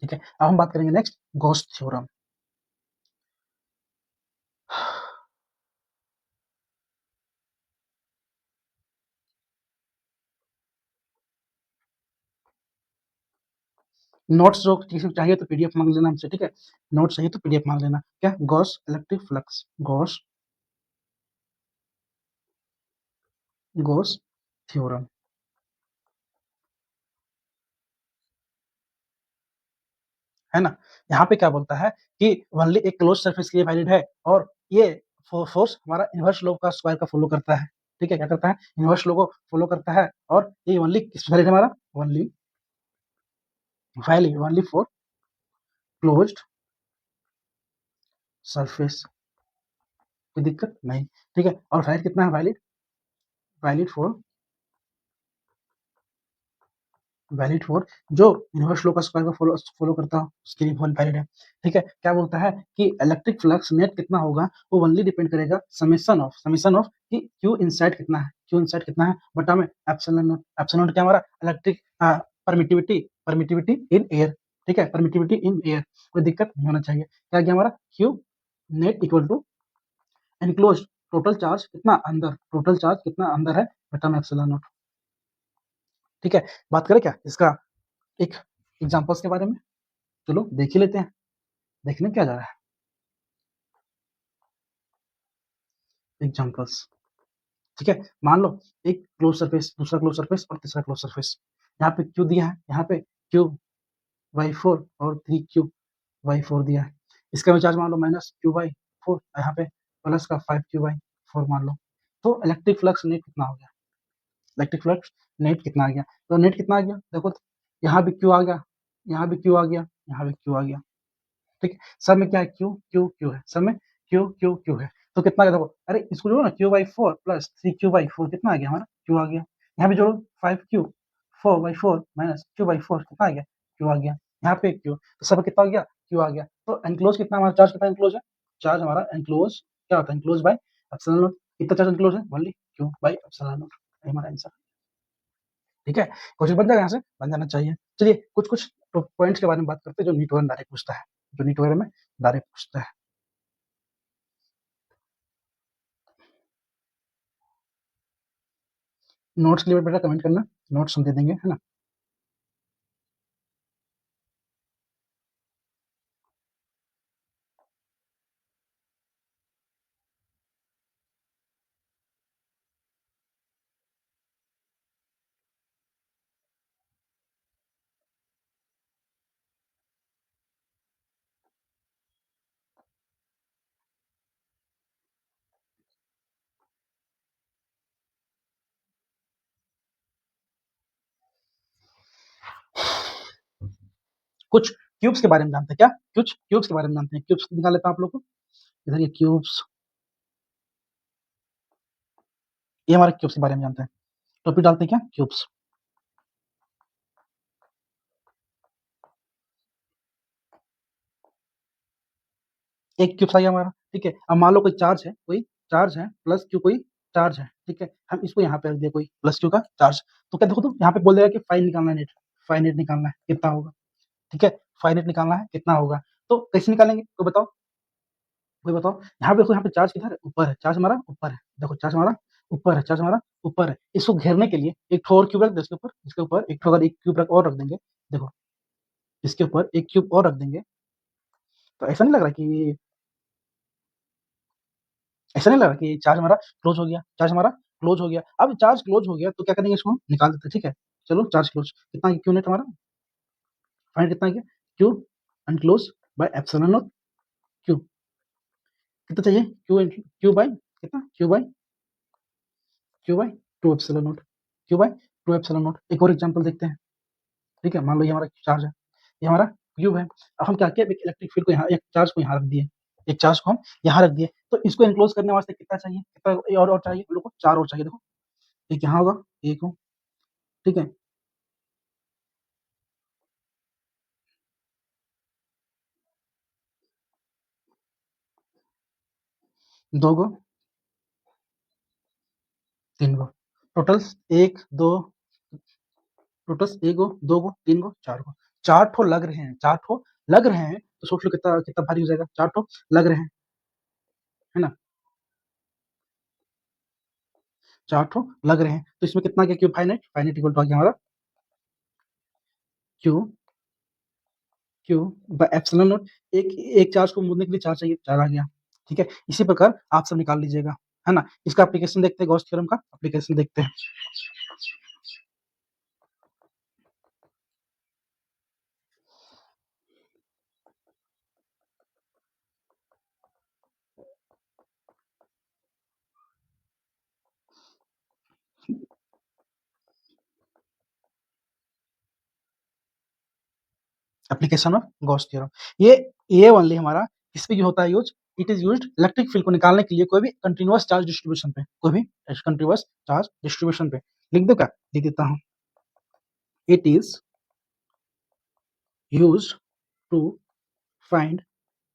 ठीक है। अब हम बात करेंगे नेक्स्ट गॉस थ्योरम। नोट्स जो किसी को चाहिए तो पीडीएफ मांग लेना हमसे, ठीक है, नोट्स चाहिए तो पीडीएफ मांग लेना, क्या Gauss electric flux, Gauss Gauss theorem, है ना? यहाँ पे क्या बोलता है कि ओनली एक क्लोज़ सरफेस के लिए वैलिड है और ये फोर्स हमारा इन्वर्स लॉ का स्क्वायर का फॉलो करता है, ठीक है? क्या करता है? इन्वर्स लॉ को फॉलो करता है और ये ओनली किस वैलिड है हमारा? Only valid only for closed surface, कोई दिक्कत नहीं, ठीक है? और वैलिड कितना है वैलिड? वैलिड फॉर जो इन्वर्स लॉ का स्क्वायर को फॉलो करता हो उसके लिए वैलिड है, ठीक है? क्या बोलता है कि इलेक्ट्रिक फ्लक्स नेट कितना होगा वो ओनली डिपेंड करेगा समेशन ऑफ कि क्यू इनसाइड कितना है, क्यू इनसाइड कितना है बटा में एप्सिलॉन नॉट क्या हमारा इलेक्ट्रिक परमिटिविटी इन एयर, ठीक है? परमिटिविटी इन एयर, कोई दिक्कत नहीं होना चाहिए। क्या गया हमारा Q net equal to enclosed total charge कितना अंदर है बटा में एप्सिलॉन नॉट, ठीक है? बात करें क्या इसका एक एग्जांपल्स के बारे में? चलो देख ही लेते हैं, देखने क्या जा रहा है। एग्जांपल्स, ठीक है? मान लो एक क्लोज सरफेस, दूसरा क्लोज सरफेस और तीसरा क्लोज सरफेस। यहाँ पे क्यू दिया है, यहाँ पे क्यू बाई 4 और 3 क्यू बाई 4 दिया है। इसका भी चार्ज मान लो माइनस क्यू बाई 4, यहाँ पे प्लस का 5 क्यू बाई 4 मान लो। तो इलेक्ट्रिक फ्लक्स नेट कितना हो गया? इलेक्ट्रिक फ्लक्स नेट कितना आ गया? तो नेट कितना आ गया? देखो तो, यहाँ भी क्यू आ गया, यहाँ भी क्यू आ गया, यहाँ भी क्यू आ गया, ठीक है? सब में क्या है? क्यू क्यू क्यू है, सब में क्यू क्यू क्यू है। तो कितना आ गया देखो, अरे इसको जोड़ो ना, Q by 4 plus 3 Q by 4 कितना आ गया हमारा? क्यू आ गया। यहाँ पे जोड़ो 5 Q 4 by 4 minus Q by 4 कितना आ गया? क्यू आ गया। यहाँ पे क्यू, तो सब कितना आ गया? क्यू आ गया। तो एनक्लोज कितना हमारा चार्ज कितना एनक्लोज है? चार्ज हमारा एनक्लोज क्या होता है? Enclose by epsilon naught. कितना चार्ज एनक्लोज है? Only Q by epsilon not, हमारा आंसर, ठीक है? क्वेश्चन बन जाएगा, यहाँ से बन जाना चाहिए। चलिए कुछ कुछ पॉइंट्स के बारे में बात करते हैं जो नीट वगैरह डायरेक्ट पूछता है, जो नीट वगैरह में डायरेक्ट पूछता है। नोट्स के लिए बेटा कमेंट करना, नोट्स हम दे देंगे, है ना? कुछ क्यूब्स के बारे में जानते हैं क्या? कुछ क्यूब्स के बारे में जानते हैं, क्यूब्स निकाल लेता हूं आप लोग को। इधर ये क्यूब्स, ये हमारे क्यूब्स के बारे में जानते हैं। टॉपिक डालते हैं क्या? क्यूब्स। एक क्यूब्स आ गया हमारा, ठीक है? अब मान लो कोई चार्ज है प्लस क्यू कोई चार्ज है, ठीक है? हम इसको यहाँ पे रख दिया कोई प्लस क्यू का चार्ज, तो क्या देखो तो यहाँ पे बोल देगा कि फाइन निकालना है नेट, फाइन नेट निकालना है कितना होगा, ठीक है? फाइन नेट निकालना है कितना होगा, तो कैसे निकालेंगे तो बताओ, कोई बताओ। यहाँ पे देखो, यहाँ पे चार्ज किधर है? ऊपर है, चार्ज हमारा ऊपर है, देखो चार्ज हमारा ऊपर है, चार्ज हमारा ऊपर है। इसको घेरने के लिए एक ठो और क्यूब रख दो इसके ऊपर, इसके ऊपर एक ठो अगर एक क्यूब और रख देंगे, देखो इसके ऊपर एक क्यूब और रख देंगे, तो ऐसा नहीं लग रहा कि चार्ज हमारा क्लोज हो गया, चार्ज हमारा क्लोज हो गया। अब चार्ज क्लोज हो गया तो क्या करेंगे, इसको हम निकाल देते हैं, ठीक है? चलो चार्ज क्लोज कितना, क्यू नेट हमारा फाइंड कितना गया? Q enclose by epsilon naught Q, कितना चाहिए? क्यू बाय कितना? Q by 2 epsilon naught, Q by 2 epsilon naught. एक और एग्जांपल देखते हैं, ठीक है? मान लो ये हमारा चार्ज है, ये हमारा क्यूब है। अब हम क्या किए, एक इलेक्ट्रिक फील्ड को यहाँ, एक चार्ज को यहाँ रख दिए, एक चार्ज को हम यहाँ रख दिए, तो इसको एनक्लोज करने वास्ते कितना चाहिए, कितना और चाहिए हम लोग को? 4 और चाहिए। देखो एक यहाँ होगा, एक हो, ठीक है? 2 गो, 3 गो, टोटल 1 2, टोटल 1 गो 2 गो 3 गो 4 गो, 4 ठो लग रहे हैं, 4 ठो लग रहे हैं, तो सोच लो कितना कितना भारी हो जाएगा, 4 ठो लग रहे हैं, है ना? 4 ठो लग रहे हैं, तो इसमें कितना क्या Q finite, finite equal to आ गया हमारा Q Q by epsilon naught. एक एक चार्ज को मूवने के लिए 4 चाहिए, 4 आ गया, ठीक है? इसी प्रकार आप सब निकाल लीजिएगा, है ना? इसका एप्लीकेशन देखते हैं, गॉस थ्योरम का एप्लीकेशन देखते हैं। Application of Gauss theorem. ये ओनली हमारा किस पे होता है use, it is used electric field को निकालने के लिए कोई भी कंटिन्यूअस चार्ज डिस्ट्रीब्यूशन पे, कोई भी कंटिन्यूअस चार्ज डिस्ट्रीब्यूशन पे। लिख दो क्या, लिख देता हूँ, it is used to find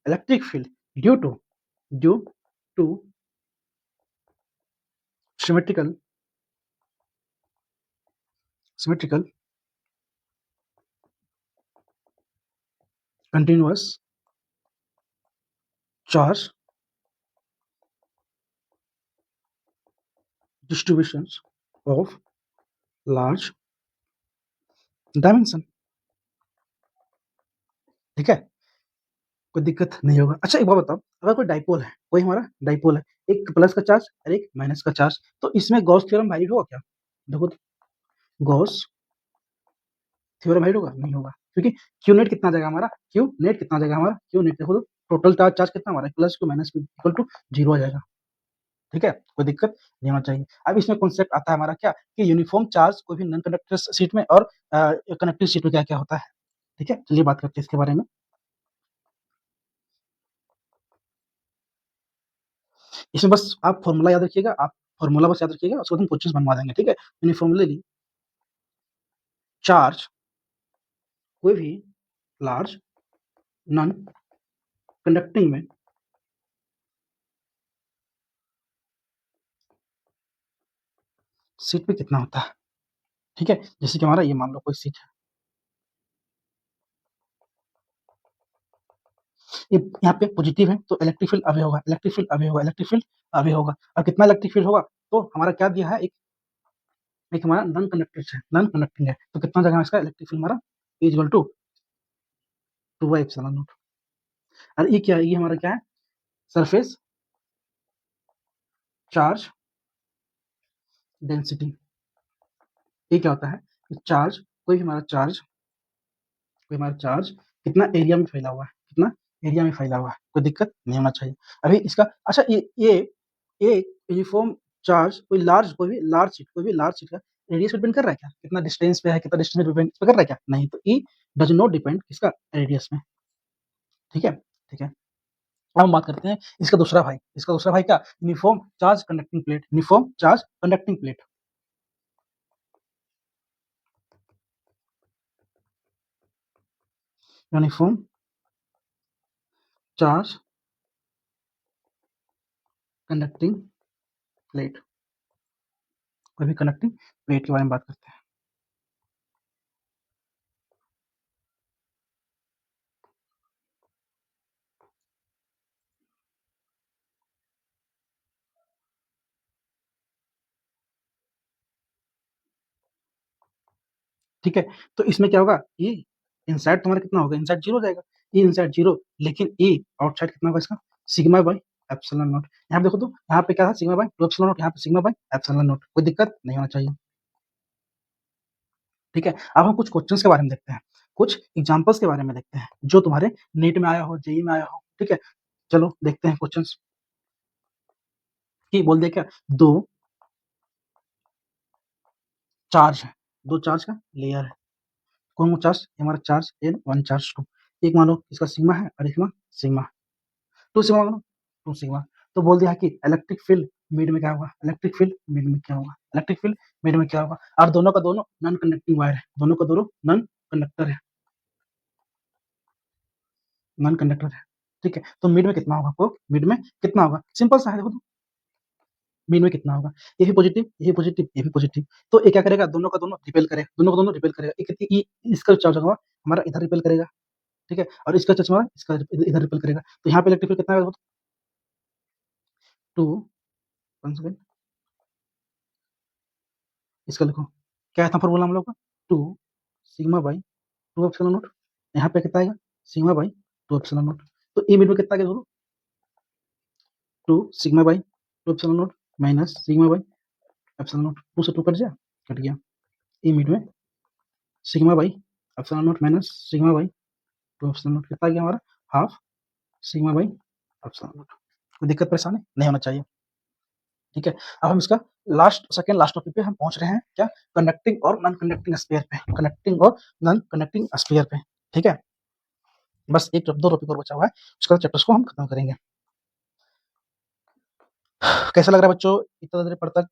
electric field due to symmetrical continuous charge distributions of large dimension। ठीक है, कोई दिक्कत नहीं होगा। अच्छा एक बात बताओ, अगर कोई डाइपोल है, कोई हमारा डाइपोल है, एक प्लस का चार्ज और एक माइनस का चार्ज, तो इसमें गॉस थ्योरम वैलिड होगा क्या? देखो तो, गॉस थ्योरम वैलिड होगा? नहीं होगा, क्योंकि क्यू नेट कितना आ जाएगा हमारा, क्यू नेट कितना आ जाएगा हमारा, क्यू नेट देखो तो टोटल चार्ज चार्ज कितना हमारा plus two minus equal to zero आ जाएगा। ठीक है, कोई दिक्कत नहीं होना चाहिए। अब इसमें कॉन्सेप्ट आता है हमारा क्या, कि यूनिफॉर्म चार्ज कोई भी नॉन कंडक्टर सीट में और कनेक्टिव सीट में क्या क्या होता है। ठीक है, चलिए बात करते हैं इसके बारे में। इसमें बस आप फॉर्मूला याद रखिएगा, आप फॉर्मूला बस याद रखिएगा, उसको हम क्वेश्चन बनवा देंगे। ठीक है, यूनिफॉर्मली चार्ज कोई भी लार्ज नॉन कंडक्टिंग में सीट पे कितना होता है। ठीक है, जैसे कि हमारा ये मान लो कोई सीट है, ये यहाँ पे पॉजिटिव है तो इलेक्ट्रिक फील्ड अवे होगा, इलेक्ट्रिक फील्ड अवे होगा, इलेक्ट्रिक फील्ड अवे होगा। और कितना इलेक्ट्रिक फील्ड होगा, तो हमारा क्या दिया है, एक हमारा नॉन कंडक्टर है, नॉन कंडक्टिंग है, तो कितना जगह इसका इलेक्ट्रिक फील्ड हमारा इक्वल टू 2 एप्सिलॉन नॉट। और ये क्या है, ये हमारा क्या है, सरफेस चार्ज डेंसिटी। ये क्या होता है, चार्ज कोई भी हमारा चार्ज, कोई हमारा चार्ज कितना एरिया में फैला हुआ है, कितना एरिया में फैला हुआ है, कोई दिक्कत नहीं होना चाहिए। अभी इसका अच्छा ये यूनिफॉर्म चार्ज कोई भी लार्ज सीट का रेडियस पे डिपेंड कर रहा है क्या, कितना डिस्टेंस पे है, कितना डिस्टेंस पे डिपेंड कर रहा है क्या, नहीं, तो ई डज नॉट डिपेंड किसका, रेडियस में। ठीक है, ठीक है। अब हम बात करते हैं इसका दूसरा भाई, इसका दूसरा भाई क्या, uniform charge conducting plate, uniform charge conducting plate. Uniform charge conducting plate, कोई भी कंडक्टिंग प्लेट के बारे में बात करते हैं। ठीक है, तो इसमें क्या होगा, ये इनसाइड तुम्हारा कितना होगा, इनसाइड जीरो हो जाएगा, ये इनसाइड जीरो, लेकिन ये आउटसाइड कितना होगा इसका, सिग्मा बाई एप्सिलॉन नॉट। यहाँ पे देखो तो, यहाँ पे क्या था, sigma by two epsilon naught, यहाँ पे सिग्मा बाई एप्सिलॉन नॉट, कोई दिक्कत नहीं होना चाहिए। ठीक है, अब हम कुछ क्वेश्चंस के बारे में देखते हैं, कुछ एग्जांपल्स के बारे में देखते हैं, जो तुम्हारे नीट में आया हो, जेई में आया हो। ठीक है, चलो देखते हैं क्वेश्चंस। की बोल दिया क्या, दो चार्ज है, दो चार्ज का लेयर है, कौन चार्ज, हमारा charge and, one charge two. एक मानो इसका सिग्मा है और एक सिग्मा, टू सिग्मा मानो, टू सिग्मा। तो बोल दिया कि इलेक्ट्रिक फील्ड मिड में क्या होगा, इलेक्ट्रिक फील्ड मिड में क्या होगा, इलेक्ट्रिक फील्ड मिड में क्या होगा। और दोनों का दोनों नॉन कंडक्टिंग वायर है, दोनों का दोनों नॉन कंडक्टर है, नॉन कंडक्टर है। ठीक है, तो मिड में कितना होगा, आपको मिड में कितना होगा, सिंपल सा है, देखो तो मिड में कितना होगा, ये भी पॉजिटिव, ये भी पॉजिटिव, ये भी पॉजिटिव। तो ये क्या करेगा, दोनों का दोनों रिपेल करेगा, दोनों का दोनों रिपेल करेगा, इसका चार्ज होगा हमारा इधर रिपेल करेगा। ठीक है, और इसका चार्ज हमारा इसका इधर रिपेल करेगा, तो यहाँ पे इलेक्ट्रिक फील्ड कितना है, टू, वन सेकेंड, इसका लिखो, क्या था फॉर्मूला हम लोग का, two sigma by two epsilon naught. यहाँ पे कितना आएगा, sigma by two epsilon naught. तो ई मिड में कितना आ गया दोनों, two sigma by two epsilon naught minus sigma by epsilon naught, two से टू कट गया, कट गया। ई मिड में sigma by epsilon naught minus sigma by two epsilon naught, कितना आ गया हमारा, half sigma by epsilon naught. कोई दिक्कत परेशानी नहीं होना चाहिए। ठीक है, अब हम इसका सेकंड लास्ट टॉपिक पे हम पहुंच रहे हैं, क्या, कंडक्टिंग और नॉन कंडक्टिंग स्फीयर पे, कंडक्टिंग और नॉन कंडक्टिंग स्फीयर पे। ठीक है, बस एक 2 टॉपिक और बचा हुआ है, उसके बाद चैप्टर्स को हम खत्म करेंगे। कैसा लग रहा है बच्चों इतना देर पढ़ तक?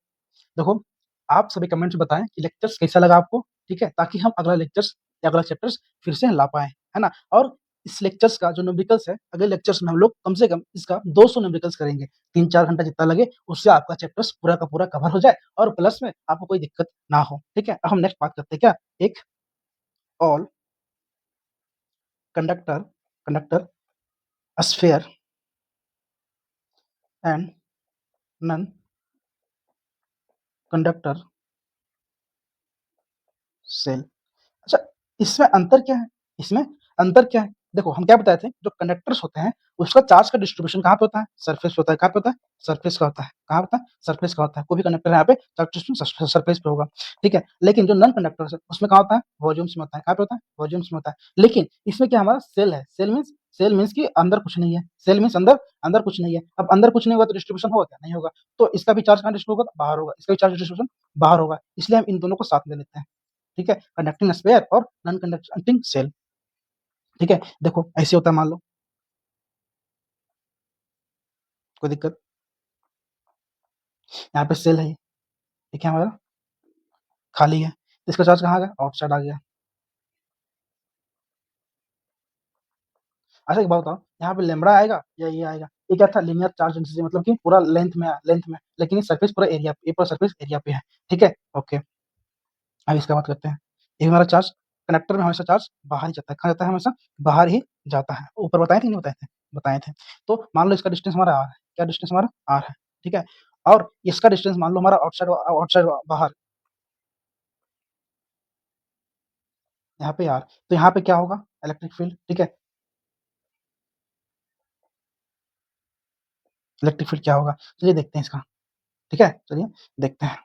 देखो, आप सभी कमेंट्स में बताएँ कि लेक्चर्स कैसा लगा आपको, ठीक है? ताकि हम अगला लेक्चर्स या अगला चैप्टर्स फिर से ला पाएँ, है ना? और इस लेक्चर्स का जो न्यूमेरिकल्स है, अगले लेक्चर्स में हम लोग कम से कम इसका 200 न्यूमेरिकल्स करेंगे। 3-4 घंटा जितना लगे, उससे आपका चैप्टर्स पूरा का पूरा कवर हो जाए और प्लस में आपको कोई दिक्कत ना हो, ठीक है? अब हम नेक्स्ट बात करते हैं क्या? एक all conductor sphere and non conductor shell. अच्छा, इसमें अंतर क्या है? इसमें अंतर क्या है? देखो, हम क्या बताए थे, जो कंडक्टर्स होते हैं, उसका चार्ज का डिस्ट्रीब्यूशन कहाँ पे होता है? सरफेस पे होता है। कहाँ पे होता है? सरफेस का होता है। कहाँ होता है? सरफेस का होता है। कोई भी कंडक्टर यहाँ पे चार्ज डिस्ट्रीब्यूशन सरफेस पे होगा, ठीक है? लेकिन जो नॉन कंडक्टर्स है, उसमें कहाँ होता है? वॉल्यूम्स में होता है। कहाँ पे होता है? वॉल्यूम्स में होता है। लेकिन इसमें क्या हमारा सेल है? सेल मीन्स कि अंदर कुछ नहीं है। सेल मीन्स अंदर अंदर कुछ नहीं है। अब अंदर कुछ नहीं होगा तो डिस्ट्रीब्यूशन होगा क्या? नहीं होगा। तो इसका भी चार्ज कहाँ डिस्ट्रीब्यूट होगा? बाहर होगा। इसका भी चार्ज डिस्ट्रीब्यूशन बाहर होगा। इसलिए हम इन दोनों को साथ में लेते हैं, ठीक है? कंडक्टिंग स्फीयर और नॉन कंडक्टिंग सेल, ठीक है? देखो, ऐसे होता है, मान लो कोई दिक्कत, यहाँ पे सेल है ये, ठीक है? हमारा खाली है, तो इसका चार्ज कहाँ आ गया? आउटसाइड आ गया। अच्छा, एक बात बताओ, यहाँ पे लैम्बडा आएगा या ये आएगा? ये क्या था? लीनियर चार्ज डेंसिटी, मतलब कि पूरा लेंथ में, लेकिन ये सरफेस पूरा एरिया, ये पूरा सरफेस एरिया पे है, ठीक है? ओके, अब इसका बात करते हैं। ये हमारा चार्ज कंडक्टर में हमेशा चार्ज बाहर ही जाता है। कहाँ जाता है? हमेशा बाहर ही जाता है। ऊपर बताए थे कि नहीं बताए थे? बताए थे। तो मान लो इसका डिस्टेंस हमारा आर है। क्या डिस्टेंस हमारा? आर है, ठीक है? और इसका डिस्टेंस मान लो हमारा आउटसाइड आउटसाइड बाहर, यहाँ पे आर, तो यहाँ पे क्या होगा? इलेक्ट्रिक फील्ड, ठीक है? इलेक्ट्रिक फील्ड क्या होगा? चलिए देखते हैं इसका, ठीक है? चलिए देखते हैं।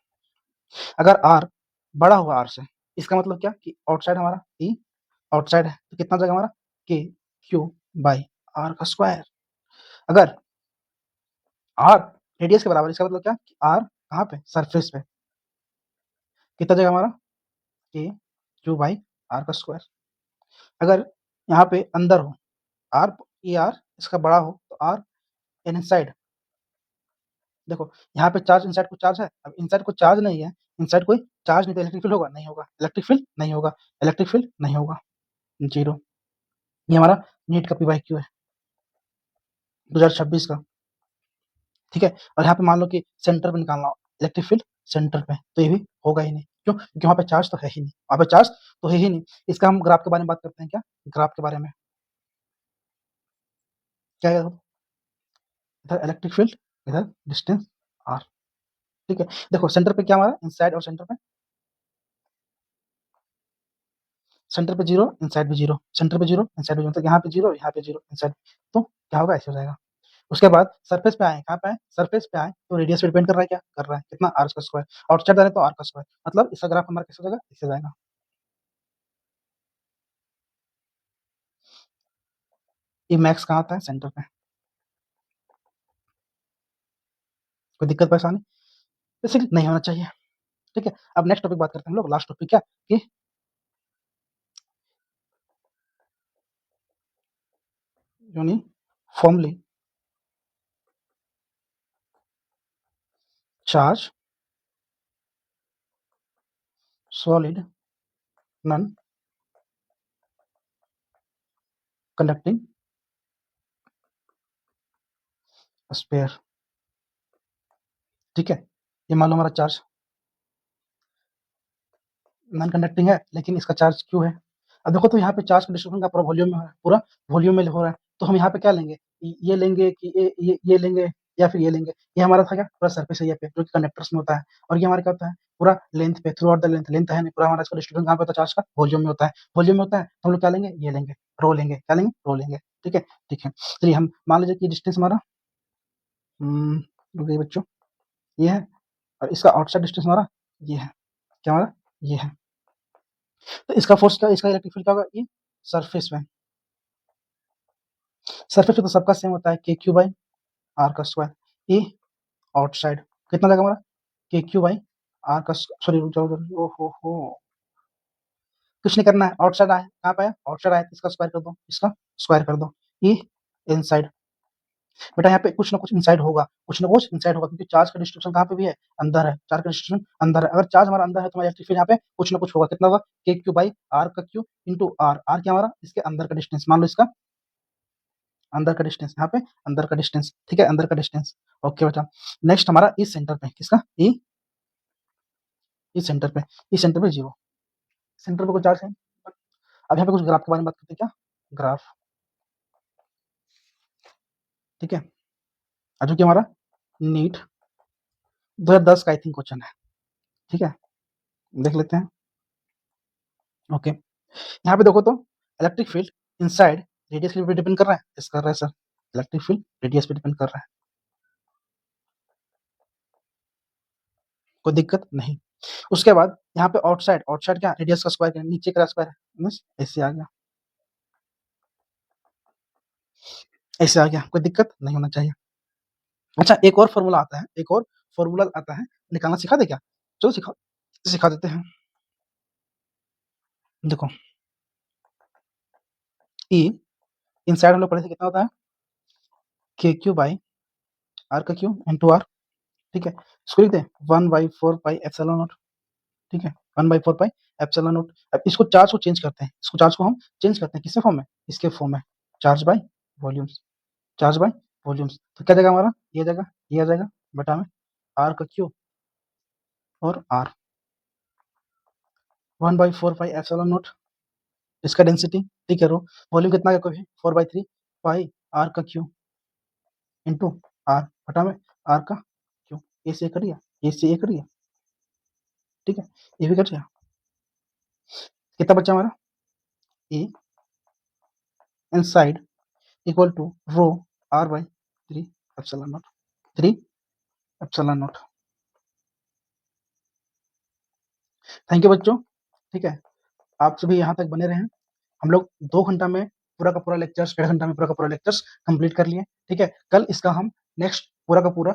अगर आर बड़ा हुआ आर से, इसका मतलब क्या कि आउटसाइड हमारा ई आउटसाइड है, तो कितना जाएगा हमारा? के क्यू बाई आर का स्क्वायर। अगर आर रेडियस के बराबर, इसका मतलब क्या कि आर कहाँ पे? सरफेस पे, कितना जाएगा हमारा? के क्यू बाई आर का स्क्वायर। अगर यहाँ पे अंदर हो, आर ई आर इसका बड़ा हो, तो आर इनसाइड, देखो यहाँ पे चार्ज इनसाइड को चार्ज है, अब इनसाइड को चार्ज नहीं है, इनसाइड कोई चार्ज नहीं, तो इलेक्ट्रिक फील्ड होगा? नहीं होगा। इलेक्ट्रिक फील्ड नहीं होगा। इलेक्ट्रिक फील्ड नहीं होगा, जीरो। ये हमारा नीट का पी बाई क्यू है 2026 का, ठीक है? और यहाँ पे मान लो कि सेंटर पे निकालना हो इलेक्ट्रिक फील्ड, सेंटर पे, तो ये भी होगा ही नहीं। क्यों? क्योंकि वहाँ पे चार्ज तो है ही नहीं, वहाँ पे चार्ज तो है ही नहीं। इसका हम ग्राफ के बारे में बात करते हैं क्या? ग्राफ के बारे में क्या है? इधर इलेक्ट्रिक फील्ड, इधर डिस्टेंस आर, ठीक है? देखो, सेंटर पे क्या हमारा? इनसाइड, और सेंटर पे जीरो, इनसाइड भी जीरो, सेंटर पे जीरो, इनसाइड भी जीरो, मतलब यहाँ पे जीरो, यहाँ पे जीरो, इनसाइड, तो क्या होगा? ऐसे हो जाएगा। उसके बाद सरफेस पे आए, कहाँ पे आए? सरफेस पे आए, तो रेडियस पे डिपेंड कर रहा है, क्या कर रहा है? कितना? आर का स्क्वायर। आउटसाइड जा रहा है तो आर का स्क्वायर, मतलब इसका ग्राफ हमारा कैसे हो जाएगा? इससे जाएगा। ये मैक्स कहाँ आता है? सेंटर पे। कोई दिक्कत परेशानी? बेसिकली नहीं होना चाहिए, ठीक है? अब नेक्स्ट टॉपिक बात करते हैं हम लोग, लास्ट टॉपिक क्या कि uniformly charge solid non conducting sphere, ठीक है? ये मान लो हमारा चार्ज नॉन कंडक्टिंग है, लेकिन इसका चार्ज क्यू है। अब देखो, तो यहाँ पे चार्ज का डिस्ट्रीब्यूशन का पूरा वॉल्यूम में हो रहा है, पूरा वॉल्यूम में हो रहा है, तो हम यहाँ पे क्या लेंगे? ये लेंगे कि ये लेंगे, या फिर ये लेंगे? ये हमारा था क्या? पूरा सरफेस एरिया पे, जो कि कंडक्टर्स में होता है। और ये हमारा क्या होता है? पूरा लेंथ पे, through out the length, length है नहीं, पूरा हमारा इसका डिस्ट्रीब्यूशन कहाँ पे होता है? चार्ज का वॉल्यूम में होता है। वॉल्यूम में होता है, तो हम लोग क्या लेंगे? ये लेंगे, रो लेंगे। क्या लेंगे? रो लेंगे, ठीक है? ठीक है, चलिए हम मान लीजिए कि डिस्टेंस हमारा रुकिए बच्चों, ये है, और इसका आउटसाइड डिस्टेंस हमारा ये है। क्या हमारा? ये है। तो इसका फोर्स क्या? इसका इलेक्ट्रिक फील्ड क्या होगा? ये सरफेस में, सरफेस पे तो सबका सेम होता है, के क्यू बाई आर का स्क्वायर। ये आउटसाइड कितना जाएगा हमारा? के क्यू बाई आर का, सॉरी रुक जाओ, ओ हो, कुछ नहीं करना है, आउटसाइड आया, कहाँ पे आया, आउटसाइड आया, इसका स्क्वायर कर दो, इसका स्क्वायर कर दो, ई इनसाइड। बेटा यहाँ पे कुछ ना कुछ इनसाइड होगा, कुछ ना कुछ इनसाइड होगा, क्योंकि चार्ज का डिस्ट्रीब्यूशन कहाँ पे भी है, अंदर है, चार्ज का डिस्ट्रीब्यूशन अंदर है। अगर चार्ज हमारा अंदर है तो हमारा इलेक्ट्रिक फील्ड यहाँ पे कुछ ना कुछ होगा। कितना होगा, के क्यू बाई आर का क्यू इंटू आर, आर क्या हमारा इसके अंदर का डिस्टेंस, मान लो इसका अंदर का डिस्टेंस, यहाँ पे अंदर का डिस्टेंस, ठीक है, अंदर का डिस्टेंस। ओके बेटा, नेक्स्ट हमारा इस सेंटर पे, किसका, ई इस सेंटर पे, इस सेंटर पे जीरो, सेंटर पे कोई चार्ज है। अब यहाँ पे कुछ ग्राफ के बारे में बात करते हैं, क्या ग्राफ, ठीक है, जो कि हमारा नीट 2010 का आई थिंक क्वेश्चन है, ठीक है, देख लेते हैं। ओके, यहाँ पे देखो तो इलेक्ट्रिक फील्ड इनसाइड रेडियस के ऊपर डिपेंड कर रहा है, इस कर रहा है सर, इलेक्ट्रिक फील्ड रेडियस पे डिपेंड कर रहा है, कोई दिक्कत नहीं। उसके बाद यहाँ पे आउटसाइड, आउटसाइड क्या, रेडियस का स्क्वायर, नीचे का स्क्वायर है, बस ऐसे आ गया, ऐसे आ गया, कोई दिक्कत नहीं होना चाहिए। अच्छा, एक और फॉर्मूला आता है, एक और फॉर्मूला आता है, निकालना सिखा दे क्या, चलो सिखा सिखा देते हैं। देखो ई इनसाइड हम लोग पढ़े थे, कितना होता है, के क्यू बाई आर का क्यू इंटू आर, ठीक है, इसको लिखते हैं 1/4 पाई एप्सिलॉन नॉट, ठीक है, 1/4 पाई एप्सिलॉन नॉट। अब इसको चार्ज को चेंज करते हैं, इसको चार्ज को हम चेंज करते हैं, किसके फॉर्म में, इसके फॉर्म में, charge by volumes, charge by volumes. तो क्या जाएगा हमारा, ये जाएगा, ये आ जाएगा, बटा में आर का क्यू और आर 1/4 पाई एप्सिलॉन नॉट, इसका डेंसिटी, ठीक है, रो वॉल्यूम कितना है, कोई 4/3 पाई आर का क्यू इंटू आर, बटा में आर का क्यू, ए से कट गया, ए से ए कट गया, ठीक है, ये भी कट गया, कितना बचा हमारा, A inside equal to rho R by 3 epsilon naught, 3 epsilon naught. Thank you बच्चों, ठीक है, आप सभी यहाँ तक बने रहें। हम लोग 2 घंटा में पूरा का पूरा लेक्चर्स, 1.5 घंटा में पूरा का पूरा लेक्चर्स कंप्लीट कर लिए, ठीक है। कल इसका हम नेक्स्ट पूरा का पूरा